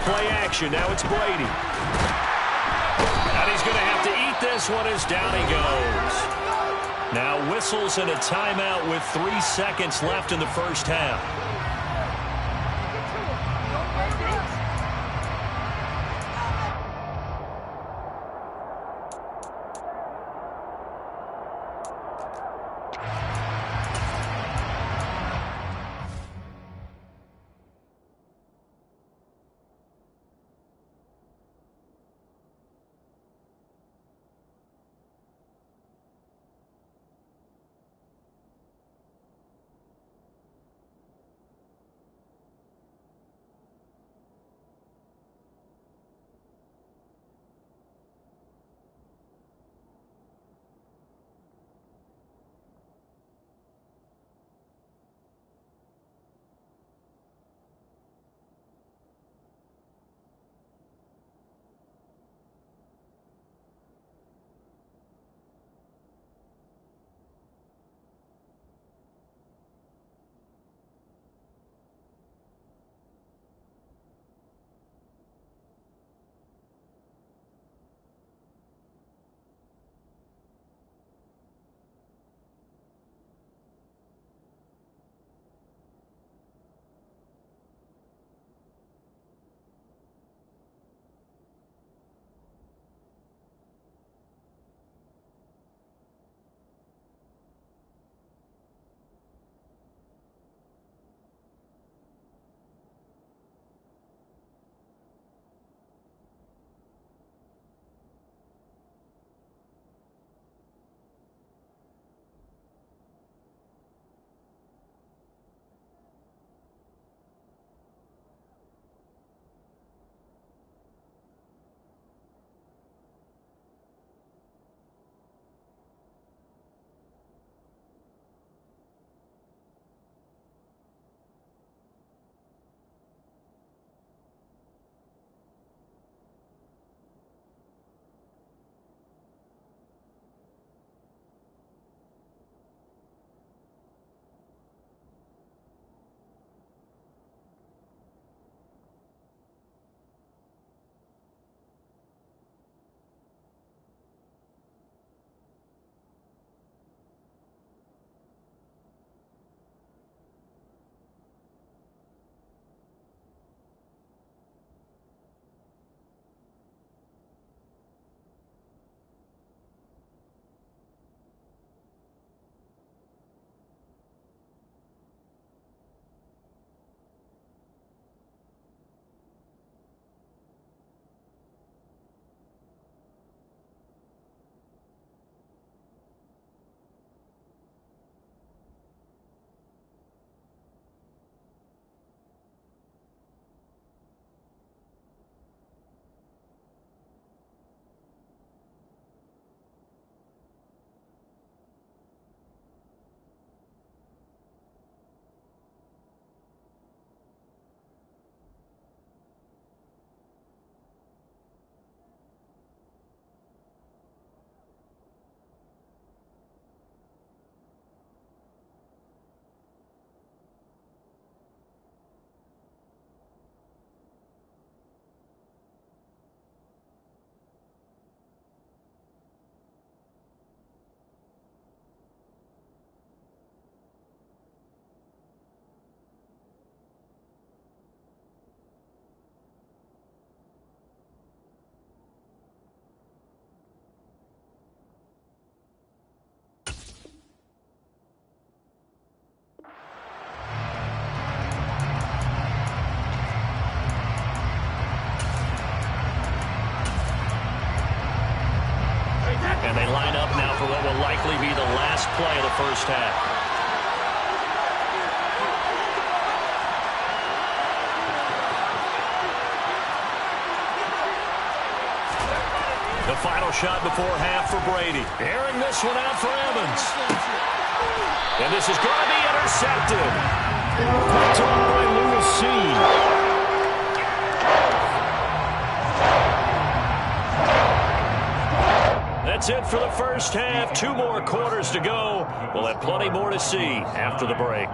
S1: Play action. Now it's Brady. And he's going to have to eat this one as down he goes. Now whistles and a timeout with 3 seconds left in the first half. And they line up now for what will likely be the last play of the first half. The final shot before half for Brady. Airing this one out for Evans. And this is going to be intercepted. Picked off by Lewis Seed. That's it for the first half. 2 more quarters to go. We'll have plenty more to see after the break.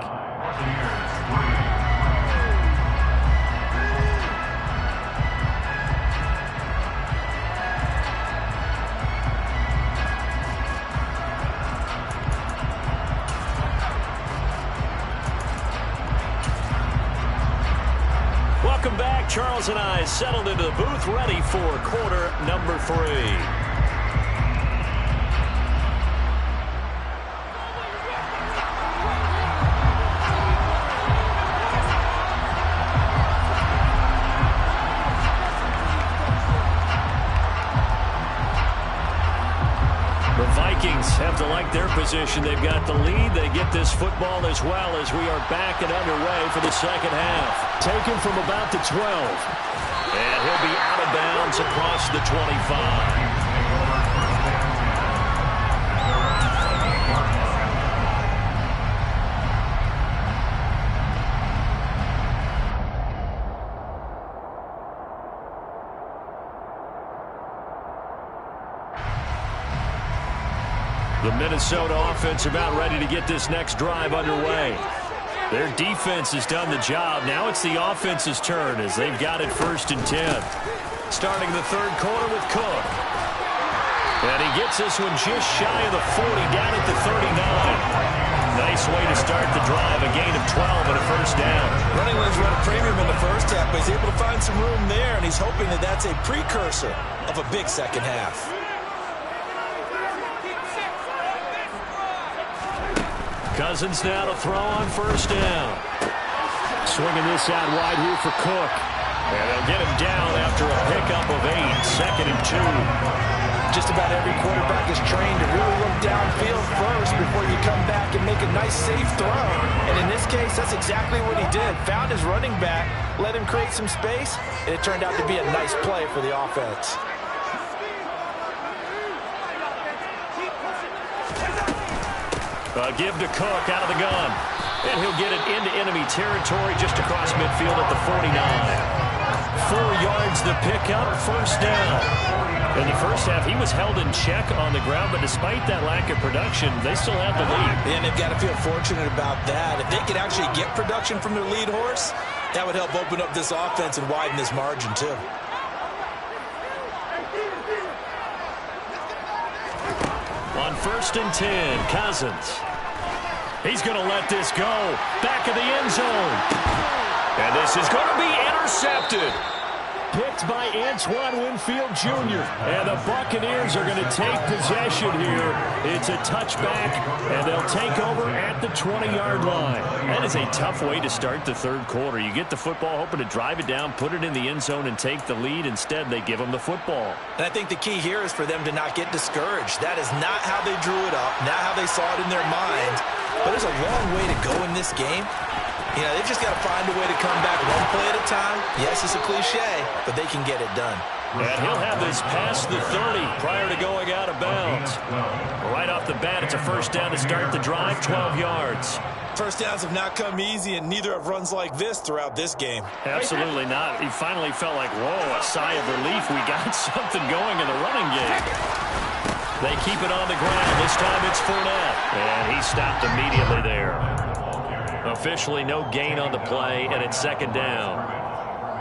S1: Welcome back. Charles and I settled into the booth, ready for quarter number 3. Have to like their position. They've got the lead. They get this football as well as we are back and underway for the second half.
S4: Taken from about the 12.
S1: And he'll be out of bounds across the 25. The Minnesota offense about ready to get this next drive underway. Their defense has done the job. Now it's the offense's turn as they've got it 1st and 10. Starting the third quarter with Cook. And he gets this one just shy of the 40, down at the 39. Nice way to start the drive, a gain of 12 and a first down.
S2: Running lanes run a premium in the first half, but he's able to find some room there, and he's hoping that that's a precursor of a big second half.
S1: Cousins now to throw on first down.
S4: Swinging this out wide here for Cook.
S1: And they'll get him down after a pickup of 8, 2nd and 2.
S2: Just about every quarterback is trained to really look downfield first before you come back and make a nice, safe throw. And in this case, that's exactly what he did. Found his running back, let him create some space, and it turned out to be a nice play for the offense.
S1: Give to Cook out of the gun. And he'll get it into enemy territory just across midfield at the 49. 4 yards the pickup, first down. In the first half, he was held in check on the ground, but despite that lack of production, they still have the lead.
S2: And they've got to feel fortunate about that. If they could actually get production from their lead horse, that would help open up this offense and widen this margin, too.
S1: On 1st and 10, Cousins. He's going to let this go. Back of the end zone. And this is going to be intercepted.
S4: Picked by Antoine Winfield Jr. And the Buccaneers are going to take possession here. It's a touchback, and they'll take over at the 20-yard line.
S1: That is a tough way to start the third quarter. You get the football, hoping to drive it down, put it in the end zone, and take the lead. Instead, they give them the football.
S2: And I think the key here is for them to not get discouraged. That is not how they drew it up, not how they saw it in their mind. But there's a long way to go in this game. You know, they've just got to find a way to come back one play at a time. Yes, it's a cliche, but they can get it done.
S1: And he'll have this past the 30 prior to going out of bounds. Right off the bat, it's a first down to start the drive, 12 yards.
S2: First downs have not come easy, and neither have runs like this throughout this game.
S1: Absolutely not. He finally felt like, whoa, a sigh of relief. We got something going in the running game. They keep it on the ground. This time it's Fournette. And he stopped immediately there. Officially no gain on the play, and it's 2nd down.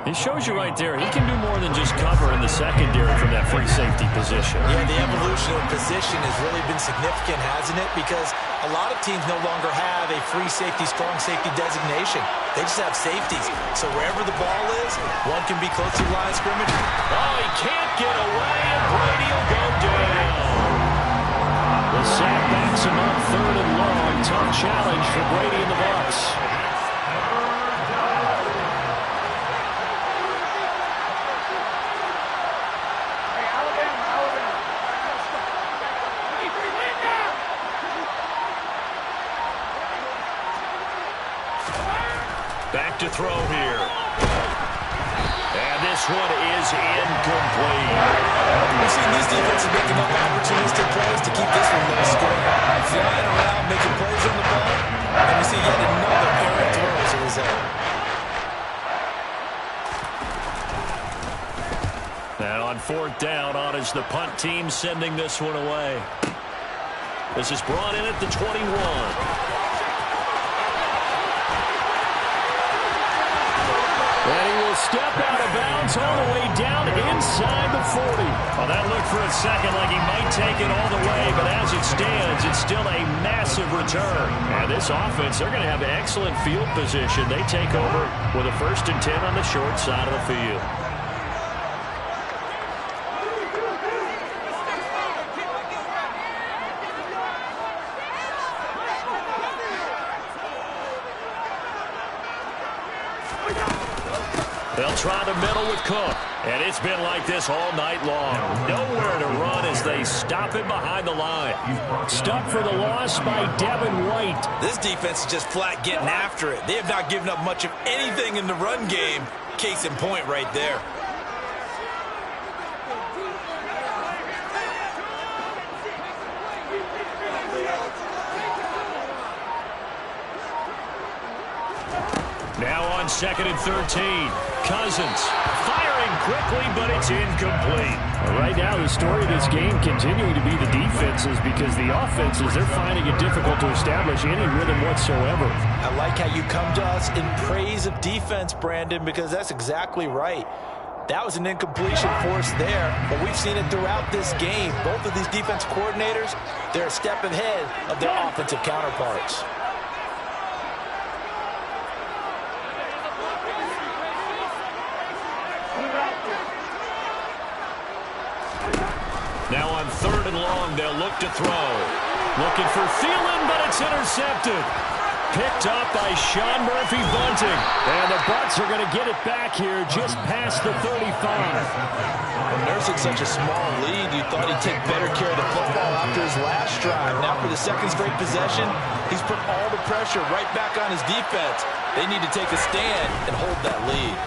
S1: It shows you right there, he can do more than just cover in the secondary from that free safety position.
S2: Yeah, the evolution of position has really been significant, hasn't it? Because a lot of teams no longer have a free safety, strong safety designation. They just have safeties. So wherever the ball is, one can be close to the line of scrimmage.
S1: Oh, he can't get away, and Brady will go down.
S4: The sack backs him up 3rd and long. Tough challenge for Brady and the Bucs.
S1: Back to throw here. And this one is incomplete.
S2: We've seen these defenses make enough opportunistic plays to keep this one low scoring. Flying around, making plays on the ball, and we see yet another errant throw as a result.
S1: Now on fourth down, on is the punt team sending this one away. This is brought in at the 21.
S4: And he will step out of bounds all the way down inside the 40.
S1: Well, that looked for a second like he might take it all the way, but as it stands, it's still a massive return. And this offense, they're going to have excellent field position. They take over with a 1st and 10 on the short side of the field. They'll try the middle with Cook. And it's been like this all night long. Nowhere to run as they stop him behind the line.
S4: Stuck for the loss by Devin White.
S2: This defense is just flat getting after it. They have not given up much of anything in the run game. Case in point right there.
S1: Now on 2nd and 13. Cousins firing quickly, but it's incomplete.
S4: Right now, the story of this game continuing to be the defenses, because the offenses, they're finding it difficult to establish any rhythm whatsoever.
S2: I like how you come to us in praise of defense, Brandon, because that's exactly right. That was an incompletion force there, but we've seen it throughout this game. Both of these defense coordinators, they're a step ahead of their offensive counterparts.
S1: Now on 3rd and long, they'll look to throw. Looking for Thielen, but it's intercepted. Picked up by Sean Murphy-Bunting. And the Bucs are going to get it back here just past the 35.
S2: Well, nursing such a small lead, you thought he'd take better care of the football after his last drive. Now for the 2nd straight possession, he's put all the pressure right back on his defense. They need to take a stand and hold that lead.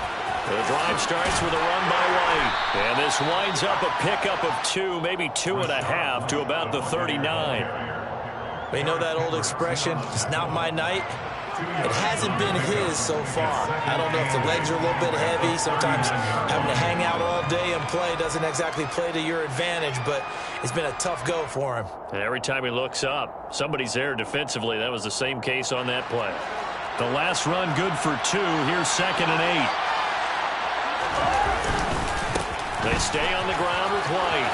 S1: The drive starts with a run by White. And this winds up a pickup of 2, maybe 2.5 to about the 39.
S2: But you know that old expression, it's not my night? It hasn't been his so far. I don't know if the legs are a little bit heavy. Sometimes having to hang out all day and play doesn't exactly play to your advantage, but it's been a tough go for him.
S1: And every time he looks up, somebody's there defensively. That was the same case on that play. The last run good for 2. Here's 2nd and 8. They stay on the ground with White.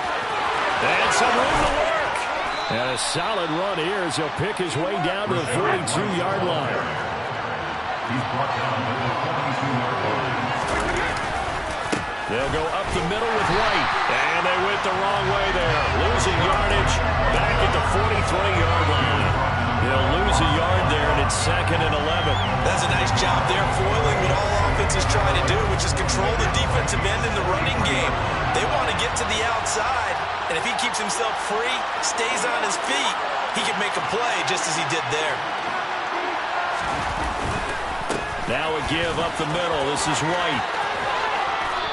S1: And some room to work.
S4: And a solid run here as he'll pick his way down to the 42-yard line.
S1: They'll go up the middle with White. And they went the wrong way there. Losing yardage back at the 43-yard line. They'll lose a yard there, and it's 2nd and 11.
S2: That's a nice job there, foiling what all offenses try to do, which is control the defensive end in the running game. They want to get to the outside, and if he keeps himself free, stays on his feet, he can make a play just as he did there.
S1: Now a give up the middle. This is White.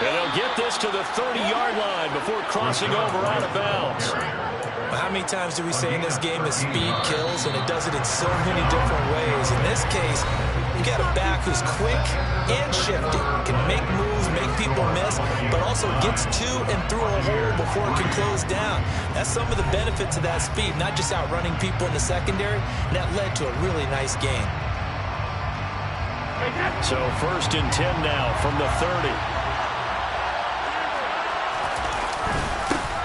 S1: And they'll get this to the 30-yard line before crossing over out of bounds.
S2: How many times do we say in this game that speed kills, and it does it in so many different ways? In this case, you got a back who's quick and shifty, can make moves, make people miss, but also gets to and through a hole before it can close down. That's some of the benefits of that speed, not just outrunning people in the secondary. And that led to a really nice game.
S1: So 1st and 10 now from the 30.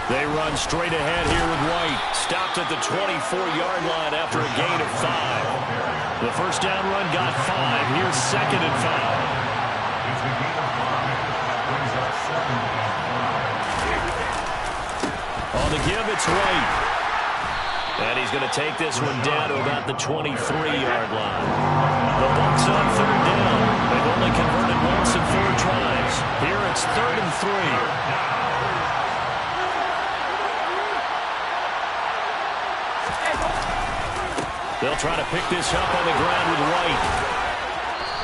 S1: They run straight ahead here with White. Stopped at the 24-yard line after a gain of 5. The first down run got 5. Here's 2nd and 5. On the give, it's White. And he's going to take this one down to about the 23-yard line. The Bucs on 3rd down. They've only converted once in 4 tries. Here it's 3rd and 3. They'll try to pick this up on the ground with White.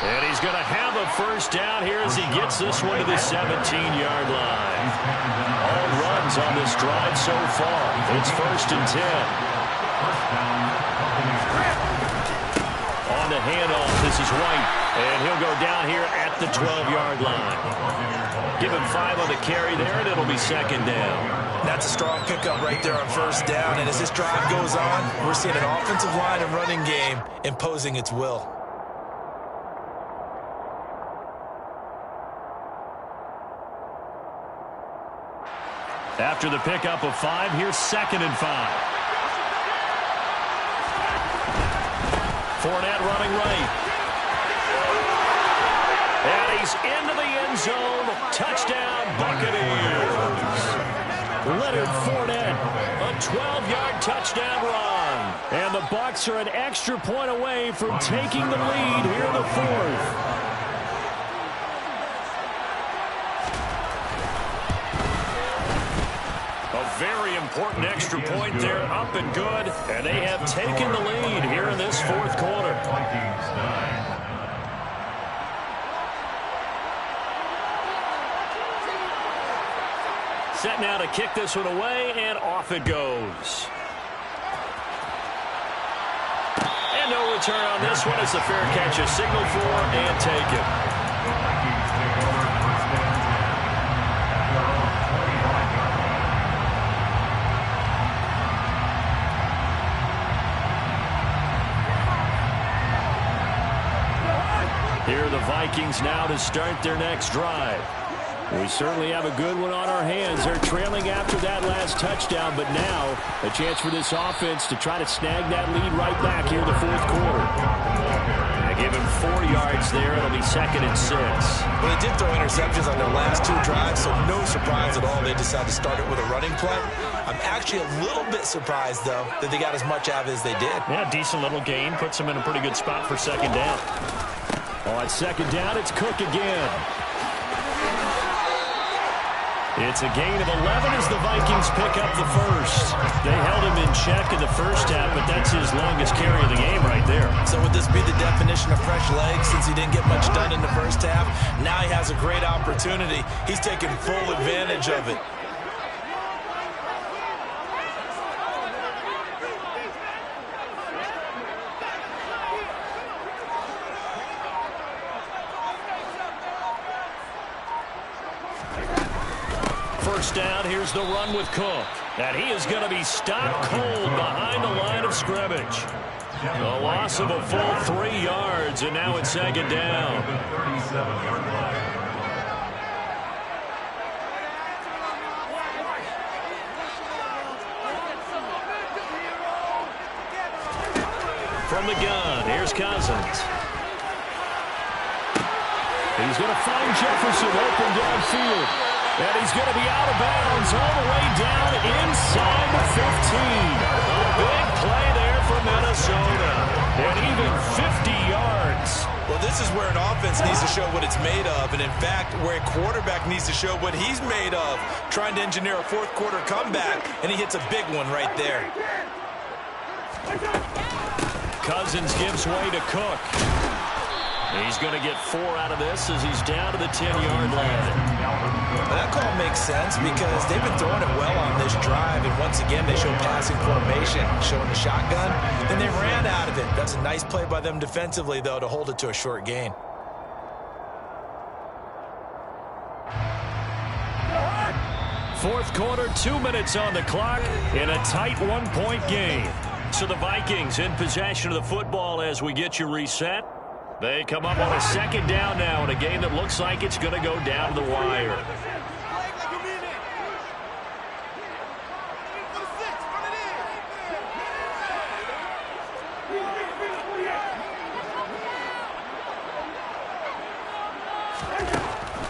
S1: And he's going to have a first down here as he gets this one to the 17-yard line. All runs on this drive so far. It's 1st and 10. On the handoff, this is White. And he'll go down here at the 12-yard line. Give him 5 on the carry there, and it'll be 2nd down.
S2: That's a strong pickup right there on 1st down. And as this drive goes on, we're seeing an offensive line and running game imposing its will.
S1: After the pickup of 5, here's 2nd and 5. Fournette running right. And he's into the end zone. Touchdown, Buccaneers. Leonard Fournette, a 12-yard touchdown run. And the Bucs are an extra point away from taking the lead here in the 4th. Very important extra point there, up and good, and they have taken the lead here in this 4th quarter. Set now to kick this one away, and off it goes. And no return on this one as the fair catch is signaled for and taken. Here are the Vikings now to start their next drive. We certainly have a good one on our hands. They're trailing after that last touchdown, but now a chance for this offense to try to snag that lead right back here in the 4th quarter. They give him 4 yards there. It'll be 2nd and 6.
S2: Well, they did throw interceptions on their last 2 drives, so no surprise at all they decided to start it with a running play. I'm actually a little bit surprised, though, that they got as much out of it as they did.
S1: Yeah, decent little gain. Puts them in a pretty good spot for 2nd down. On 2nd down, it's Cook again. It's a gain of 11 as the Vikings pick up the first. They held him in check in the first half, but that's his longest carry of the game right there.
S2: So would this be the definition of fresh legs since he didn't get much done in the first half? Now he has a great opportunity. He's taking full advantage of it.
S1: First down, here's the run with Cook. And he is going to be stopped cold behind the line of scrimmage. A loss of a full 3 yards, and now it's 2nd down. From the gun, here's Cousins. He's going to find Jefferson open downfield. And he's going to be out of bounds all the way down inside the 15. A big play there for Minnesota. And even 50 yards.
S2: Well, this is where an offense needs to show what it's made of. And, in fact, where a quarterback needs to show what he's made of. Trying to engineer a 4th quarter comeback. And he hits a big one right there.
S1: Cousins gives way to Cook. He's going to get 4 out of this as he's down to the 10-yard line.
S2: Well, that call makes sense because they've been throwing it well on this drive. And once again, they show passing formation, showing the shotgun. Then they ran out of it. That's a nice play by them defensively, though, to hold it to a short gain.
S1: Fourth quarter, 2 minutes on the clock in a tight 1-point game. So the Vikings in possession of the football as we get you reset. They come up on a 2nd down now in a game that looks like it's going to go down to the wire.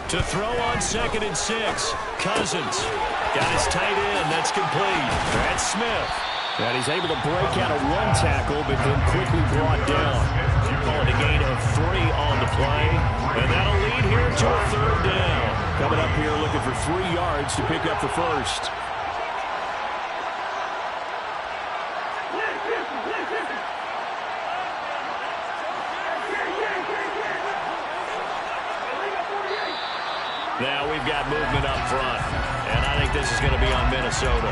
S1: To throw on 2nd and 6. Cousins got his tight end. That's complete. That's Smith. And he's able to break out a 1 tackle, but then quickly brought down. Calling a gain of 3 on the play. And that'll lead here to a 3rd down. Coming up here looking for 3 yards to pick up the first. Now we've got movement up front, and I think this is going to be on Minnesota.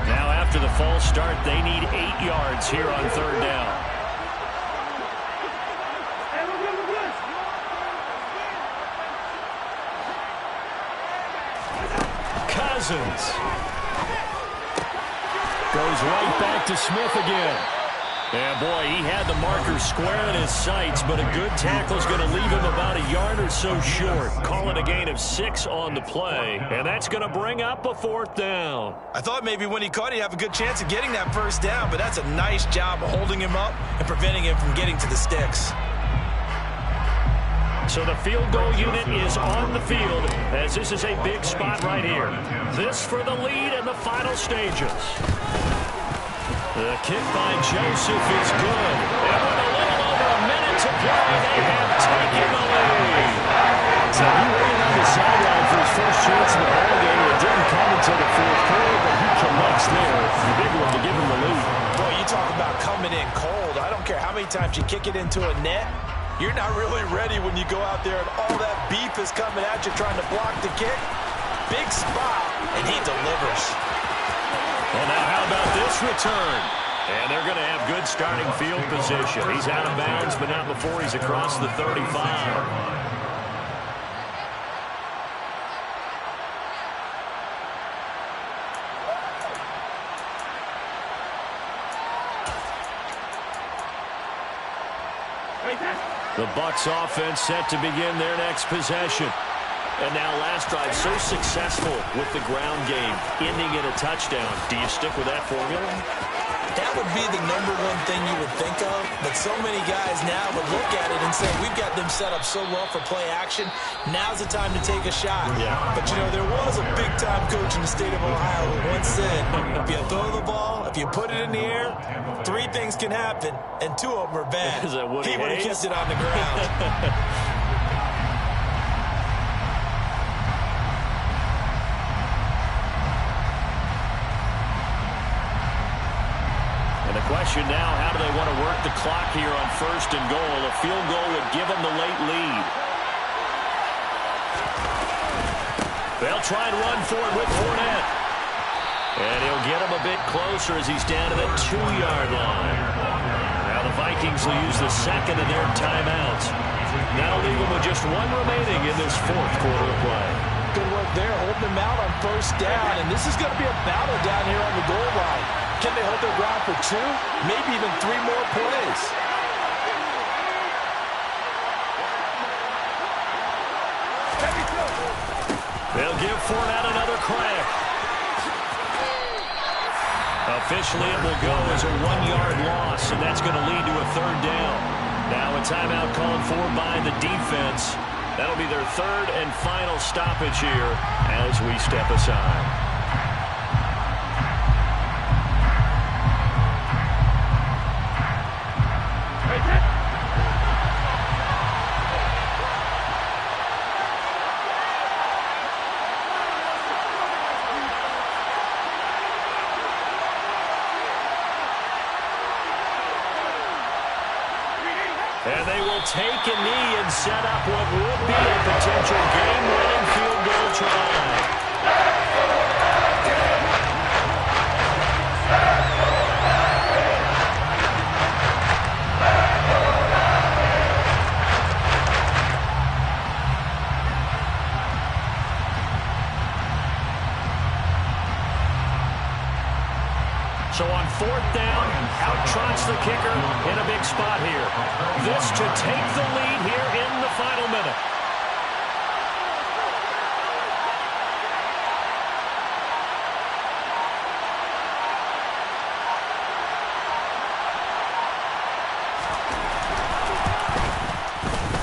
S1: Now after the false start, they need 8 yards here on third down. Cousins goes right back to Smith again. And boy, he had the marker square in his sights, but a good tackle is going to leave him about a yard or so short. Call it a gain of 6 on the play, and that's going to bring up a 4th down.
S2: I thought maybe when he caught it, he'd have a good chance of getting that first down, but that's a nice job of holding him up and preventing him from getting to the sticks.
S1: So the field goal unit is on the field as this is a big spot right here. This for the lead in the final stages. The kick by Joseph is good. And with a little over a minute to play, they have taken the lead.
S4: So he waited on the sideline for his first chance in the ballgame. It didn't come until the 4th quarter, but he connects there. The big one to give him the lead.
S2: Boy, you talk about coming in cold. I don't care how many times you kick it into a net. You're not really ready when you go out there and all that beef is coming at you trying to block the kick. Big spot, and he delivers.
S1: Well, now how about this return? And they're going to have good starting field position. He's out of bounds, but not before he's across the 35. The Bucs offense set to begin their next possession. And now last drive so successful with the ground game, ending in a touchdown. Do you stick with that formula?
S2: That would be the number one thing you would think of, but so many guys now would look at it and say, we've got them set up so well for play action, now's the time to take a shot.
S1: Yeah.
S2: But, you know, there was a big-time coach in the state of Ohio who once said, if you throw the ball, if you put it in the air, 3 things can happen, and 2 of them are bad.
S1: Is that Woody
S2: He would have
S1: Hayes?
S2: kept it on the ground.
S1: Question now, how do they want to work the clock here on 1st and goal? A field goal would give them the late lead. They'll try and run for it with Fournette. And he'll get him a bit closer as he's down to the 2-yard line. Now the Vikings will use the second of their timeouts. That'll leave them with just 1 remaining in this 4th quarter of play.
S2: Good work there, holding them out on 1st down, and this is going to be a battle down here on the goal line. Can they hold their ground for 2, maybe even 3 more plays?
S1: They'll give Fournette another crack. Officially, it will go as a 1-yard loss, and that's going to lead to a 3rd down. Now a timeout called for by the defense. That'll be their 3rd and final stoppage here as we step aside. And they will take a knee and set up what would be a potential game-winning field goal try. So on 4th down, out trots the kicker in a big spot here. This to take the lead here in the final minute.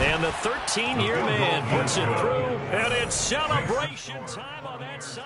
S1: And the 13-year man puts it through, and it's celebration time on that side.